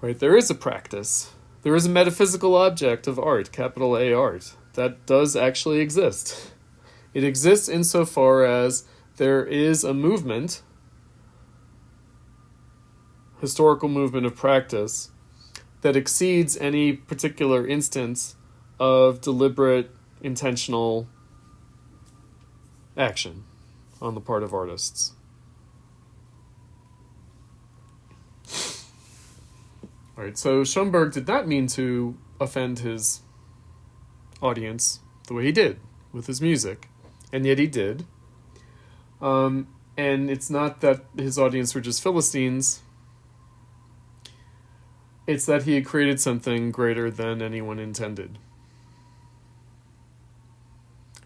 Right? There is a practice. There is a metaphysical object of art, capital A art, that does actually exist. It exists insofar as there is a movement, historical movement of practice, that exceeds any particular instance of deliberate, intentional action on the part of artists. All right, so Schoenberg did not mean to offend his audience the way he did with his music, and yet he did. And it's not that his audience were just Philistines. It's that he had created something greater than anyone intended.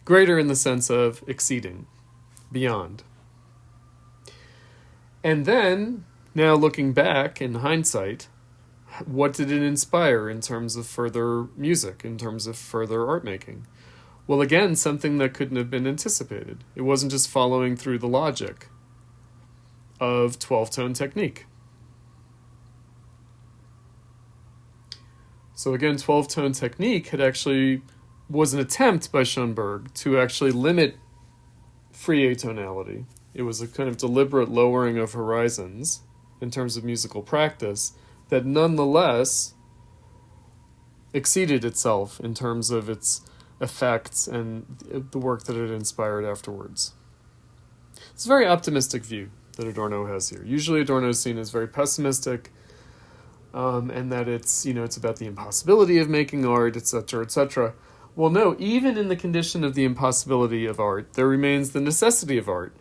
Greater in the sense of exceeding, beyond. And then, now looking back in hindsight, what did it inspire in terms of further music, in terms of further art making? Well, again, something that couldn't have been anticipated. It wasn't just following through the logic of 12-tone technique. So again, 12-tone technique was an attempt by Schoenberg to actually limit free atonality. It was a kind of deliberate lowering of horizons in terms of musical practice that nonetheless exceeded itself in terms of its effects and the work that it inspired afterwards. It's a very optimistic view that Adorno has here. Usually Adorno is seen as very pessimistic, and that it's about the impossibility of making art, etc., etc. Well, no, even in the condition of the impossibility of art, there remains the necessity of art.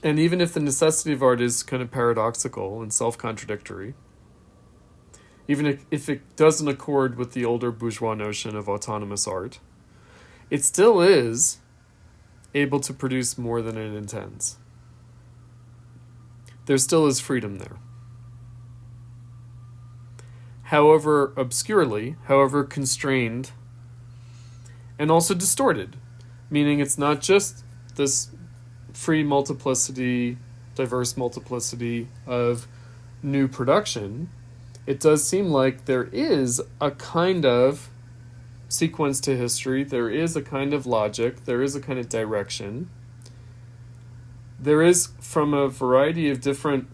And even if the necessity of art is kind of paradoxical and self-contradictory, even if it doesn't accord with the older bourgeois notion of autonomous art, it still is able to produce more than it intends. There still is freedom there. However obscurely, however constrained, and also distorted, meaning it's not just this free multiplicity, diverse multiplicity of new production. It does seem like there is a kind of sequence to history, there is a kind of logic, there is a kind of direction. There is, from a variety of different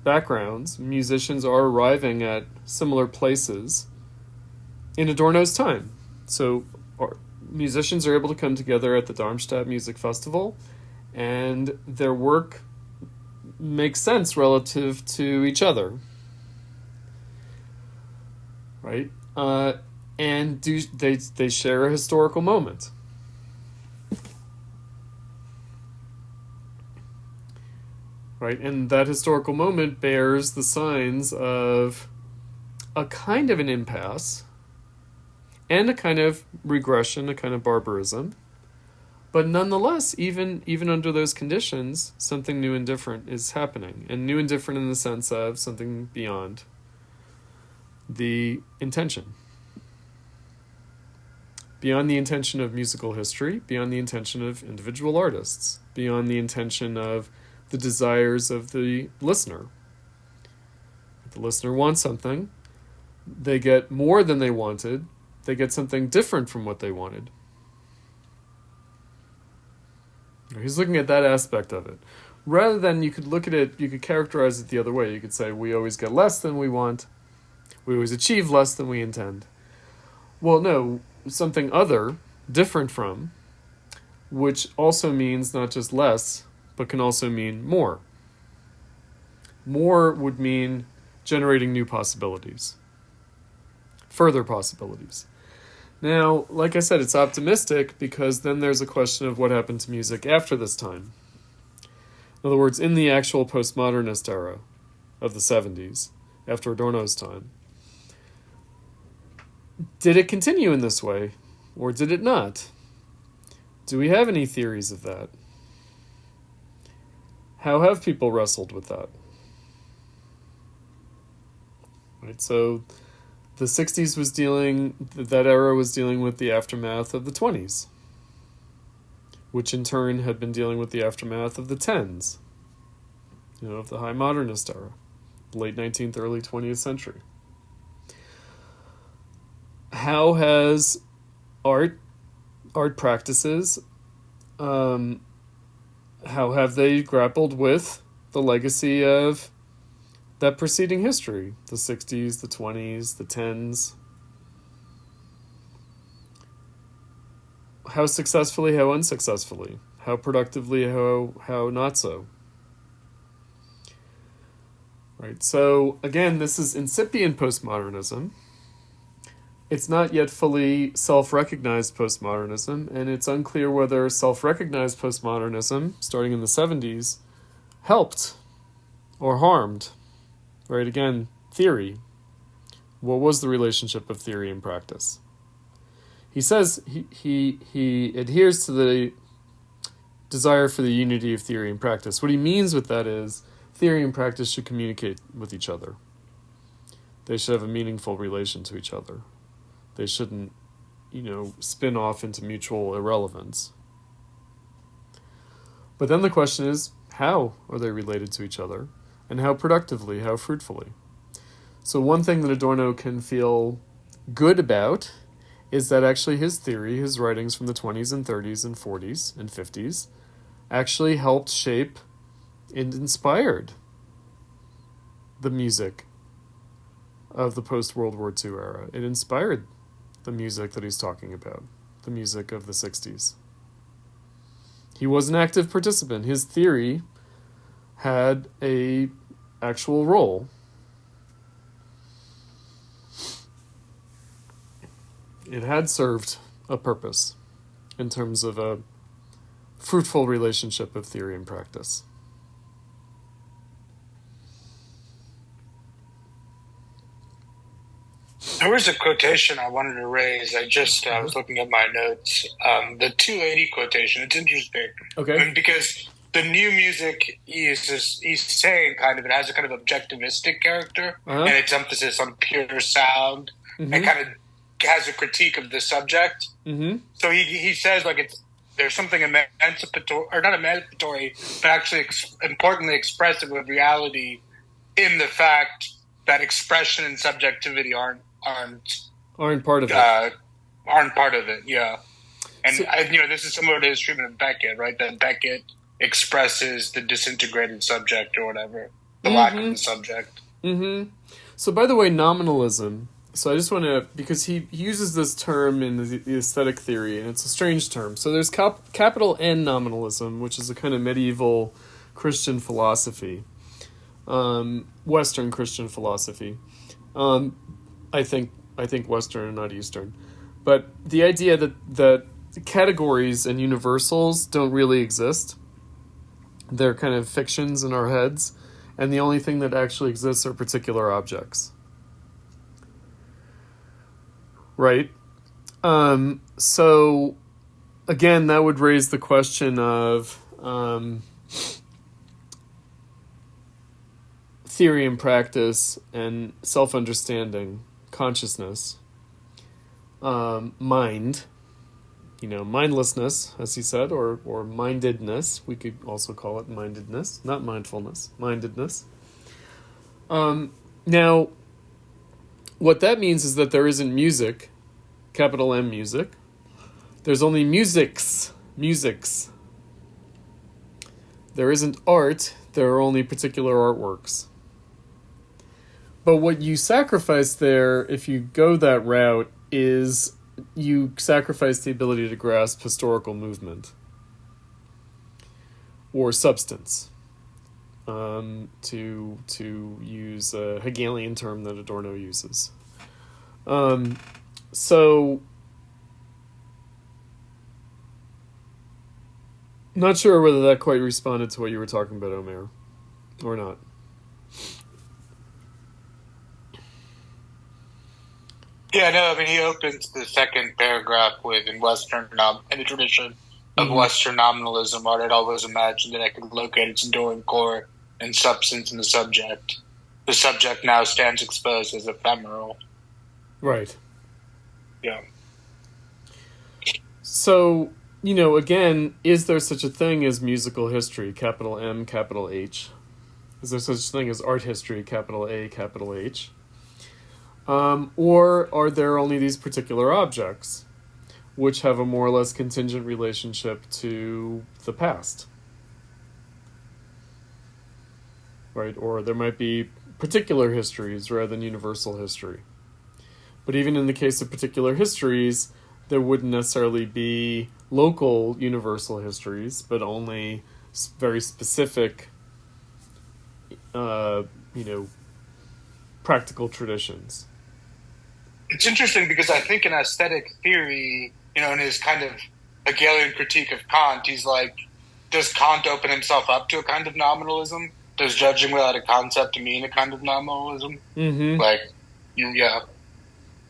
backgrounds, musicians are arriving at similar places in Adorno's time. So musicians are able to come together at the Darmstadt Music Festival, and their work makes sense relative to each other. Right? And they share a historical moment. right? And that historical moment bears the signs of a kind of an impasse and a kind of regression, a kind of barbarism. But nonetheless, even under those conditions, something new and different is happening. And new and different in the sense of something beyond the intention. Beyond the intention of musical history, beyond the intention of individual artists, beyond the intention of the desires of the listener. If the listener wants something, they get more than they wanted, they get something different from what they wanted. He's looking at that aspect of it. Rather than you could look at it, you could characterize it the other way. You could say, we always get less than we want. We always achieve less than we intend. Well, no, something other, different from, which also means not just less, but can also mean more. More would mean generating new possibilities. Further possibilities. Now, like I said, it's optimistic because then there's a question of what happened to music after this time. In other words, in the actual postmodernist era of the 70s, after Adorno's time, did it continue in this way, or did it not? Do we have any theories of that? How have people wrestled with that? Right, so the 60s that era was dealing with the aftermath of the 20s, which in turn had been dealing with the aftermath of the 10s, of the high modernist era, late 19th, early 20th century. How has art practices, how have they grappled with the legacy of that preceding history, the 60s, the 20s, the 10s? How successfully, how unsuccessfully? How productively, how not so? Right, so again, this is incipient postmodernism. It's not yet fully self-recognized postmodernism, and it's unclear whether self-recognized postmodernism, starting in the 70s, helped or harmed. Right, again, theory. What was the relationship of theory and practice? He says he adheres to the desire for the unity of theory and practice. What he means with that is theory and practice should communicate with each other. They should have a meaningful relation to each other. They shouldn't, spin off into mutual irrelevance. But then the question is, how are they related to each other? And how productively, how fruitfully? So one thing that Adorno can feel good about is that actually his theory, his writings from the 20s and 30s and 40s and 50s, actually helped shape and inspired the music of the post-World War II era. It inspired the music that he's talking about, the music of the 60s. He was an active participant. His theory had a actual role. It had served a purpose in terms of a fruitful relationship of theory and practice. There was a quotation I wanted to raise. I was looking at my notes. The 280 quotation, it's interesting. Okay. Because the new music, he's saying kind of, it has a kind of objectivistic character, and its emphasis on pure sound, and kind of has a critique of the subject. So he says, like, there's something emancipatory, or not emancipatory, but actually importantly expressive of reality in the fact that expression and subjectivity aren't part of it. Aren't part of it, yeah. And this is similar to his treatment of Beckett, right? That Beckett expresses the disintegrated subject or whatever, the lack of the subject. So, by the way, nominalism. So I just want to, because he uses this term in the aesthetic theory, and it's a strange term. So there's capital N nominalism, which is a kind of medieval Christian philosophy, Western Christian philosophy. I think Western and not Eastern. But the idea that categories and universals don't really exist. They're kind of fictions in our heads, and the only thing that actually exists are particular objects. Right? So, again, that would raise the question of theory and practice and self-understanding, consciousness, mind, mindlessness, as he said, or mindedness. We could also call it mindedness, not mindfulness, mindedness. Now, what that means is that there isn't music, capital M music. There's only musiques. There isn't art, there are only particular artworks. But what you sacrifice there, if you go that route, is you sacrifice the ability to grasp historical movement or substance, to use a Hegelian term that Adorno uses. So, not sure whether that quite responded to what you were talking about, Omer, or not. Yeah, no, I mean, he opens the second paragraph with, in the tradition of Western nominalism, art had always imagined that it could locate its enduring core and substance in the subject. The subject now stands exposed as ephemeral. Right. Yeah. So, again, is there such a thing as musical history, capital M, capital H? Is there such a thing as art history, capital A, capital H? Or are there only these particular objects, which have a more or less contingent relationship to the past? Right? Or there might be particular histories rather than universal history. But even in the case of particular histories, there wouldn't necessarily be local universal histories, but only very specific, practical traditions. It's interesting because I think in aesthetic theory, in his kind of Hegelian critique of Kant, he's like, does Kant open himself up to a kind of nominalism? Does judging without a concept mean a kind of nominalism? Mm-hmm. Yeah.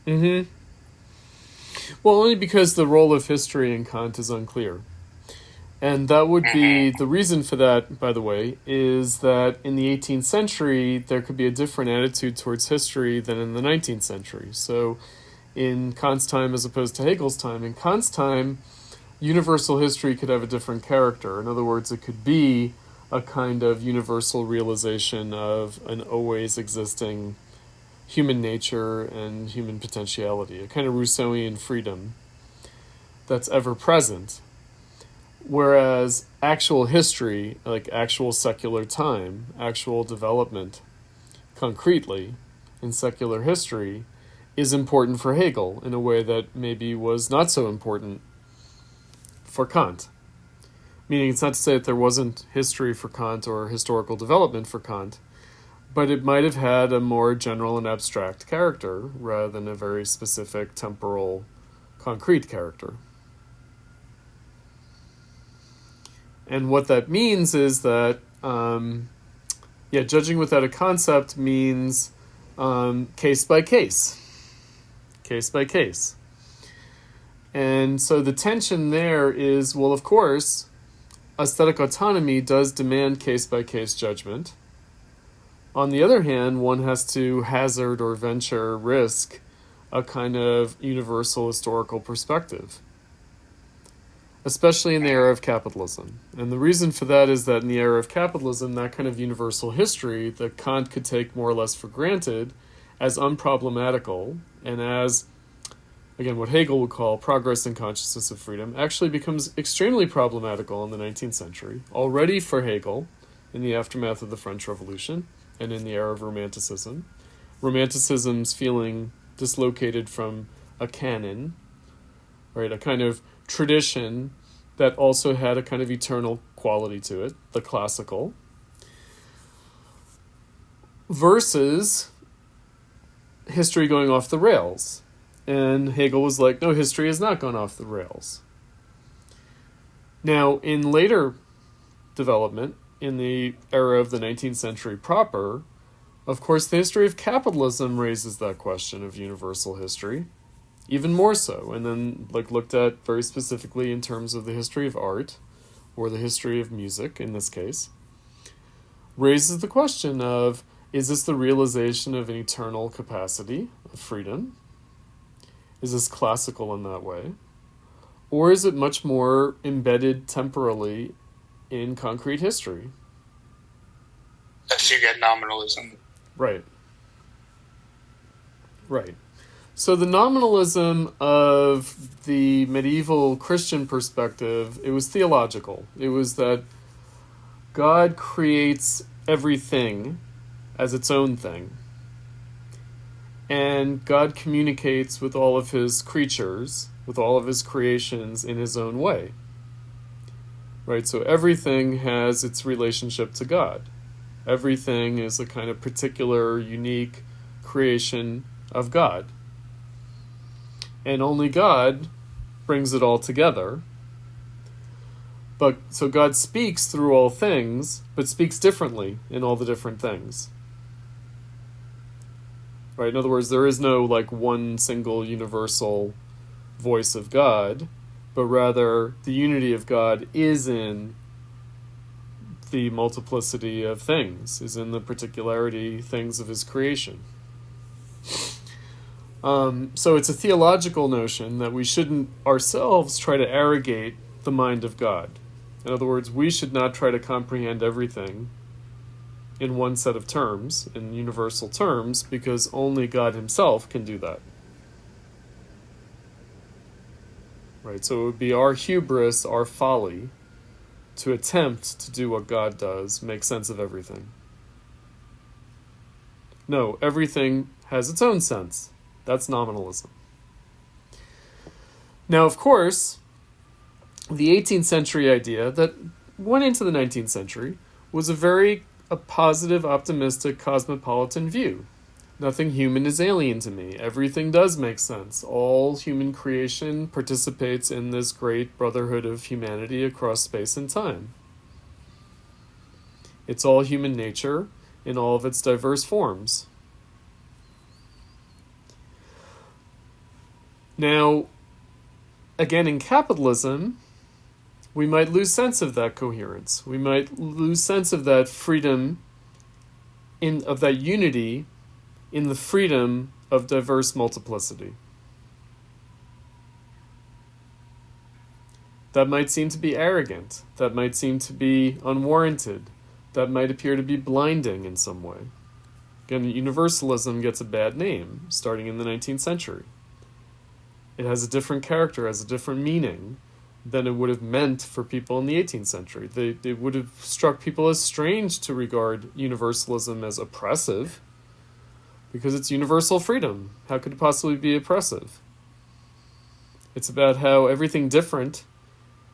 Mm-hmm. Well, only because the role of history in Kant is unclear. And that would be, the reason for that, by the way, is that in the 18th century, there could be a different attitude towards history than in the 19th century. So in Kant's time as opposed to Hegel's time, in Kant's time, universal history could have a different character. In other words, it could be a kind of universal realization of an always existing human nature and human potentiality, a kind of Rousseauian freedom that's ever present. Whereas actual history, like actual secular time, actual development, concretely, in secular history, is important for Hegel in a way that maybe was not so important for Kant. Meaning, it's not to say that there wasn't history for Kant or historical development for Kant, but it might have had a more general and abstract character rather than a very specific, temporal, concrete character. And what that means is that, judging without a concept means case by case. Case by case. And so the tension there is, well, of course, aesthetic autonomy does demand case-by-case judgment. On the other hand, one has to hazard or venture, risk, a kind of universal historical perspective, especially in the era of capitalism. And the reason for that is that in the era of capitalism, that kind of universal history that Kant could take more or less for granted as unproblematical and as, again, what Hegel would call progress in consciousness of freedom, actually becomes extremely problematical in the 19th century, already for Hegel in the aftermath of the French Revolution and in the era of Romanticism. Romanticism's feeling dislocated from a canon, right, a kind of tradition that also had a kind of eternal quality to it, the classical, versus history going off the rails. And Hegel was like, no, history has not gone off the rails. Now, in later development, in the era of the 19th century proper, of course, the history of capitalism raises that question of universal history, even more so, and then looked at very specifically in terms of the history of art, or the history of music in this case, raises the question of, is this the realization of an eternal capacity of freedom? Is this classical in that way? Or is it much more embedded temporally in concrete history? As you get nominalism. Right. So the nominalism of the medieval Christian perspective, it was theological. It was that God creates everything as its own thing. And God communicates with all of his creatures, with all of his creations in his own way. Right? So everything has its relationship to God. Everything is a kind of particular, unique creation of God. And only God brings it all together. But so God speaks through all things, but speaks differently in all the different things. Right? In other words, there is no one single universal voice of God, but rather the unity of God is in the multiplicity of things, is in the particularity things of his creation. So it's a theological notion that we shouldn't ourselves try to arrogate the mind of God. In other words, we should not try to comprehend everything in one set of terms, in universal terms, because only God himself can do that. Right? So it would be our hubris, our folly, to attempt to do what God does, make sense of everything. No, everything has its own sense. That's nominalism. Now, of course, the 18th century idea that went into the 19th century was a positive, optimistic, cosmopolitan view. Nothing human is alien to me. Everything does make sense. All human creation participates in this great brotherhood of humanity across space and time. It's all human nature in all of its diverse forms. Now, again, in capitalism, we might lose sense of that coherence. We might lose sense of that freedom, of that unity in the freedom of diverse multiplicity. That might seem to be arrogant. That might seem to be unwarranted. That might appear to be blinding in some way. Again, universalism gets a bad name starting in the 19th century. It has a different character, has a different meaning than it would have meant for people in the 18th century. They would have struck people as strange to regard universalism as oppressive, because it's universal freedom. How could it possibly be oppressive? It's about how everything different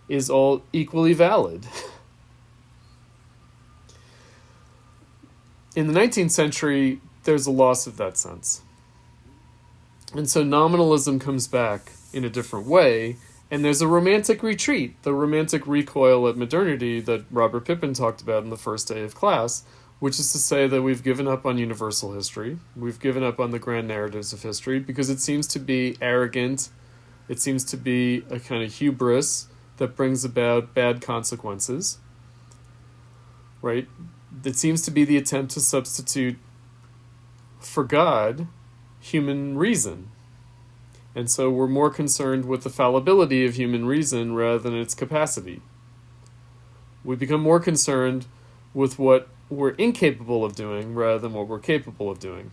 is all equally valid. In the 19th century, there's a loss of that sense. And so nominalism comes back in a different way, and there's a romantic retreat, the romantic recoil at modernity that Robert Pippin talked about in the first day of class, which is to say that we've given up on universal history, we've given up on the grand narratives of history, because it seems to be arrogant, it seems to be a kind of hubris that brings about bad consequences, right? It seems to be the attempt to substitute for God human reason. And so we're more concerned with the fallibility of human reason rather than its capacity. We become more concerned with what we're incapable of doing rather than what we're capable of doing.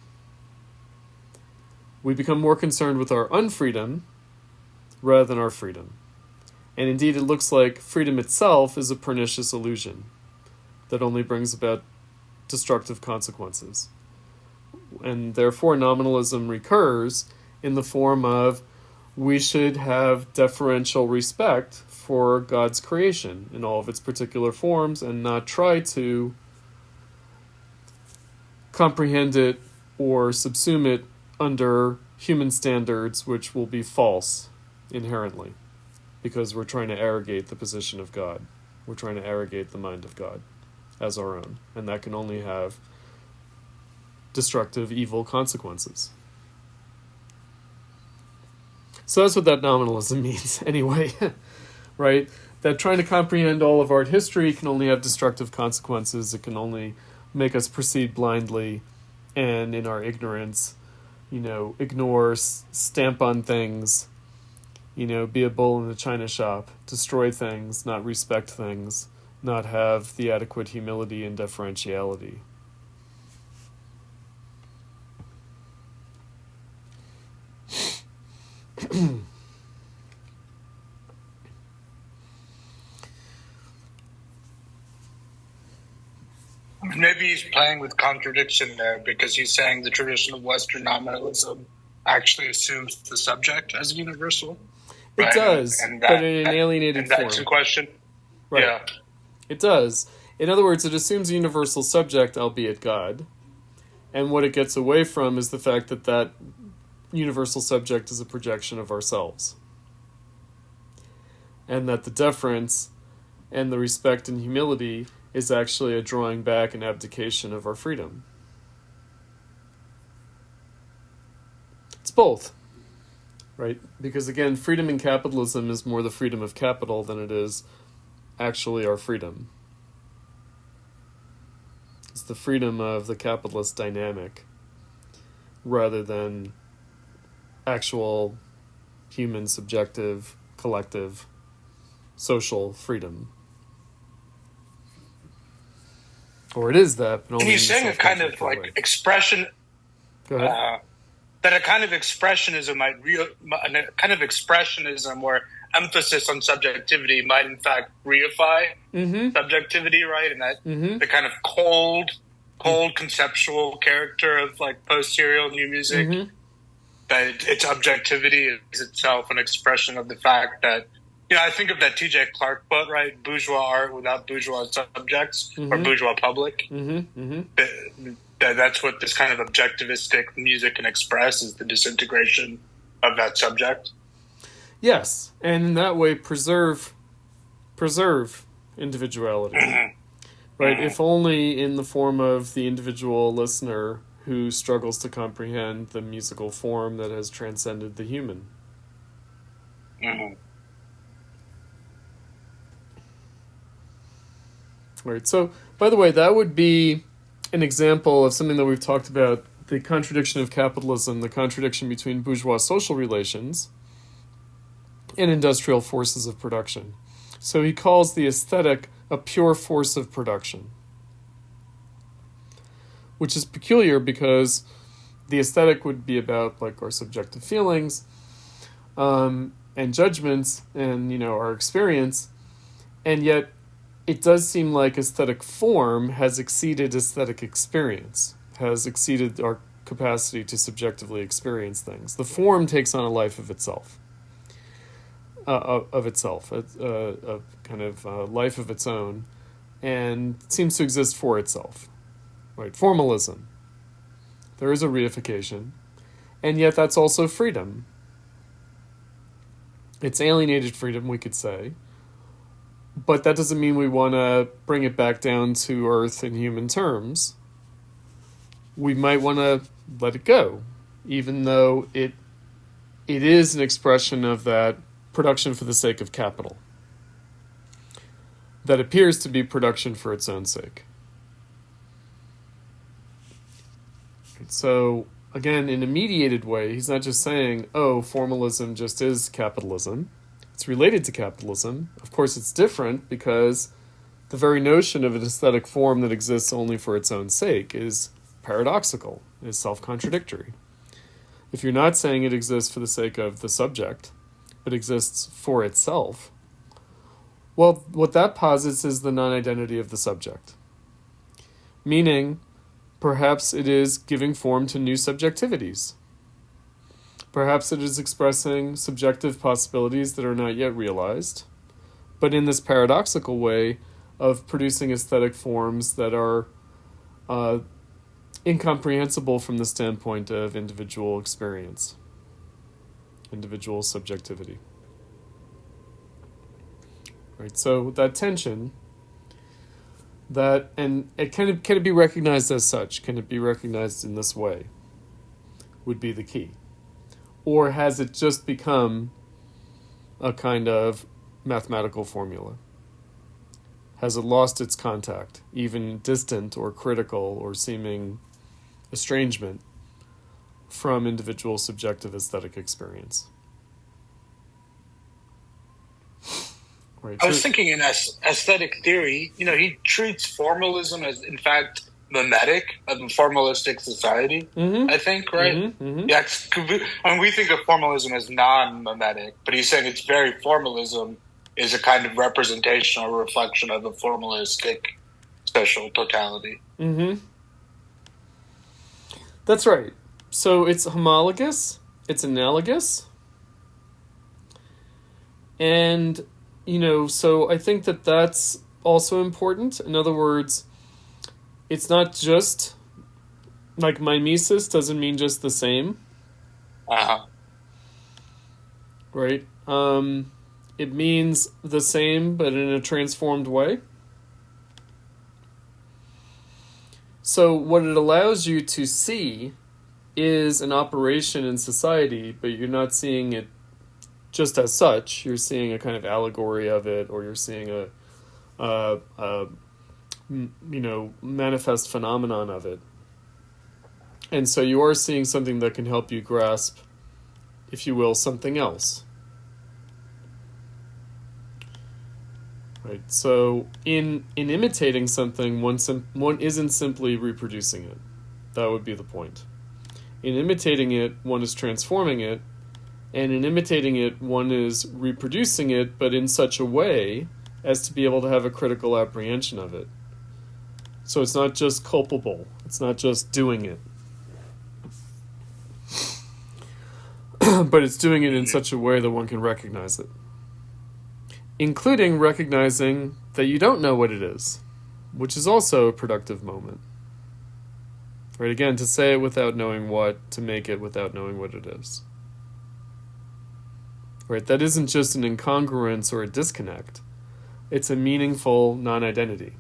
We become more concerned with our unfreedom rather than our freedom. And indeed, it looks like freedom itself is a pernicious illusion that only brings about destructive consequences. And therefore, nominalism recurs in the form of we should have deferential respect for God's creation in all of its particular forms and not try to comprehend it or subsume it under human standards, which will be false inherently, because we're trying to arrogate the position of God. We're trying to arrogate the mind of God. as our own, and that can only have destructive, evil consequences. So that's what that nominalism means, anyway, right? That trying to comprehend all of art history can only have destructive consequences. It can only make us proceed blindly and, in our ignorance, ignore, stamp on things, be a bull in a china shop, destroy things, not respect things, not have the adequate humility and deferentiality. Maybe he's playing with contradiction there, because he's saying the tradition of Western nominalism actually assumes the subject as universal. It right? does, and but in an alienated form. That's in question. Right. Yeah. It does. In other words, it assumes a universal subject, albeit God. And what it gets away from is the fact that that universal subject is a projection of ourselves. And that the deference and the respect and humility is actually a drawing back and abdication of our freedom. It's both, right? Because again, freedom in capitalism is more the freedom of capital than it is actually our freedom. It's the freedom of the capitalist dynamic rather than actual human, subjective, collective, social freedom. Or it is that, but only and he's saying a kind of like way. Expression. Go ahead. That a kind of expressionism or emphasis on subjectivity might in fact reify subjectivity, right? And that the kind of cold conceptual character of like post-serial new music, that its objectivity is itself an expression of the fact that, I think of that T.J. Clark quote, right? Bourgeois art without bourgeois subjects, or bourgeois public. That's what this kind of objectivistic music can express, is the disintegration of that subject. Yes, and in that way preserve individuality. Right? If only in the form of the individual listener who struggles to comprehend the musical form that has transcended the human. Right. So, by the way, that would be an example of something that we've talked about, the contradiction of capitalism, the contradiction between bourgeois social relations and industrial forces of production. So he calls the aesthetic a pure force of production, which is peculiar because the aesthetic would be about like our subjective feelings and judgments and, our experience, and yet it does seem like aesthetic form has exceeded aesthetic experience, has exceeded our capacity to subjectively experience things. The form takes on a life of itself, a kind of life of its own, and seems to exist for itself. Right? Formalism. There is a reification, and yet that's also freedom. It's alienated freedom, we could say. But that doesn't mean we want to bring it back down to earth in human terms. We might want to let it go, even though it is an expression of that production for the sake of capital, that appears to be production for its own sake. So, again, in a mediated way, he's not just saying, formalism just is capitalism. It's related to capitalism. Of course, it's different because the very notion of an aesthetic form that exists only for its own sake is paradoxical, is self-contradictory. If you're not saying it exists for the sake of the subject, but exists for itself, well, what that posits is the non-identity of the subject. Meaning, perhaps it is giving form to new subjectivities. Perhaps it is expressing subjective possibilities that are not yet realized, but in this paradoxical way of producing aesthetic forms that are incomprehensible from the standpoint of individual experience, individual subjectivity. Right, so that tension That, and it can it be recognized as such? Can it be recognized in this way? Would be the key. Or has it just become a kind of mathematical formula? Has it lost its contact, even distant or critical or seeming estrangement from individual subjective aesthetic experience? Right. I was thinking in aesthetic theory, he treats formalism as, in fact, mimetic of a formalistic society, I think, right? Yeah, we think of formalism as non-mimetic, but he's saying its very formalism is a kind of representation or reflection of the formalistic special totality. That's right. So it's homologous, it's analogous, and so I think that that's also important. In other words, it's not just like mimesis doesn't mean just the same. Right? It means the same, but in a transformed way. So what it allows you to see is an operation in society, but you're not seeing it just as such. You're seeing a kind of allegory of it, or you're seeing a manifest phenomenon of it. And so you are seeing something that can help you grasp, if you will, something else. Right. So in imitating something, one isn't simply reproducing it. That would be the point. In imitating it, one is transforming it, and in imitating it, one is reproducing it, but in such a way as to be able to have a critical apprehension of it. So it's not just culpable. It's not just doing it. But it's doing it in such a way that one can recognize it. Including recognizing that you don't know what it is, which is also a productive moment. Right, again, to say it without knowing what, to make it without knowing what it is. Right, that isn't just an incongruence or a disconnect. It's a meaningful non-identity.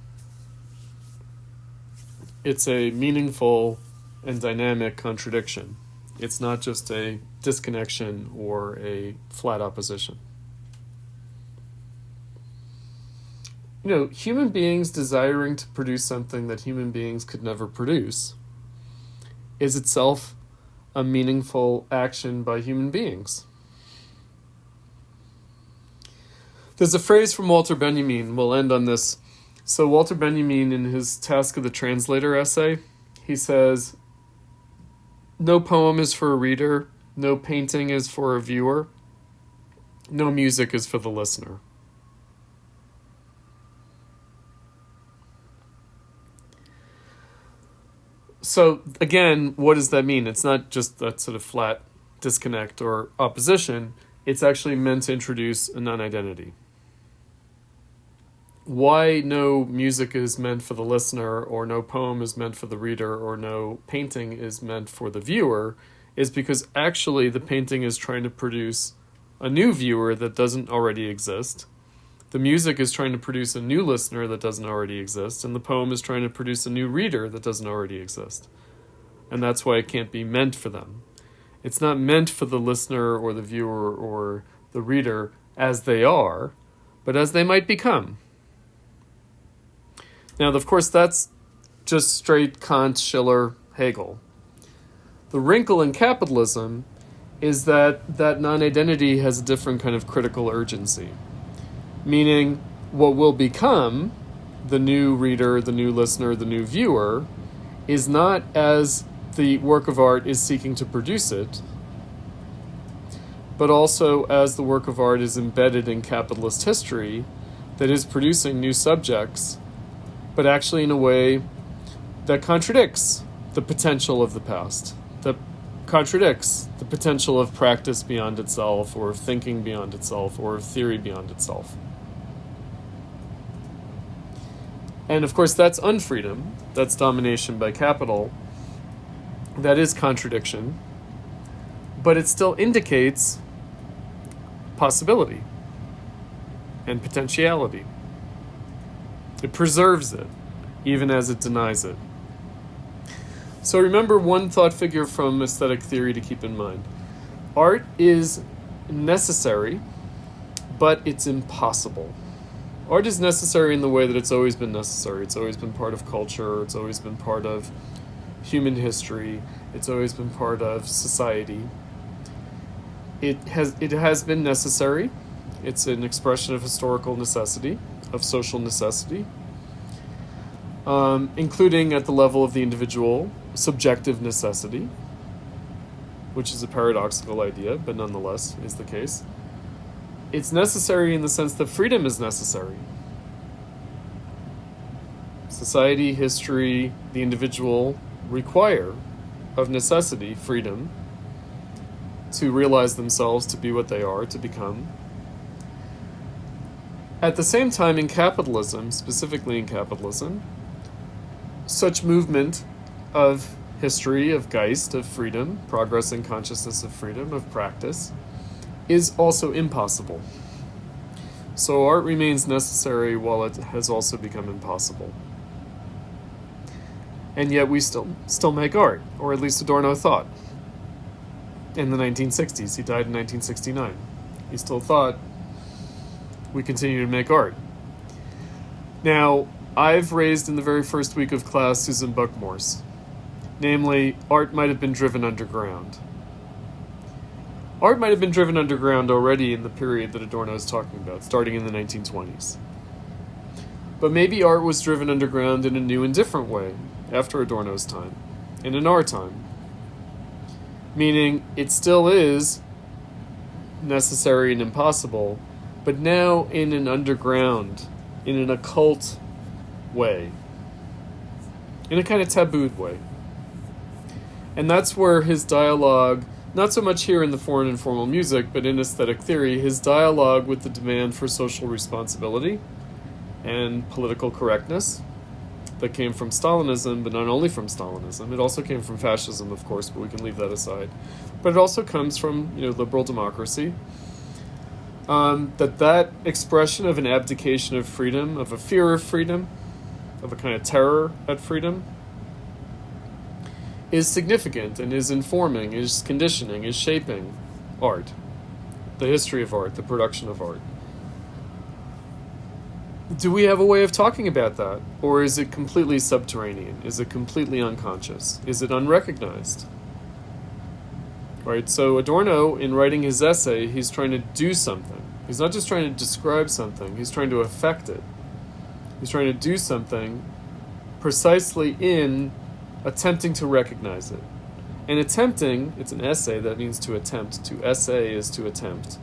It's a meaningful and dynamic contradiction. It's not just a disconnection or a flat opposition. Human beings desiring to produce something that human beings could never produce is itself a meaningful action by human beings. There's a phrase from Walter Benjamin. We'll end on this. So Walter Benjamin, in his Task of the Translator essay, he says, "No poem is for a reader, no painting is for a viewer, no music is for the listener." So, again, what does that mean? It's not just that sort of flat disconnect or opposition. It's actually meant to introduce a non-identity. Why no music is meant for the listener, or no poem is meant for the reader, or no painting is meant for the viewer, is because actually the painting is trying to produce a new viewer that doesn't already exist. The music is trying to produce a new listener that doesn't already exist, and the poem is trying to produce a new reader that doesn't already exist. And that's why it can't be meant for them. It's not meant for the listener or the viewer or the reader as they are, but as they might become. Now, of course, that's just straight Kant, Schiller, Hegel. The wrinkle in capitalism is that that non-identity has a different kind of critical urgency. Meaning, what will become the new reader, the new listener, the new viewer, is not as the work of art is seeking to produce it, but also as the work of art is embedded in capitalist history that is producing new subjects, but actually in a way that contradicts the potential of the past, that contradicts the potential of practice beyond itself, or of thinking beyond itself, or of theory beyond itself. And of course, that's unfreedom, that's domination by capital, that is contradiction, but it still indicates possibility and potentiality. It preserves it. even as it denies it. So remember one thought figure from aesthetic theory to keep in mind. Art is necessary, but it's impossible. Art is necessary in the way that it's always been necessary. It's always been part of culture. It's always been part of human history. It's always been part of society. It has been necessary. It's an expression of historical necessity, of social necessity, including at the level of the individual, subjective necessity, which is a paradoxical idea, but nonetheless is the case. It's necessary in the sense that freedom is necessary. Society, history, the individual require, of necessity, freedom to realize themselves, to be what they are, to become. At the same time, in capitalism, specifically in capitalism, such movement of history, of Geist, of freedom, progress in consciousness of freedom, of practice, is also impossible. So art remains necessary while it has also become impossible. And yet we still make art, or at least Adorno thought. In the 1960s, he died in 1969. He still thought we continue to make art. Now, I've raised in the very first week of class Susan Buckmore's. Namely, art might have been driven underground. Art might have been driven underground already in the period that Adorno is talking about, starting in the 1920s. But maybe art was driven underground in a new and different way after Adorno's time, and in our time. Meaning, it still is necessary and impossible, but now in an underground, in an occult way, in a kind of tabooed way. And that's where his dialogue, not so much here in the foreign and formal music, but in aesthetic theory, his dialogue with the demand for social responsibility and political correctness that came from Stalinism, but not only from Stalinism, it also came from fascism, of course, but we can leave that aside. But it also comes from, liberal democracy. That expression of an abdication of freedom, of a fear of freedom, of a kind of terror at freedom, is significant and is informing, is conditioning, is shaping art, the history of art, the production of art. Do we have a way of talking about that? Or is it completely subterranean? Is it completely unconscious? Is it unrecognized? Right, so Adorno, in writing his essay, he's trying to do something. He's not just trying to describe something, he's trying to affect it. He's trying to do something precisely in attempting to recognize it. And attempting, it's an essay, that means to attempt. To essay is to attempt.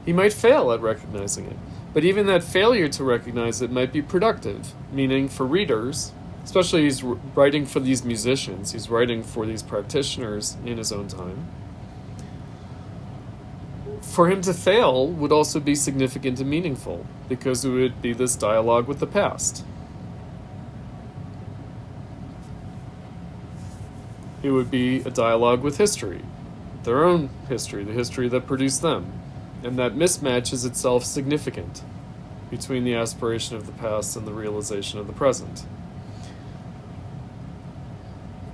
He might fail at recognizing it. But even that failure to recognize it might be productive, meaning for readers, especially he's writing for these musicians, he's writing for these practitioners in his own time. For him to fail would also be significant and meaningful, because it would be this dialogue with the past. It would be a dialogue with history, their own history, the history that produced them. And that mismatch is itself significant between the aspiration of the past and the realization of the present.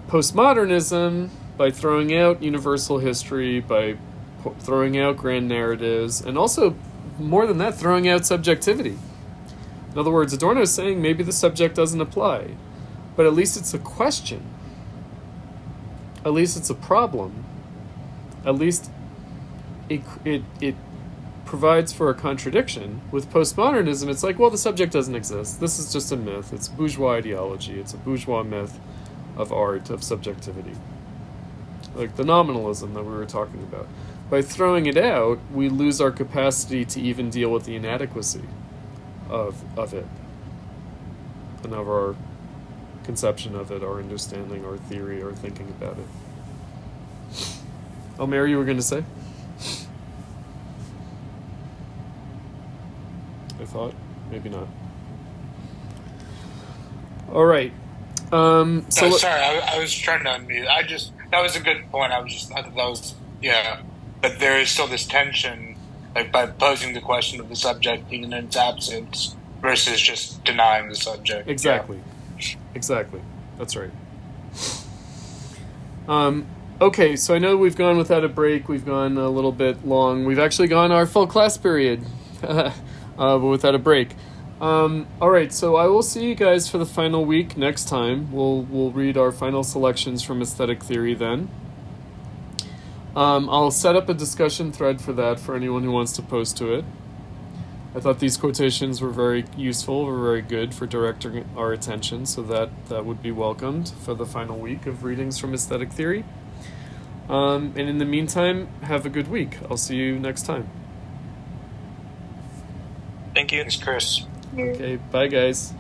Postmodernism, by throwing out universal history, by throwing out grand narratives, and also, more than that, throwing out subjectivity. In other words, Adorno is saying maybe the subject doesn't apply, but at least it's a question. At least it's a problem. At least it provides for a contradiction. With postmodernism, it's like, well, the subject doesn't exist. This is just a myth. It's bourgeois ideology. It's a bourgeois myth of art, of subjectivity. Like the nominalism that we were talking about. By throwing it out, we lose our capacity to even deal with the inadequacy of it. And of our conception of it, our understanding, our theory, our thinking about it. Omer, you were going to say? I thought. Maybe not. All right. Sorry, I was trying to unmute. That was a good point. I thought that was, but there is still this tension, like by posing the question of the subject even in its absence versus just denying the subject. Exactly. Exactly. That's right. Okay, so I know we've gone without a break. We've gone a little bit long. We've actually gone our full class period, but without a break. All right, so I will see you guys for the final week next time. We'll read our final selections from aesthetic theory then. I'll set up a discussion thread for that for anyone who wants to post to it. I thought these quotations were very useful, were very good for directing our attention, so that would be welcomed for the final week of readings from aesthetic theory. And in the meantime, have a good week. I'll see you next time. Thank you. Thanks, Chris. Okay, bye guys.